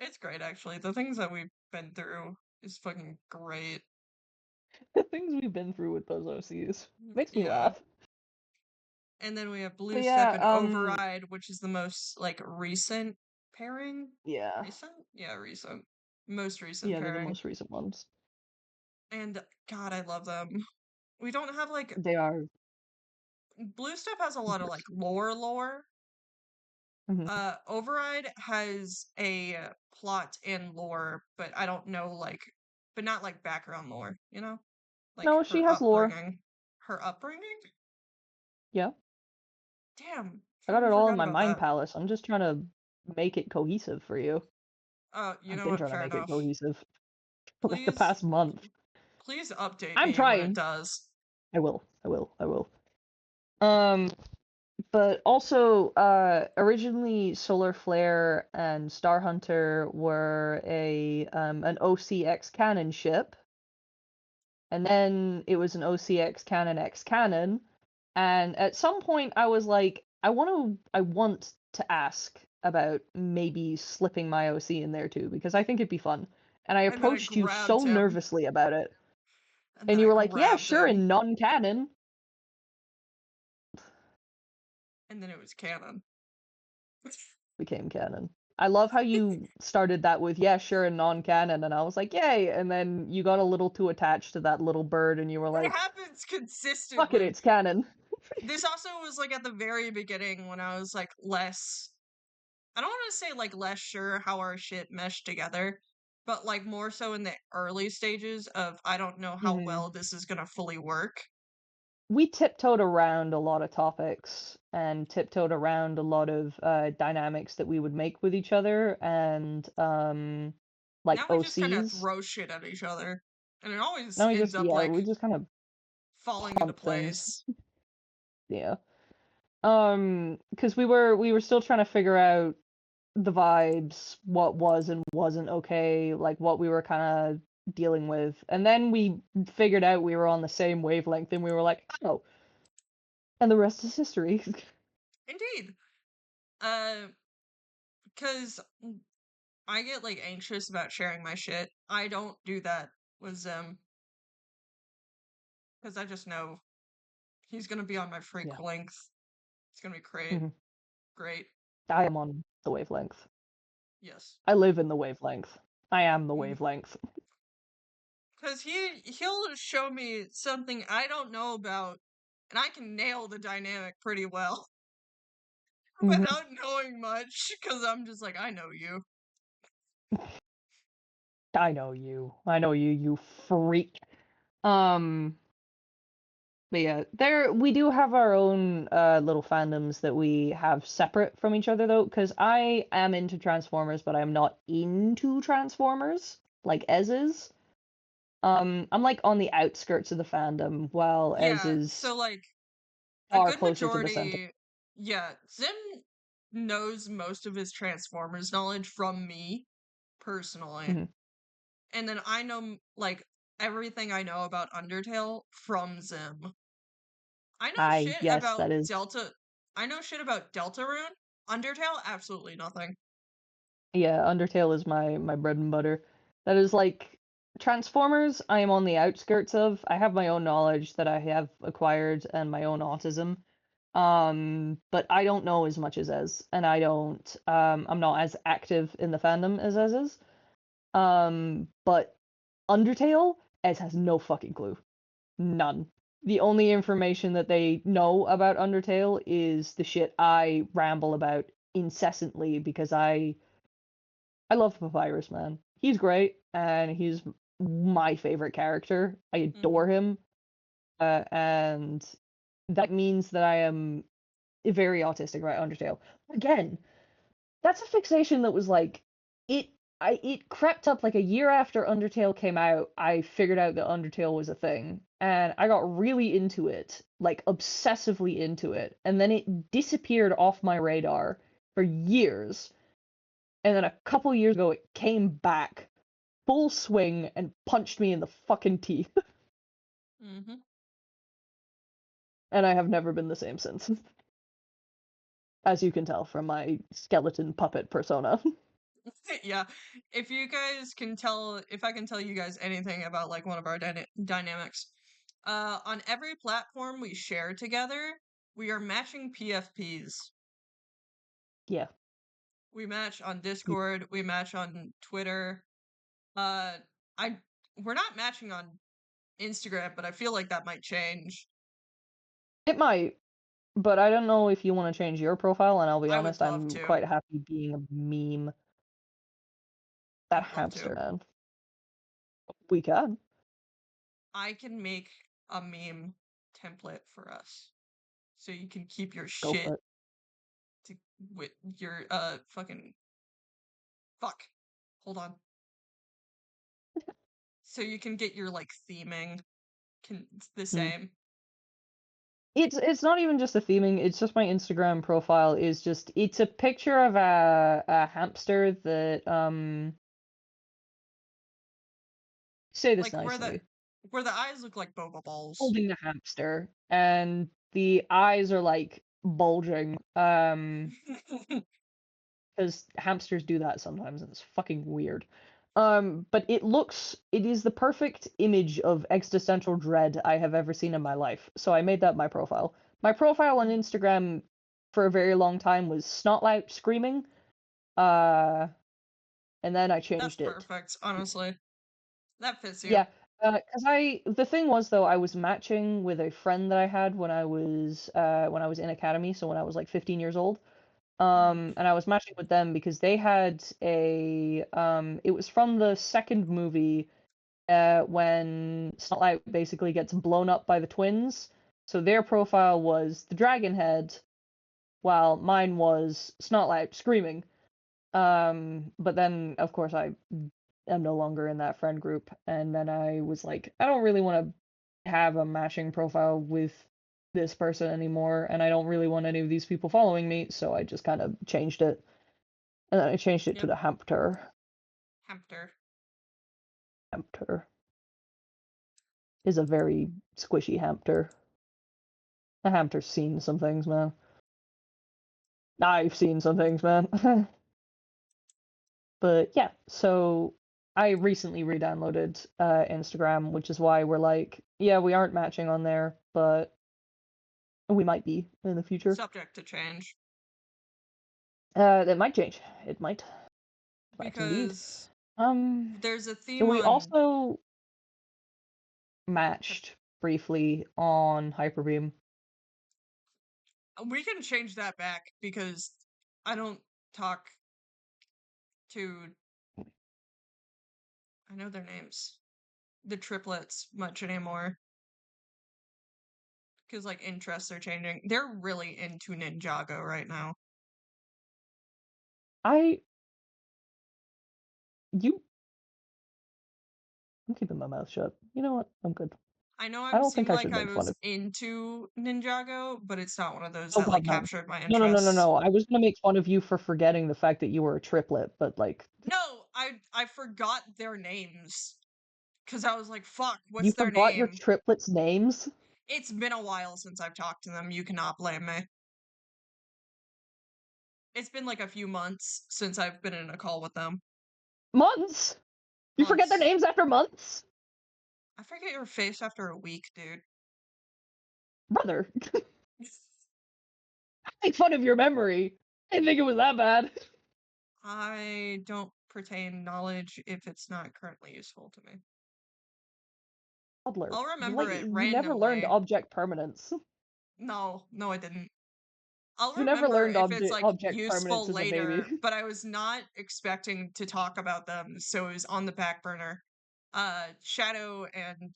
It's great actually. The things that we've been through is fucking great. the things we've been through with those OCs makes me Yeah. laugh. And then we have Blue But Step yeah, and Override, which is the most like recent pairing. yeah, Recent? Yeah, recent. Most recent yeah, they're the pairing. most recent ones. And God, I love them. We don't have like They are. Blue Step has a lot of like lore. Mhm. Override has a plot and lore, but I don't know like but not like background lore, you know? Like No, she her has lore. upbringing. Her upbringing? Yeah, Damn, I got totally it all in forgot my about mind that. palace. I'm just trying to make it cohesive for you. You I've know been what? trying to Fair make it enough. cohesive for like the Please, past month. please update I'm me when it trying. does. I will. I will. I will. Um, but also, originally Solar Flare and Star Hunter were an OCX canon ship, and then it was an OCX canon X canon, and at some point I was like, I want to ask about maybe slipping my OC in there too, because I think it'd be fun. And I And then I approached you grabbed so him. nervously about it, And then and you I were like, "Yeah, grabbed sure," him. in non-canon. And then it was canon. Became canon. I love how you started that with "Yeah, sure," and non-canon, and I was like, "Yay!" And then you got a little too attached to that little bird, and you were It like, happens "Fuck it, consistently. it's canon." This also was like at the very beginning when I was like less. I don't want to say like less sure how our shit meshed together, but like more so in the early stages of I don't know how Mhm. well this is gonna fully work. We tiptoed around a lot of topics and tiptoed around a lot of dynamics that we would make with each other and like Now we just kind of OCs. throw shit at each other, and it always Now we ends just up yeah, like we just kind of falling into punt things. place. Yeah. Because we were still trying to figure out the vibes, what was and wasn't okay, like what we were kind of dealing with. And then we figured out we were on the same wavelength and we were like, "Oh." And the rest is history. Indeed. Because I get like anxious about sharing my shit. I don't do that with Zim because I just know he's gonna be on my Yeah. freak length. It's gonna be great. Mhm. Great. I am on the wavelength. Yes. I live in the wavelength. I am the wavelength. Because he'll show me something I don't know about, and I can nail the dynamic pretty well Mhm. without knowing much. Because I'm just like, I know you. I know you. I know you, you freak. Um, but yeah, there we do have our own little fandoms that we have separate from each other though, because I am into Transformers, but I'm not into Transformers like Ez is. I'm like on the outskirts of the fandom, while Ez Yeah. is So like a far good closer to the center. majority. Yeah, Zim knows most of his Transformers knowledge from me personally. Mhm. And then I know like everything I know about Undertale from Zim. I know shit Yes, about that is. Delta. I know shit about Deltarune. Undertale, absolutely nothing. Yeah, Undertale is my bread and butter. That is like Transformers, I am on the outskirts of. I have my own knowledge that I have acquired and my own autism. But I don't know as much as Ez, and I'm not as active in the fandom as Ez is. But Undertale, Ez has no fucking clue. None. The only information that they know about Undertale is the shit I ramble about incessantly because I love Papyrus, man. He's great, and he's my favorite character. I adore him, and that means that I am very autistic about Undertale. Again, that's a fixation that was like it crept up like a year after Undertale came out. I figured out that Undertale was a thing, and I got really into it, like obsessively into it, and then it disappeared off my radar for years. And then a couple years ago, it came back full swing and punched me in the fucking teeth. Mm-hmm. And I have never been the same since. As you can tell from my skeleton puppet persona. Yeah, if you guys can tell, if I can tell you guys anything about like one of our dynamics, on every platform we share together, we are matching PFPs. Yeah. We match on Discord, we match on Twitter. Uh, I we're not matching on Instagram, but I feel like that might change. It might, but I don't know if you want to change your profile, and I'll be I would honest, love I'm to. quite happy being a meme. That I'd love hamster, to. man. We can. I can make a meme template for us, so you can keep your Go for shit it. with your fucking fuck. Hold on. So you can get your like theming the same. It's not even just the theming, it's just my Instagram profile is just it's a picture of a hamster that say this Like nicely. where the eyes look like boba balls. Holding the hamster and the eyes are like bulging. Because hamsters do that sometimes and it's fucking weird. But it is the perfect image of existential dread I have ever seen in my life. So I made that my profile. My profile on Instagram for a very long time was Snotlout Screaming. And then I That's changed it. perfect, honestly. That fits you. Yeah, because the thing was though, I was matching with a friend that I had when I was in academy, so when I was like 15 years old. And I was matching with them because they had it was from the second movie, when Snotlight basically gets blown up by the twins. So their profile was the dragon head, while mine was Snotlight screaming. But then of course I am no longer in that friend group, and then I was like, I don't really want to have a matching profile with this person anymore, and I don't really want any of these people following me, so I just kind of changed it. And then I changed it to Yep. the hamster. Hamster. Hamster is a very squishy hamster. The hamster's seen some things, man. I've seen some things, man. But yeah, so I recently re-downloaded Instagram, which is why we're like, yeah, we aren't matching on there, but we might be in the future. Subject to change. That might change. It might. Might indeed. Because there's a So theme we on also matched briefly on Hyperbeam. we can change that back because I don't talk to I know their names. The triplets much anymore. Because like interests are changing. They're really into Ninjago right now. I'm keeping my mouth shut. You know what? I'm good. I know I I don't seemed think I like should I make fun was of. into Ninjago, but it's not one of those Oh that like God, no. captured my No, no, no, no, interests. no. I was gonna make fun of you for forgetting the fact that you were a triplet, but like No, I forgot their names. Cause I was like, fuck, you what's their forgot your name? triplets' names. It's been a while since I've talked to them, you cannot blame me. It's been like a few months since I've been in a call with them. Months. You forget their Months. names after months, I forget your face after a week, dude. brother. I make fun of your memory. I didn't think it was that bad. I don't pertain knowledge if it's not currently useful to me. Toddler. I'll You remember like it you never learned randomly. object permanence. No, I didn't. I'll You never remember learned if it's like object permanence useful as a baby. later, but I was not expecting to talk about them, so it was on the back burner. Shadow and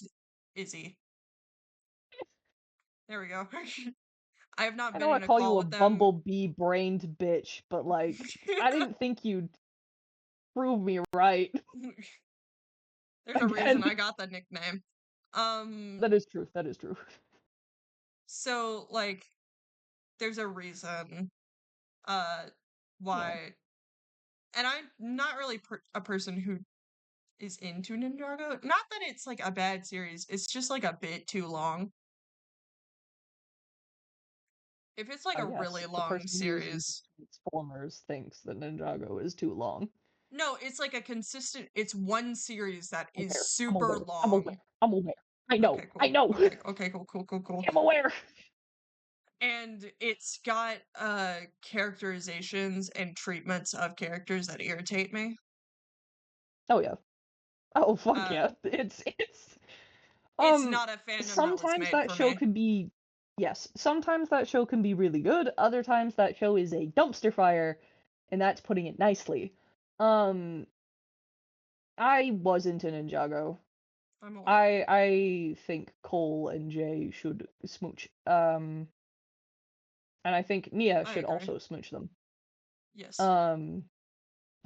Izzy. There we go. I have not I been know I in a call call you a with them. bumblebee brained bitch, but like I didn't think you'd Prove me right. There's a Again. reason I got the nickname. That is true. That is true. So, like, there's a reason, why. And I'm not really a person who is into Ninjago. Not that it's like a bad series, it's just like a bit too long. If it's like a Yes, really the long person who is into series. Transformers thinks that Ninjago is too long. No, it's like a consistent. It's one series that I'm is aware. super I'm long. aware. I'm aware. I know. Okay, cool. I know. Okay, cool. I'm aware. And it's got characterizations and treatments of characters that irritate me. Oh yeah. Oh fuck Uh, yeah. It's not a fandom that was sometimes made that for show me. can be yes, sometimes that show can be really good, other times that show is a dumpster fire, and that's putting it nicely. I was into Ninjago. I'm aware. I think Cole and Jay should smooch. And I think Nia I should agree. also smooch them. Yes. I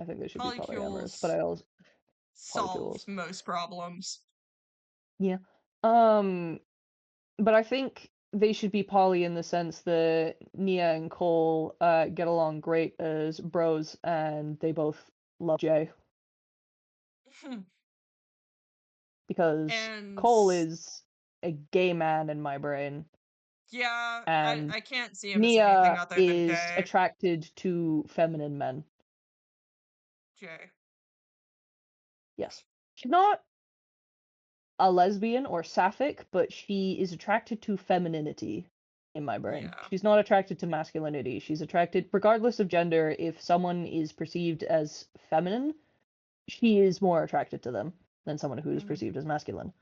think they should be polyamorous, but Polycules I also solve polycules. most problems. Yeah. But I think they should be poly in the sense that Nia and Cole get along great as bros, and they both love Jay because And Cole is a gay man in my brain, yeah, and I can't see him as anything Nia other than is gay. attracted to feminine men. Jay. Yes. She's not a lesbian or sapphic, but she is attracted to femininity in my brain. Yeah. She's not attracted to masculinity. She's attracted, regardless of gender, if someone is perceived as feminine, she is more attracted to them than someone who is perceived as masculine.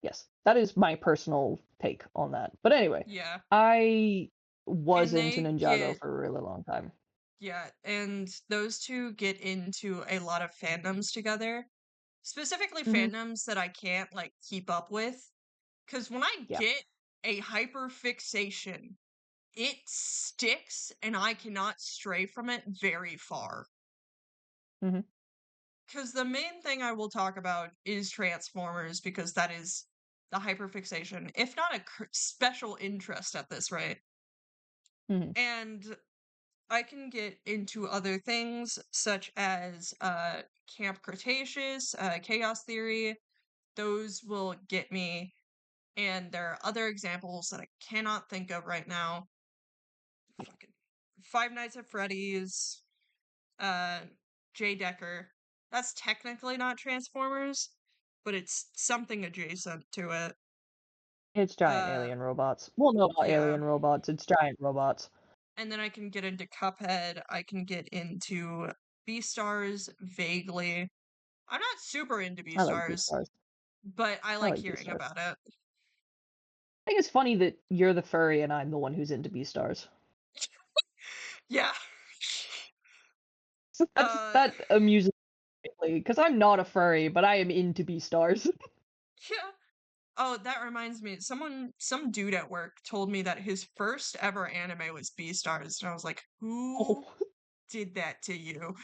Yes, that is my personal take on that. But anyway, Yeah. I was And into they Ninjago for a really long time. yeah, and those two get into a lot of fandoms together. Specifically Mm-hmm. fandoms that I can't like keep up with. Cause when I Yeah. get a hyper fixation, it sticks and I cannot stray from it very far. Mm-hmm. Because the main thing I will talk about is Transformers, because that is the hyperfixation, if not a special interest at this rate. Mm-hmm. And I can get into other things such as Camp Cretaceous, Chaos Theory. Those will get me. And there are other examples that I cannot think of right now. Fucking Five Nights at Freddy's, Jay Decker. That's technically not Transformers, but it's something adjacent to it. It's giant Uh, alien robots. Well, no, not yeah. alien robots. It's giant robots. And then I can get into Cuphead. I can get into Beastars vaguely. I'm not super into I like Beastars, Beastars. but I I like like hearing Beastars. about it. I think it's funny that you're the furry and I'm the one who's into Beastars. Yeah. So that amuses me because I'm not a furry, but I am into Beastars. Yeah. Oh, that reminds me. Some dude at work told me that his first ever anime was Beastars, and I was like, "Who Oh, did that to you?"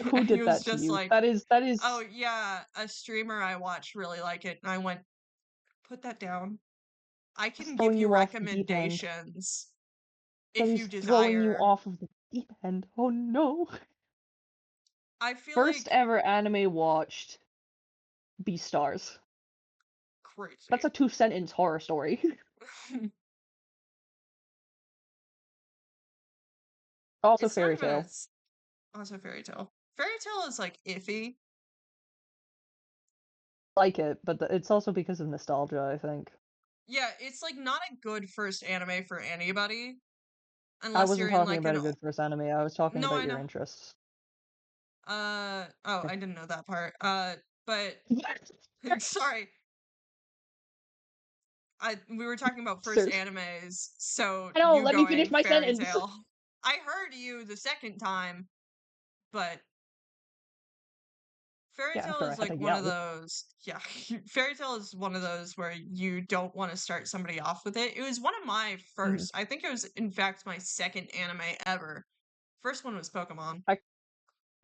who And he did was that to just you? like, That is "Oh yeah, a streamer I watch really like it." And I went, "Put that down. I can give throwing you you off the deep end. recommendations That if you is throwing you desire." off of the deep end. Oh no. I feel First like ever anime watched, Beastars. That's crazy. a 2-sentence horror story. Also It's not fairy even tale. also Fairy Tail. Fairy Tail is like iffy. Like it, but it's also because of nostalgia, I think. Yeah, it's like not a good first anime for anybody I unless you're wasn't in talking like about an a good first anime, I was talking no, about I your know. interests. Oh, I didn't know that part. But sorry. We were talking about first Sir. animes, so I know, you let me finish going my Fairy sentence! Tail. I heard you the second time, but Fairy Yeah, Tail after I is had to like one of yell. those. Yeah, Fairy Tail is one of those where you don't want to start somebody off with it. It was one of my first. I think it was, in fact, my second anime ever. First one was Pokemon.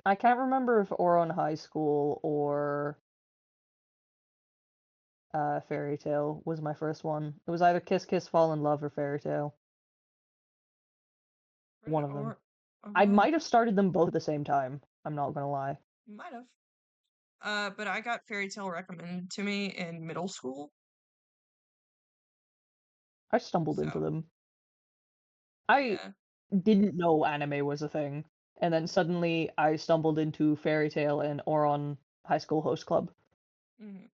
I can't remember if Ouran High School or Fairy Tail was my first one. It was either Kiss Kiss Fall in Love or Fairy Tail. Where One did of them. I Aurora? might have started them both at the same time. I'm not gonna lie. Might have. But I got Fairy Tail recommended to me in middle school. I stumbled into So them. I yeah. didn't know anime was a thing, and then suddenly I stumbled into Fairy Tail and Ouran High School Host Club. Mhm.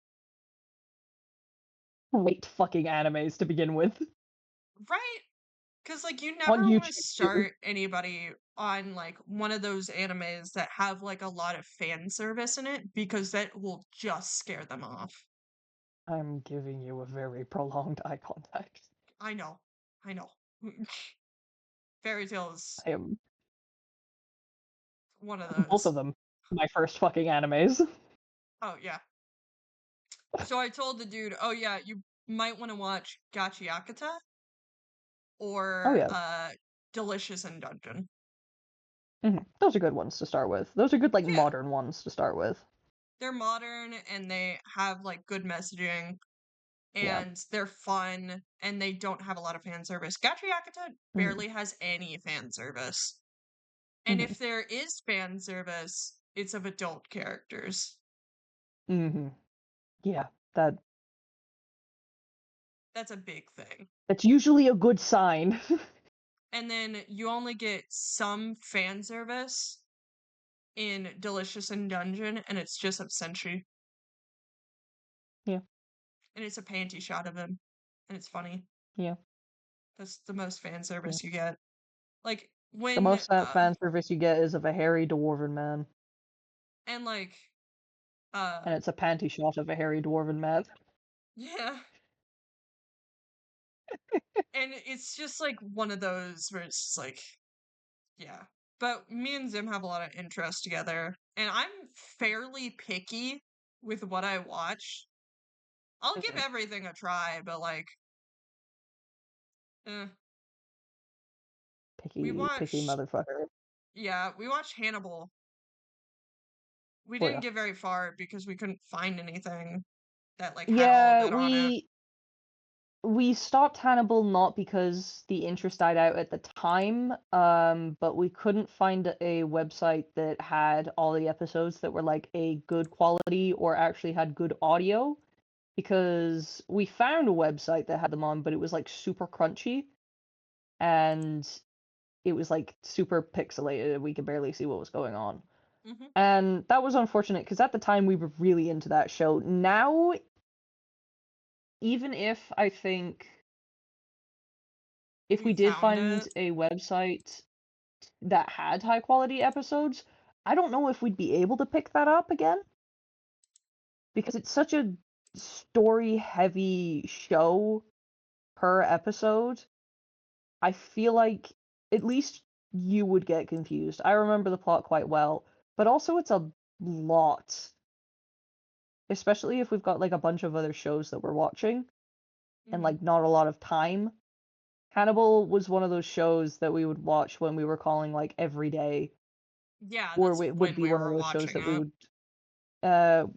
Great fucking animes to begin with. Right? Because like you On never want to YouTube too. start anybody on like one of those animes that have like a lot of fan service in it because that will just scare them off. I'm giving you a very prolonged eye contact. I know. I know. Fairy Tail is I am one of both those. of them my first fucking animes. Oh yeah. So I told the dude, "Oh yeah, you might want to watch Gachiakata Oh or yeah. Delicious in Dungeon." Those are good ones to start with. Those are good like Yeah, modern ones to start with. they're modern and they have like good messaging Yeah. and they're fun and they don't have a lot of fan service. Gachiakata hmm barely has any fan service. And hmm if there is fan service, it's of adult characters. hmm Yeah. That That's a big thing. that's usually a good sign. And then you only get some fan service in Delicious in Dungeon, and it's just of Senshi. Yeah. And it's a panty shot of him. And it's funny. Yeah. That's the most fan Yeah. service you get. Like, The when, most that fan service you get is of a hairy dwarven man, and like, uh, and it's a panty shot of a hairy dwarven man. yeah. And it's just like one of those where it's just like, yeah. But me and Zim have a lot of interest together, and I'm fairly picky with what I watch. I'll give Mhm. everything a try, but like, eh. We Picky watched, motherfucker. yeah, we watched Hannibal. We Oh didn't yeah. get very far because we couldn't find anything that like had all of Yeah, that on it. we stopped Hannibal not because the interest died out at the time, but we couldn't find a website that had all the episodes that were like a good quality or actually had good audio. Because we found a website that had them on, but it was like super crunchy and it was like super pixelated. We could barely see what was going on. Hmm. And that was unfortunate because at the time we were really into that show. Now, even if I think if We we did found find it. a website that had high quality episodes, I don't know if we'd be able to pick that up again because it's such a story heavy show per episode. I feel like at least you would get confused. I remember the plot quite well, but also it's a lot, especially if we've got like a bunch of other shows that we're watching and Hmm. like not a lot of time. Hannibal was one of those shows that we would watch when we were calling like every day, Yeah, or that's it would when be we one of were those shows watching that we it. would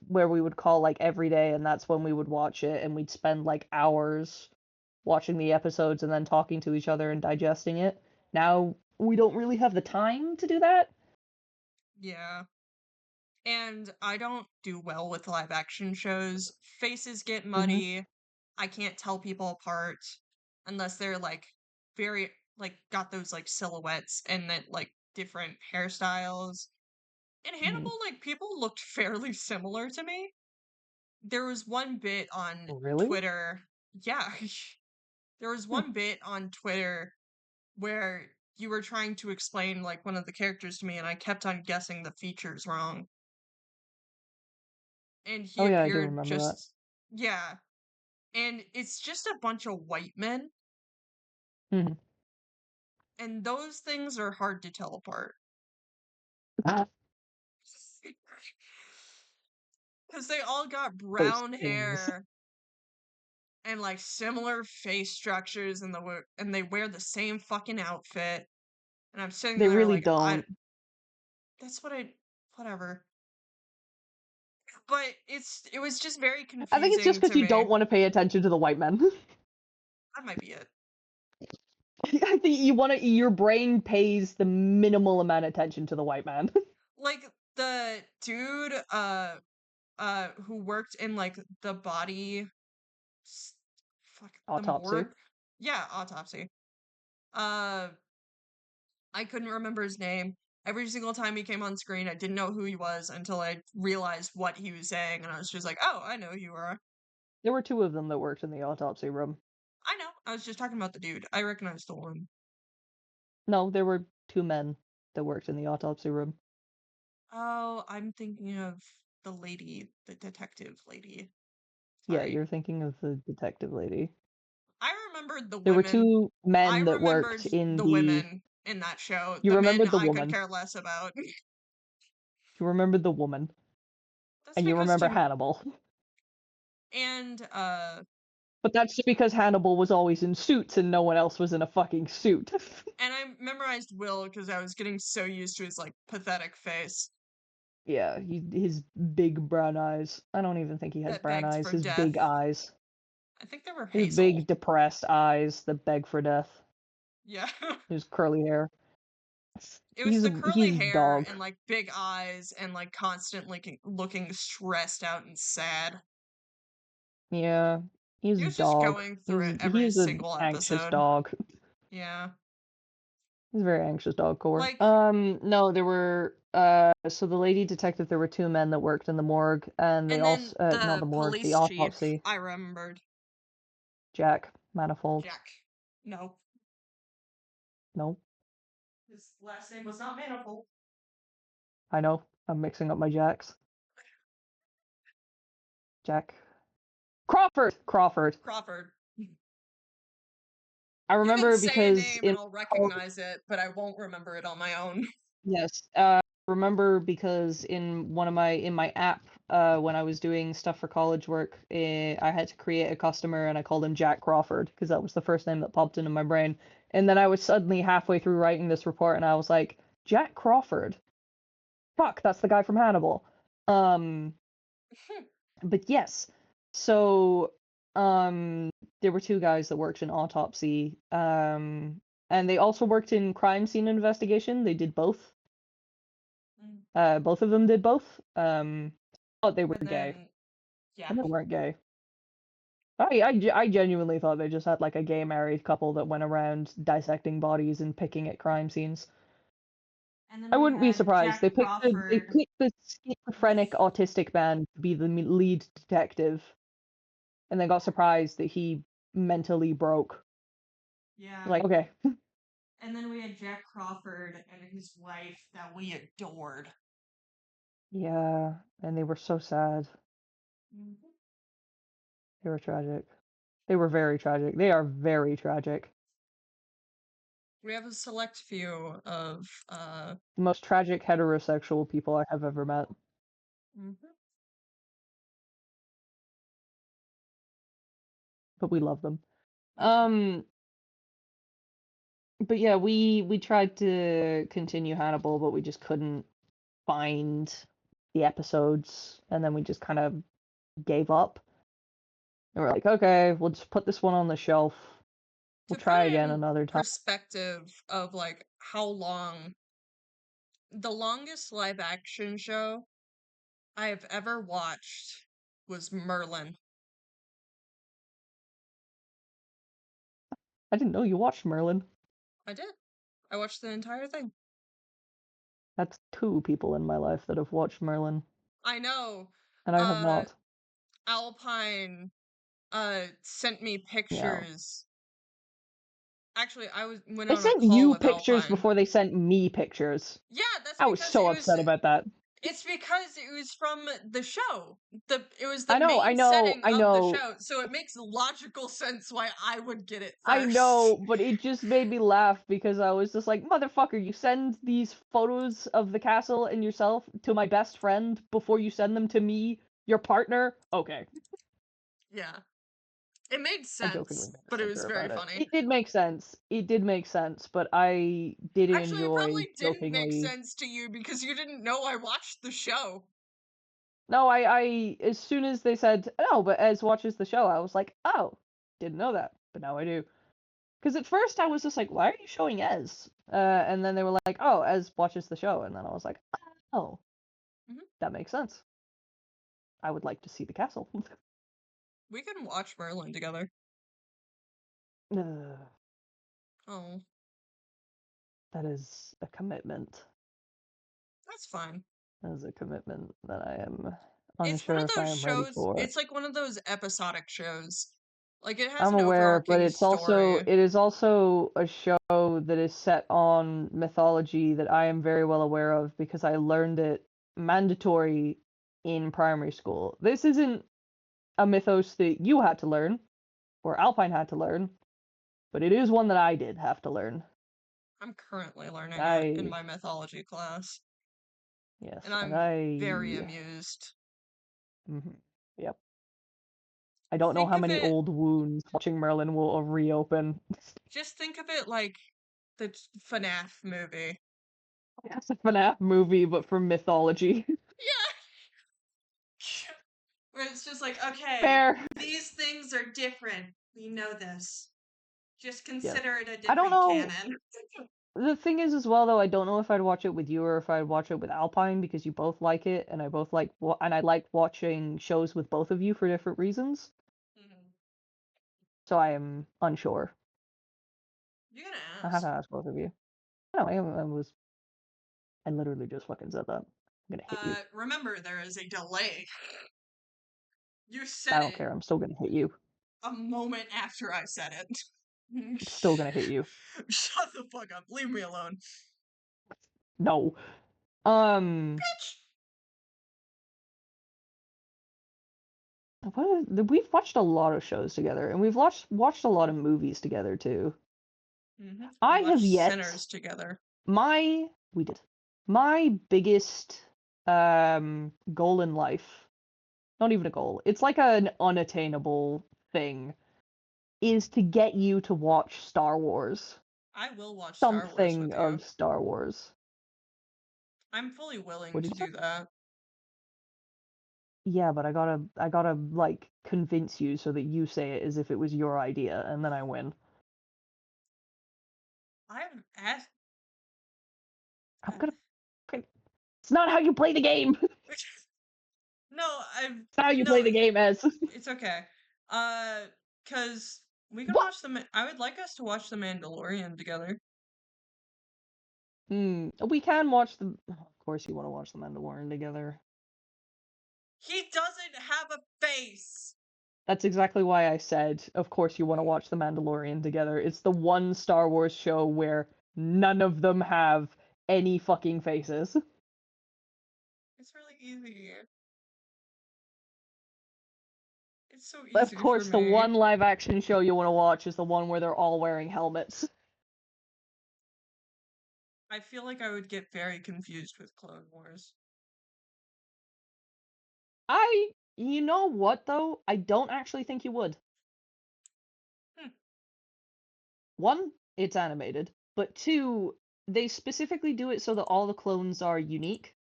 where we would call like every day, and that's when we would watch it, and we'd spend like hours watching the episodes and then talking to each other and digesting it. Now we don't really have the time to do that. Yeah. And I don't do well with live action shows. Faces get hmm muddy. I can't tell people apart unless they're like very like got those like silhouettes and then like different hairstyles. In hmm Hannibal, like people looked fairly similar to me. There was one bit on Really? Twitter. Yeah. There was Hmm. one bit on Twitter where you were trying to explain like one of the characters to me and I kept on guessing the features wrong. And he Oh yeah, I do appeared remember that. just yeah. And it's just a bunch of white men hmm and those things are hard to tell apart. Cuz they all got Those brown things. hair and like similar face structures and they wear the same fucking outfit. And I'm sitting They there really like I don't. that's what I whatever. But it was just very confusing. I think it's just because you don't want to pay attention to the white men. That might be it. I think your brain pays the minimal amount of attention to the white man. Like the dude who worked in like the body the Autopsy. morgue. Yeah, autopsy. I couldn't remember his name. Every single time he came on screen, I didn't know who he was until I realized what he was saying, and I was just like, "Oh, I know who you are." There were two of them that worked in the autopsy room. I know. I was just talking about the dude. I recognized the one. No, there were two men that worked in the autopsy room. Oh, I'm thinking of the lady, the detective lady. Yeah, Sorry. you're thinking of the detective lady. I remembered the There women. were two men I that remembered worked in the women in that show. You The men remembered the I could woman. care less about. You remembered the woman. That's And you because remember Hannibal. And But that's just because Hannibal was always in suits and no one else was in a fucking suit. and I memorized Will because I was getting so used to his like pathetic face. Yeah, his big brown eyes. I don't even think he has That brown begs eyes. for His death. big eyes. I think they were His hazel. big depressed eyes that beg for death. Yeah. His curly hair. It was the curly he's hair dog. and like big eyes and like constantly looking stressed out and sad. Yeah, he's He was just dog. going through it every He's an single anxious episode. dog. Yeah. He's a very anxious dog core. Like- No, there were so the lady detective, there were two men that worked in the morgue, and they also not the morgue, the autopsy. Chief, I remembered. Jack Manifold. Jack. No. No. His last name was not Manifold. I know. I'm mixing up my Jacks. Jack. Crawford. I remember you can because say a name and I'll recognize it, but I won't remember it on my own. Yes. Remember because in my app, when I was doing stuff for college work, I had to create a customer and I called him Jack Crawford because that was the first name that popped into my brain. And then I was suddenly halfway through writing this report and I was like, Jack Crawford? Fuck, that's the guy from Hannibal. But yes. So, there were two guys that worked in autopsy, and they also worked in crime scene investigation. They did both. Both of them did both. Thought they were gay. Yeah. And they weren't gay. I genuinely thought they just had like a gay married couple that went around dissecting bodies and picking at crime scenes. I wouldn't be surprised. They picked the schizophrenic autistic man to be the lead detective, and then got surprised that he mentally broke. Yeah. Like, okay. And then we had Jack Crawford and his wife that we adored. Yeah, and they were so sad. Mm-hmm. They were tragic. They were very tragic. They are very tragic. We have a select few of the most tragic heterosexual people I have ever met. Mm-hmm. But we love them. But yeah, we tried to continue Hannibal, but we just couldn't find the episodes, and then we just kind of gave up. And we're like, okay, we'll just put this one on the shelf. We'll try again another time. Perspective of like how long the longest live action show I have ever watched was Merlin. I didn't know you watched Merlin. I did. I watched the entire thing. That's two people in my life that have watched Merlin. I know. And I have not. Alpine sent me pictures. Yeah. Actually, I was when They on a sent call you with pictures Alpine. Before they sent me pictures. Yeah, that's I was so upset about that. It's because it was from the show. It was I the know, main setting of the show, so it makes logical sense why I would get it first. I know, but it just made me laugh because I was just like, motherfucker, you send these photos of the castle and yourself to my best friend before you send them to me, your partner? Okay. Yeah. It made I jokingly sense, made a but it was stinger very about it. funny. It did make sense. It did make sense, but I did Actually, it enjoy probably didn't make jokingly. sense to you because you didn't know I watched the show. No, I as soon as they said, "Oh, but Ez watches the show," I was like, "Oh, didn't know that, but now I do." Because at first I was just like, "Why are you showing Ez?" And then they were like, "Oh, Ez watches the show," and then I was like, "Oh, that makes sense. I would like to see the castle." We can watch Merlin together. Oh, That is a commitment. that's fine. That is a commitment that I am It's one unsure of if I those am ready shows. for. It's like one of those episodic shows. Like it has I'm an aware, but overarching it story. is also a show that is set on mythology that I am very well aware of because I learned it mandatory in primary school. This isn't a mythos that you had to learn or Alpine had to learn, but it is one that I did have to learn. I'm currently learning it in my mythology class. Yes, And I'm very amused. Yep. I don't know how many old wounds watching Merlin will reopen. Just think of it like the FNAF movie. It's a FNAF movie, but from mythology. Yeah. Where it's just like, okay, Fair. these things are different. We know this. Just Yes. consider it a I don't different know. canon. The thing is, as well, though, I don't know if I'd watch it with you or if I'd watch it with Alpine because you both like it, and I both like, and I like watching shows with both of you for different reasons. So I am unsure. You gotta I have ask. to ask both of you. No, I literally just fucking said that. I'm gonna hit you. Remember, there is a delay. You said I don't care. I'm still gonna hit you. a moment after I said it. I'm still gonna hit you. Shut the fuck up. Leave me alone. No. Bitch! We've watched a lot of shows together, and we've watched a lot of movies together too. I have yet Sinners together. we did. My biggest goal in life, not even a goal, it's like an unattainable thing, is to get you to watch Star Wars. I will watch Star Wars with Something you. of Star Wars. I'm fully willing to do that. Yeah, but I gotta like convince you so that you say it as if it was your idea, and then I win. I've asked. I'm gonna. It's not how you play the game. No, It's how you play the game, Ez. It's okay. Cause we can What? watch the. I would like us to watch The Mandalorian together. We can watch the. Of course, you want to watch the Mandalorian together. He doesn't have a face. That's exactly why I said, of course, you want to watch the Mandalorian together. It's the one Star Wars show where none of them have any fucking faces. It's really easy. It's so easy. Of course, the one live action show you want to watch is the one where they're all wearing helmets. I feel like I would get very confused with Clone Wars. You know what, though? I don't actually think you would. One, it's animated, but two, they specifically do it so that all the clones are unique.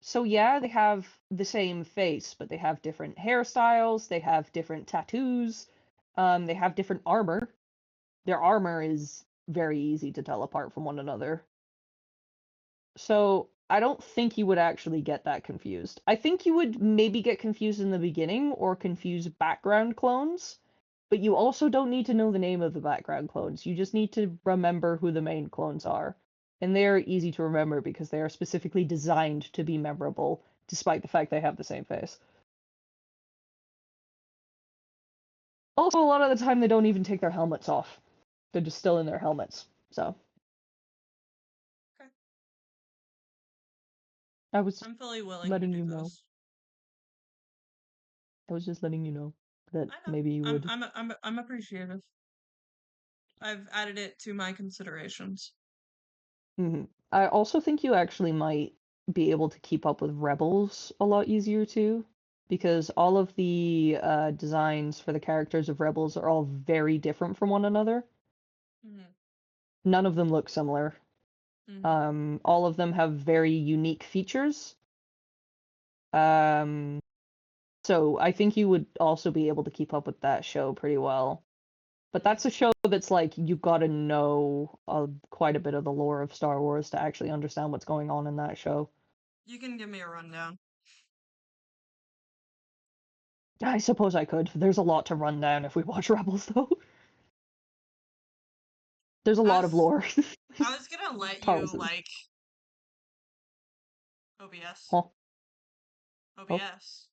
So yeah, they have the same face, but they have different hairstyles, they have different tattoos, they have different armor. Their armor is very easy to tell apart from one another. So I don't think you would actually get that confused. I think you would maybe get confused in the beginning or confuse background clones, but you also don't need to know the name of the background clones. You just need to remember who the main clones are. And they're easy to remember because they are specifically designed to be memorable, despite the fact they have the same face. Also, a lot of the time they don't even take their helmets off. They're just still in their helmets, so. Okay. I'm fully willing letting to do you know. this. I was just letting you know that I know. maybe you would. I'm appreciative. I've added it to my considerations. I also think you actually might be able to keep up with Rebels a lot easier too. because all of the designs for the characters of Rebels are all very different from one another. Mm-hmm. None of them look similar. Mm-hmm. All of them have very unique features. So I think you would also be able to keep up with that show pretty well. But that's a show that's like you've got to know quite a bit of the lore of Star Wars to actually understand what's going on in that show. You can give me a rundown. I suppose I could. There's a lot to run down if we watch Rebels, though. There's a lot of lore. I was gonna let you, Thousands. like... OBS. Huh? OBS.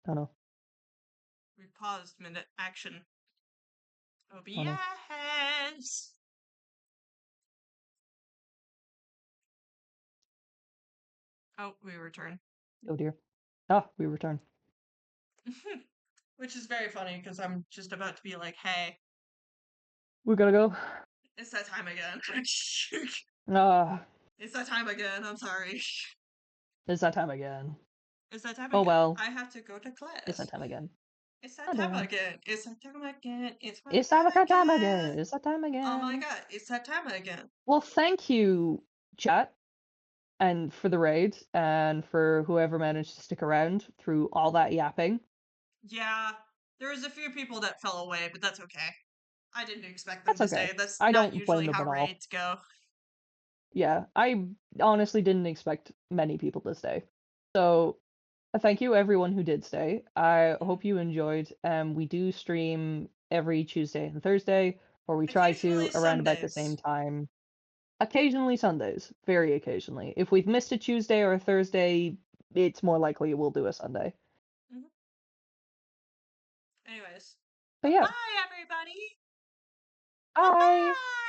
Oh no. We paused mid-action. OBS! Oh, no. Oh, we return. Oh dear. Ah, we return. Which is very funny, because I'm just about to be like, hey, We gotta go. it's that time again. Ah, It's that time again, I'm sorry. it's that time again. It's that time Oh again. well. I have to go to class. It's that time again. It's that time again. It's that time again. It's my It's time that time again. again. It's that time again. Oh my god, it's that time again. Well, thank you, chat, and for the raid, and for whoever managed to stick around through all that yapping. Yeah, there was a few people that fell away, but that's okay. I didn't expect them That's to okay. stay. That's I not don't usually blame them how at all. raids go. Yeah, I honestly didn't expect many people to stay. So, thank you everyone who did stay. I hope you enjoyed. We do stream every Tuesday and Thursday, or we try to Occasionally around about the Sundays. same time. Occasionally Sundays, very occasionally. If we've missed a Tuesday or a Thursday, it's more likely we'll do a Sunday. Mm-hmm. Anyways, But yeah. bye everybody. Bye. Bye.